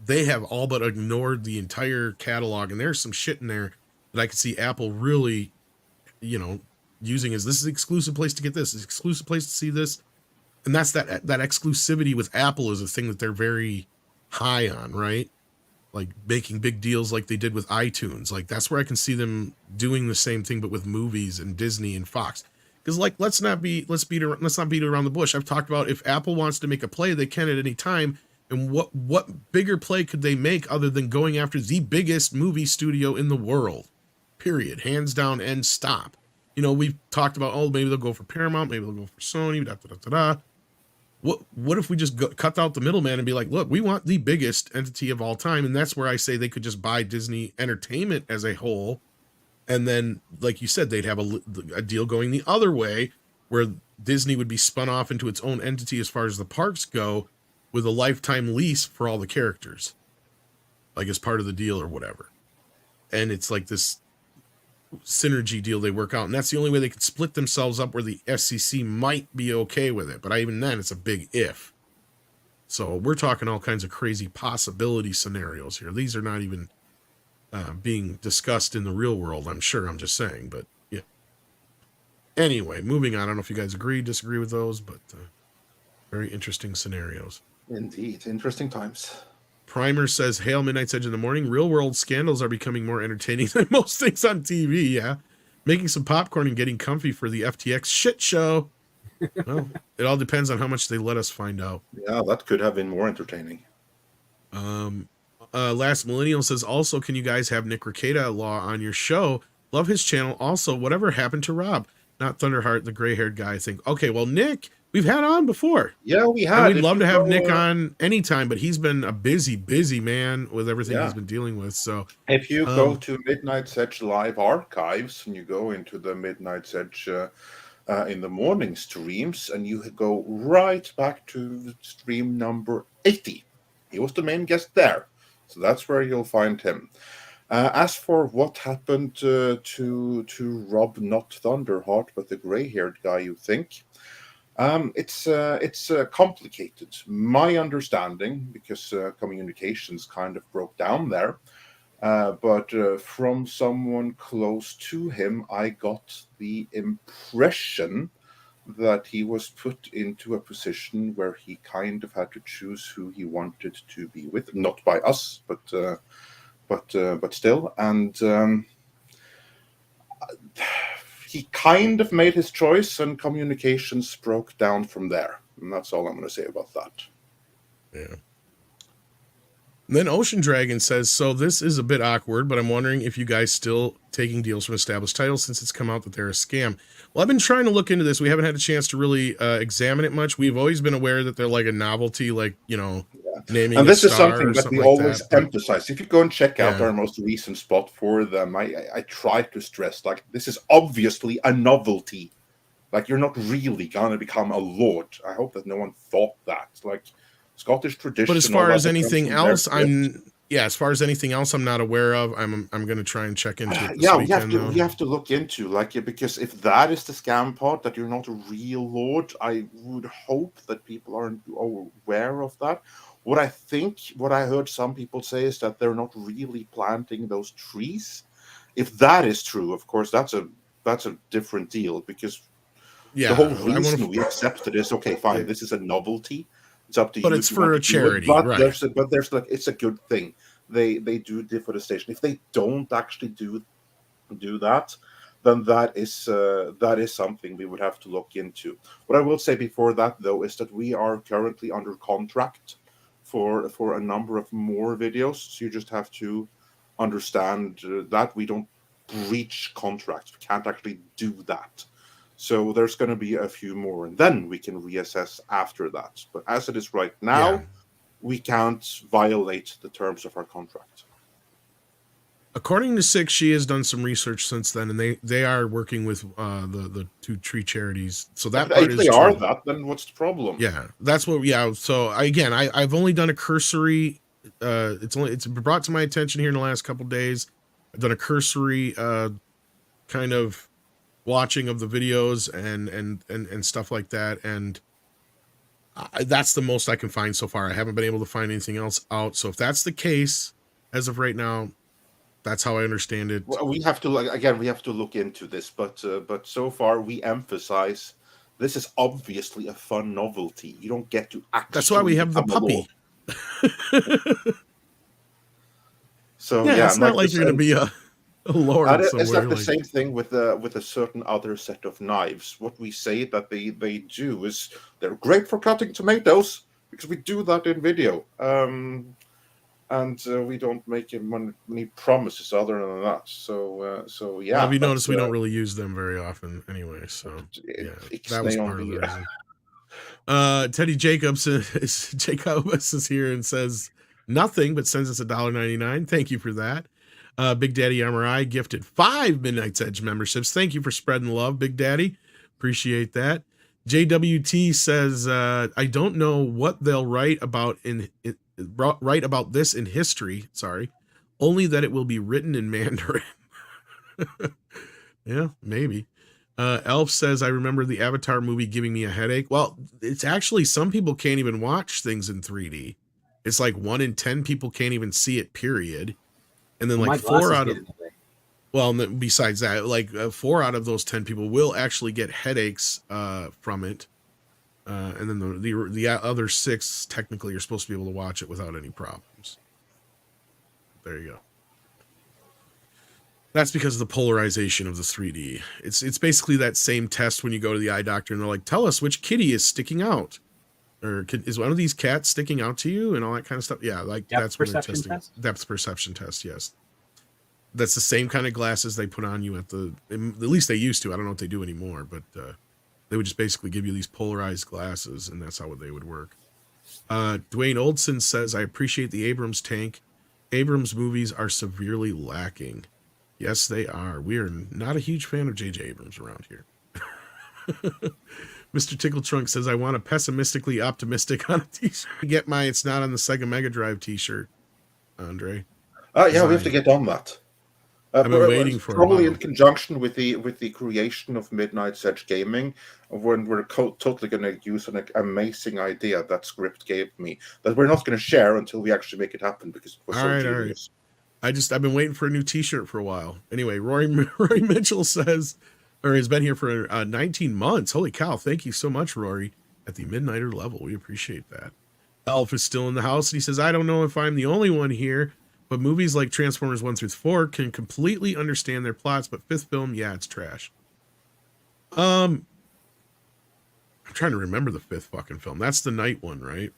they have all but ignored the entire catalog. And there's some shit in there that I could see Apple really, using as this is the exclusive place to get this, exclusive place to see this. And that's that exclusivity with Apple is a thing that they're very high on, right? Like making big deals like they did with iTunes. Like, that's where I can see them doing the same thing, but with movies and Disney and Fox. Because, like, let's not beat around the bush. I've talked about if Apple wants to make a play, they can at any time. And what bigger play could they make other than going after the biggest movie studio in the world? Period. Hands down, end stop. We've talked about, maybe they'll go for Paramount, maybe they'll go for Sony, What if we just cut out the middleman and be like, look, we want the biggest entity of all time. And that's where I say they could just buy Disney Entertainment as a whole. And then, like you said, they'd have a deal going the other way where Disney would be spun off into its own entity as far as the parks go, with a lifetime lease for all the characters, like as part of the deal or whatever. And it's like this synergy deal they work out, and that's the only way they could split themselves up, where the FCC might be okay with it, but even then it's a big if. So we're talking all kinds of crazy possibility scenarios here. These are not even being discussed in the real world, I'm sure. I'm just saying, but yeah. Anyway, moving on. I don't know if you guys agree, disagree with those, but very interesting scenarios. Indeed, interesting times. Primer says, hail Midnight's Edge in the morning. Real world scandals are becoming more entertaining than most things on TV. Yeah. Making some popcorn and getting comfy for the FTX shit show. Well, it all depends on how much they let us find out. Yeah, that could have been more entertaining. Last Millennial says, also, can you guys have Nick Rekieta Law on your show? Love his channel. Also, whatever happened to Rob? not Thunderheart, the gray-haired guy. I think. Okay, well, Nick, we've had on before. Yeah, we And had. we'd If love you to have go, Nick on anytime, but he's been a busy man with everything Yeah. he's been dealing with. So If you go to Midnight's Edge live archives and you go into the Midnight's Edge in the morning streams and you go right back to stream number 80, he was the main guest there. So that's where you'll find him. As for what happened to Rob, not Thunderheart, but the gray-haired guy, you think? It's complicated. My understanding, because communications kind of broke down there, but from someone close to him, I got the impression that he was put into a position where he kind of had to choose who he wanted to be with, not by us, but still, and he kind of made his choice, and communications broke down from there. And that's all I'm going to say about that. Yeah. And then Ocean Dragon says, so this is a bit awkward, but I'm wondering if you guys still taking deals from established titles since it's come out that they're a scam. Well, I've been trying to look into this. We haven't had a chance to really examine it much. We've always been aware that they're like a novelty, like, you know, naming and this a is star something or that we like always that, emphasize. If you go and check out our most recent spot for them, I try to stress, like, this is obviously a novelty. Like, you're not really gonna become a lord. I hope that no one thought that. Like, Scottish tradition. But as far as anything else, as far as anything else I'm not aware of, I'm going to try and check into it this weekend, we have to look into, like, because if that is the scam part, that you're not a real lord, I would hope that people aren't aware of that. What I heard some people say is that they're not really planting those trees. If that is true, of course, that's a different deal, because the whole reason we accepted is, okay, fine, this is a novelty. It's up to you. But it's for a charity, right? There's like, it's a good thing. They do deforestation. If they don't actually do that, then that is something we would have to look into. What I will say before that, though, is that we are currently under contract for a number of more videos. So you just have to understand that we don't breach contracts. We can't actually do that. So there's going to be a few more, and then we can reassess after that. But as it is right now, we can't violate the terms of our contract. According to Six, she has done some research since then, and they are working with the two tree charities. So that part is true. If they are that, then what's the problem? Yeah, that's what. Yeah. So again, I've only done a cursory. It's brought to my attention here in the last couple of days. I've done a cursory kind of watching of the videos and stuff like that, and that's the most I can find so far. I haven't been able to find anything else out. So if that's the case, as of right now, that's how I understand it. Well, we have to look into this, but so far we emphasize this is obviously a fun novelty. You don't get to actually. That's why we have the puppy. So it's not like you're going to be a lord somewhere. It's like the same thing with a certain other set of knives. What we say that they do is they're great for cutting tomatoes, because we do that in video. And we don't make any promises other than that. So yeah. Well, have you noticed we don't really use them very often anyway? So that was part of the reason. Teddy Jacobs is here and says nothing, but sends us $1.99. Thank you for that. Big Daddy MRI gifted 5 Midnight's Edge memberships. Thank you for spreading love, Big Daddy. Appreciate that. JWT says, I don't know what they'll write about this in history. Sorry, only that it will be written in Mandarin. Yeah, maybe. Elf says, I remember the Avatar movie giving me a headache. Well, it's actually, some people can't even watch things in 3D. It's like 1 in 10 people can't even see it, period. And then like 4 out of, well, besides that, like 4 out of those 10 people will actually get headaches from it. And then the other 6 technically you're supposed to be able to watch it without any problems. There you go. That's because of the polarization of the 3D. It's basically that same test when you go to the eye doctor and they're like, tell us which kitty is sticking out. Or is one of these cats sticking out to you and all that kind of stuff? Yeah, like that's what they're testing. Depth perception test, yes. That's the same kind of glasses they put on you at least they used to. I don't know what they do anymore, but they would just basically give you these polarized glasses, and that's how they would work. Dwayne Oldson says, I appreciate the Abrams tank. Abrams movies are severely lacking. Yes, they are. We are not a huge fan of J.J. Abrams around here. Mr. Tickle Trunk says, I want a pessimistically optimistic on a t-shirt. Get my It's Not on the Sega Mega Drive t-shirt, Andre. Yeah, we have to get on that. I've been waiting for probably a while. In conjunction with the creation of Midnight's Edge Gaming, when we're totally going to use an amazing idea that Script gave me that we're not going to share until we actually make it happen because we're so genius. All right. I've been waiting for a new t-shirt for a while. Anyway, Roy Mitchell says, or has been here for 19 months. Holy cow. Thank you so much, Rory, at the Midnighter level. We appreciate that. Elf is still in the house, and he says, I don't know if I'm the only one here, but movies like Transformers 1 through 4 can completely understand their plots, but fifth film, yeah, it's trash. I'm trying to remember the fifth fucking film. That's the night one, right?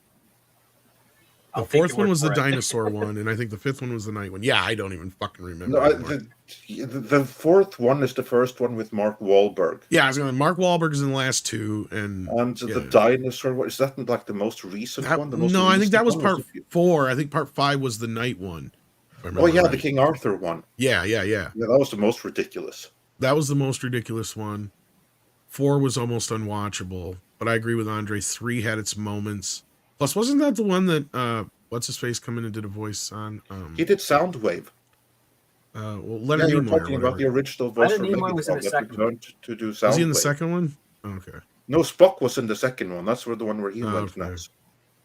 The fourth one was the dinosaur one, and I think the fifth one was the night one. Yeah, I don't even fucking remember. No, the fourth one is the first one with Mark Wahlberg. Yeah, I was going to. Mark Wahlberg is in the last two, and the dinosaur. What is that? Like the most recent one? I think that was part 4. I think part 5 was the night one. Oh yeah, right. The King Arthur one. Yeah. Yeah, that was the most ridiculous. That was the most ridiculous one. 4 was almost unwatchable, but I agree with Andre. 3 had its moments. Plus, wasn't that the one that what's his face come in and did a voice on? He did Soundwave. Leonard Nimoy. You were talking about the original voice for Nimoy was in the second one. To do Soundwave. Was he in the second one? Oh, okay. No, Spock was in the second one. That's the one where he went next.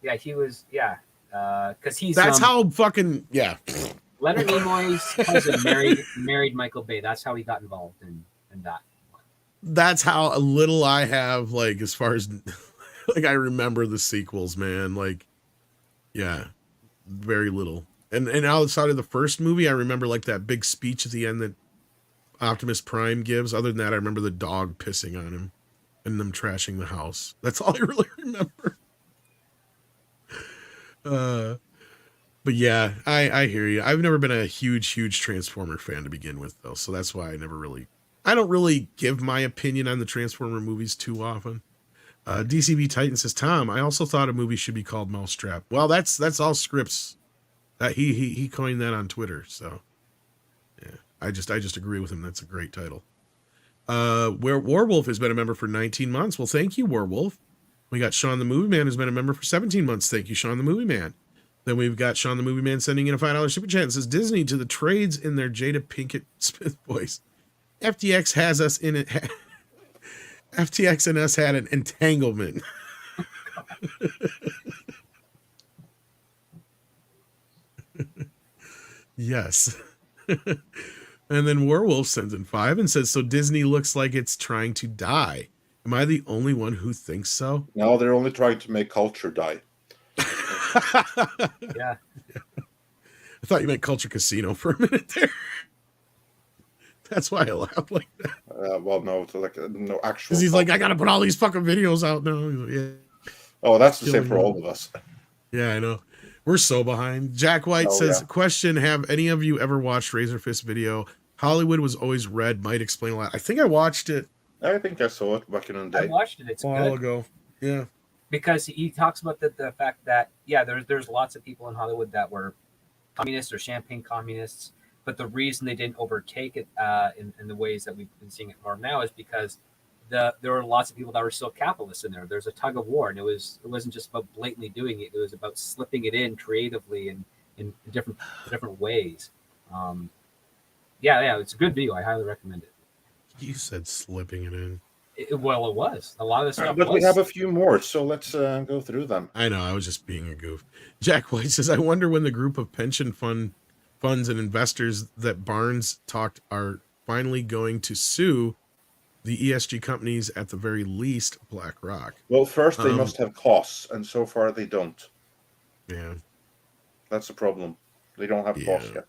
Yeah, he was. Yeah, because he's. That's how fucking Leonard Nimoy's cousin married Michael Bay. That's how he got involved in that. That's how little I have, like, as far as like I remember the sequels, man. Like, yeah, very little. And outside of the first movie, I remember like that big speech at the end that Optimus Prime gives. Other than that, I remember the dog pissing on him and them trashing the house. That's all I really remember. But yeah, I hear you. I've never been a huge Transformer fan to begin with, though. So that's why I don't really give my opinion on the Transformer movies too often. DCB Titan says, Tom, I also thought a movie should be called Mousetrap. Well, that's all scripts. He coined that on Twitter. So yeah, I just agree with him. That's a great title. Where Warwolf has been a member for 19 months. Well, thank you, Warwolf. We got Sean the Movie Man who's been a member for 17 months. Thank you, Sean the Movie Man. Then we've got Sean the Movie Man sending in a $5 super chat and says, Disney to the trades in their Jada Pinkett Smith voice. FTX has us in it. FTX and us had an entanglement. Yes. And then Werewolf sends in 5 and says, so Disney looks like it's trying to die. Am I the only one who thinks so? No, they're only trying to make culture die. Yeah. I thought you meant Culture Casino for a minute there. That's why I laughed like that. Well, no, it's like no actual. Because he's like, I gotta put all these fucking videos out now. Like, yeah. Oh, that's the same for all of us. Yeah, I know. We're so behind. Jack White says, question, have any of you ever watched Razor Fist video? Hollywood was always red. Might explain a lot. I think I watched it. I think I saw it back in the day. I watched it. It's a while ago. Yeah. Because he talks about the fact that, yeah, there's lots of people in Hollywood that were communists or champagne communists, but the reason they didn't overtake it in the ways that we've been seeing it more now is because there were lots of people that were still capitalists in there. There's a tug of war, and it wasn't just about blatantly doing it. It was about slipping it in creatively and in different ways. Yeah, it's a good video. I highly recommend it. You said slipping it in. It was a lot of the stuff. But we have a few more, so let's go through them. I know. I was just being a goof. Jack White says, I wonder when the group of pension funds and investors that Barnes talked are finally going to sue the ESG companies, at the very least BlackRock. Well, first they must have costs, and so far they don't. Yeah. That's the problem. They don't have costs yet.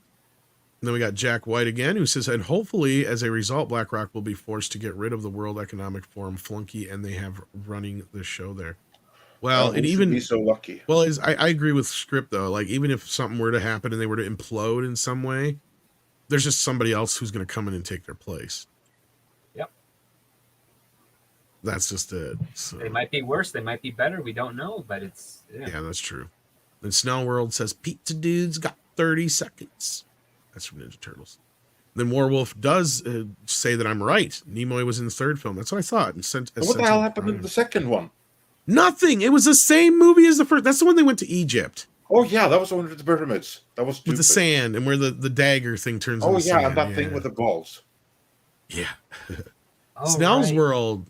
And then we got Jack White again, who says, and hopefully, as a result, BlackRock will be forced to get rid of the World Economic Forum flunky, and they have running the show there. Well, it even be so lucky. Well, I agree with Script though. Like, even if something were to happen and they were to implode in some way, There's just somebody else who's going to come in and take their place. Yep. That's just it. So, they might be worse. They might be better. We don't know, but it's yeah, that's true. Then Snell World says Pizza Dude's got 30 seconds. That's from Ninja Turtles. Then Warwolf does say that I'm right. Nimoy was in the third film. That's what I thought. And What the hell happened in the second one? Nothing. It was the same movie as the first. That's the one they went to Egypt. Oh yeah, that was the one with the pyramids. That was stupid. With the sand and where the dagger thing turns. Oh into yeah, sand. and that thing with the balls. Yeah. Oh, Snell's right. World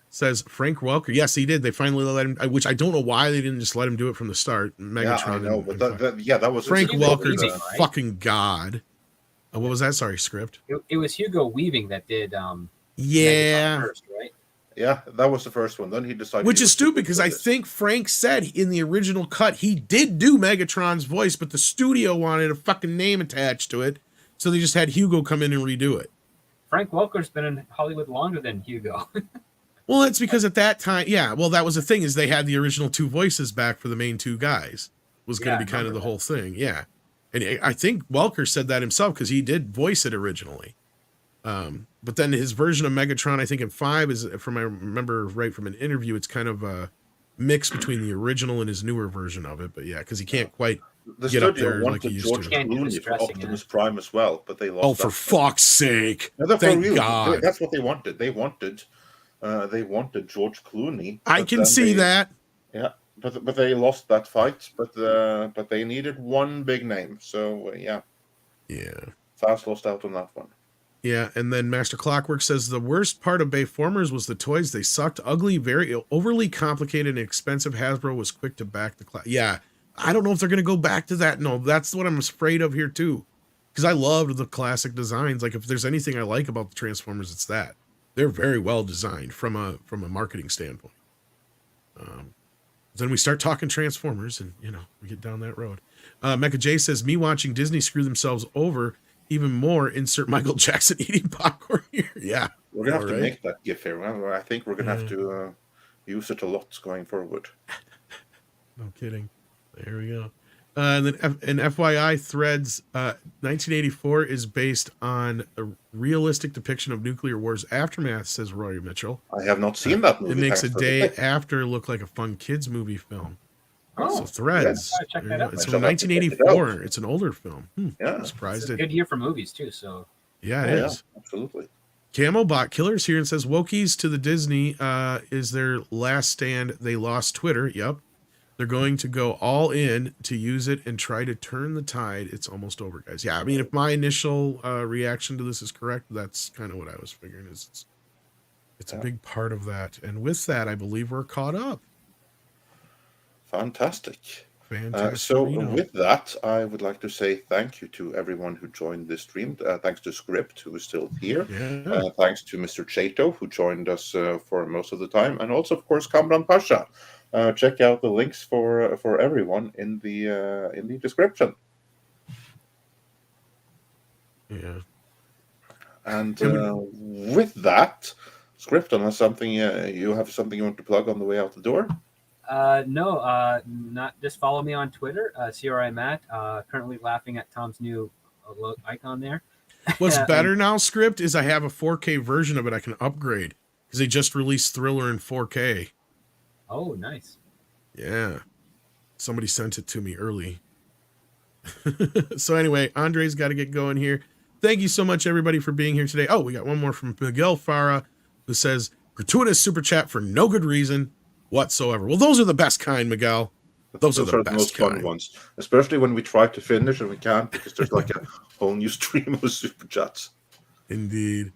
says Frank Welker. Yes, he did. They finally let him. Which I don't know why they didn't just let him do it from the start. Megatron. Yeah, I know, but that was Frank Welker's a right? fucking god. What was that? Sorry, script. It was Hugo Weaving that did. Yeah. First, right? Yeah, that was the first one. Then he decided. Which is stupid because I think Frank said in the original cut he did do Megatron's voice, but the studio wanted a fucking name attached to it, so they just had Hugo come in and redo it. Frank Welker's been in Hollywood longer than Hugo. Well, that's because at that time, yeah. Well, that was the thing is they had the original two voices back for the main two guys. Was going to be kind of the whole thing, yeah. And I think Welker said that himself because he did voice it originally. But then his version of Megatron, I think in 5 is, from I remember right from an interview, it's kind of a mix between the original and his newer version of it. But yeah, because he can't quite get up there like he used George to. Clooney for Optimus Prime as well, but they lost. Oh, for fuck's sake! No, Thank God. That's what they wanted. They wanted George Clooney. I can see that. Yeah, but they lost that fight. But they needed one big name. So yeah. Fast lost out on that one. Yeah, and then Master Clockwork says the worst part of Bayformers was the toys. They sucked, ugly, very overly complicated and expensive. Hasbro was quick to back the class. Yeah, I don't know if they're going to go back to that. No, that's what I'm afraid of here too. Because I loved the classic designs. Like if there's anything I like about the Transformers, it's that. They're very well designed from a marketing standpoint. Then we start talking Transformers and, we get down that road. Mecha J says, me watching Disney screw themselves over even more, insert Michael Jackson eating popcorn here. Yeah. We're going to have to make that GIF here. I think we're going to have to use it a lot going forward. No kidding. There we go. And then an FYI threads, 1984 is based on a realistic depiction of nuclear war's aftermath, says Roy Mitchell. I have not seen that movie. It makes a day after look like a fun kids movie film. Oh, so threads. Yeah. Check that out. It's from 1984. It's an older film. Yeah, I'm surprised. It's a good year for movies too. So yeah, it is. Absolutely. Camobot Killers here and says Wokies to the Disney is their last stand. They lost Twitter. Yep. They're going to go all in to use it and try to turn the tide. It's almost over, guys. Yeah, I mean, if my initial reaction to this is correct, that's kind of what I was figuring. It's a big part of that. And with that, I believe we're caught up. Fantastic. So with that, I would like to say thank you to everyone who joined this stream. Thanks to Script, who is still here. Yeah. Thanks to Mr. Chato, who joined us for most of the time. And also, of course, Kamran Pasha. Check out the links for everyone in the description. Yeah. And with that, Script, unless you have something you want to plug on the way out the door. No, not just follow me on Twitter. See where I'm at. Currently laughing at Tom's new icon there. What's better now, Script, is I have a 4K version of it I can upgrade because they just released Thriller in 4K. Oh, nice. Yeah. Somebody sent it to me early. So anyway, Andre's got to get going here. Thank you so much, everybody, for being here today. Oh, we got one more from Miguel Farah, who says, gratuitous super chat for no good reason whatsoever. Well, those are the best kind, Miguel. Those are the best most kind. Fun ones, especially when we try to finish and we can't because there's like a whole new stream of super chats. Indeed.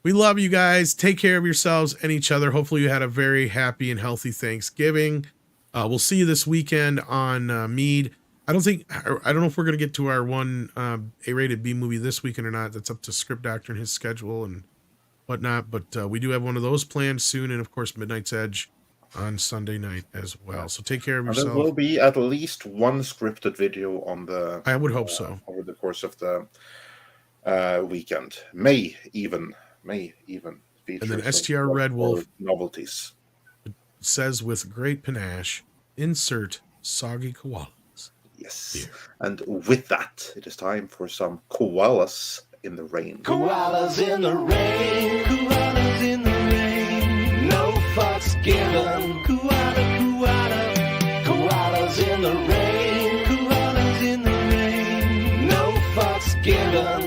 We love you guys. Take care of yourselves and each other. Hopefully you had a very happy and healthy Thanksgiving. We'll see you this weekend on Mead. I don't know if we're going to get to our one A-rated B movie this weekend or not. That's up to Script Doctor and his schedule and whatnot. But we do have one of those planned soon. And of course, Midnight's Edge on Sunday night as well. So take care of yourself. There will be at least one scripted video on the. I would hope so. Over the course of the weekend, may even. And then STR Red Wolf novelties says with great panache, insert soggy koalas. Yes. Here. And with that, it is time for some koalas in the rain. Koalas in the rain, koalas in the rain, no fucks given. Koala, koala, koalas in the rain, koalas in the rain, no fucks given.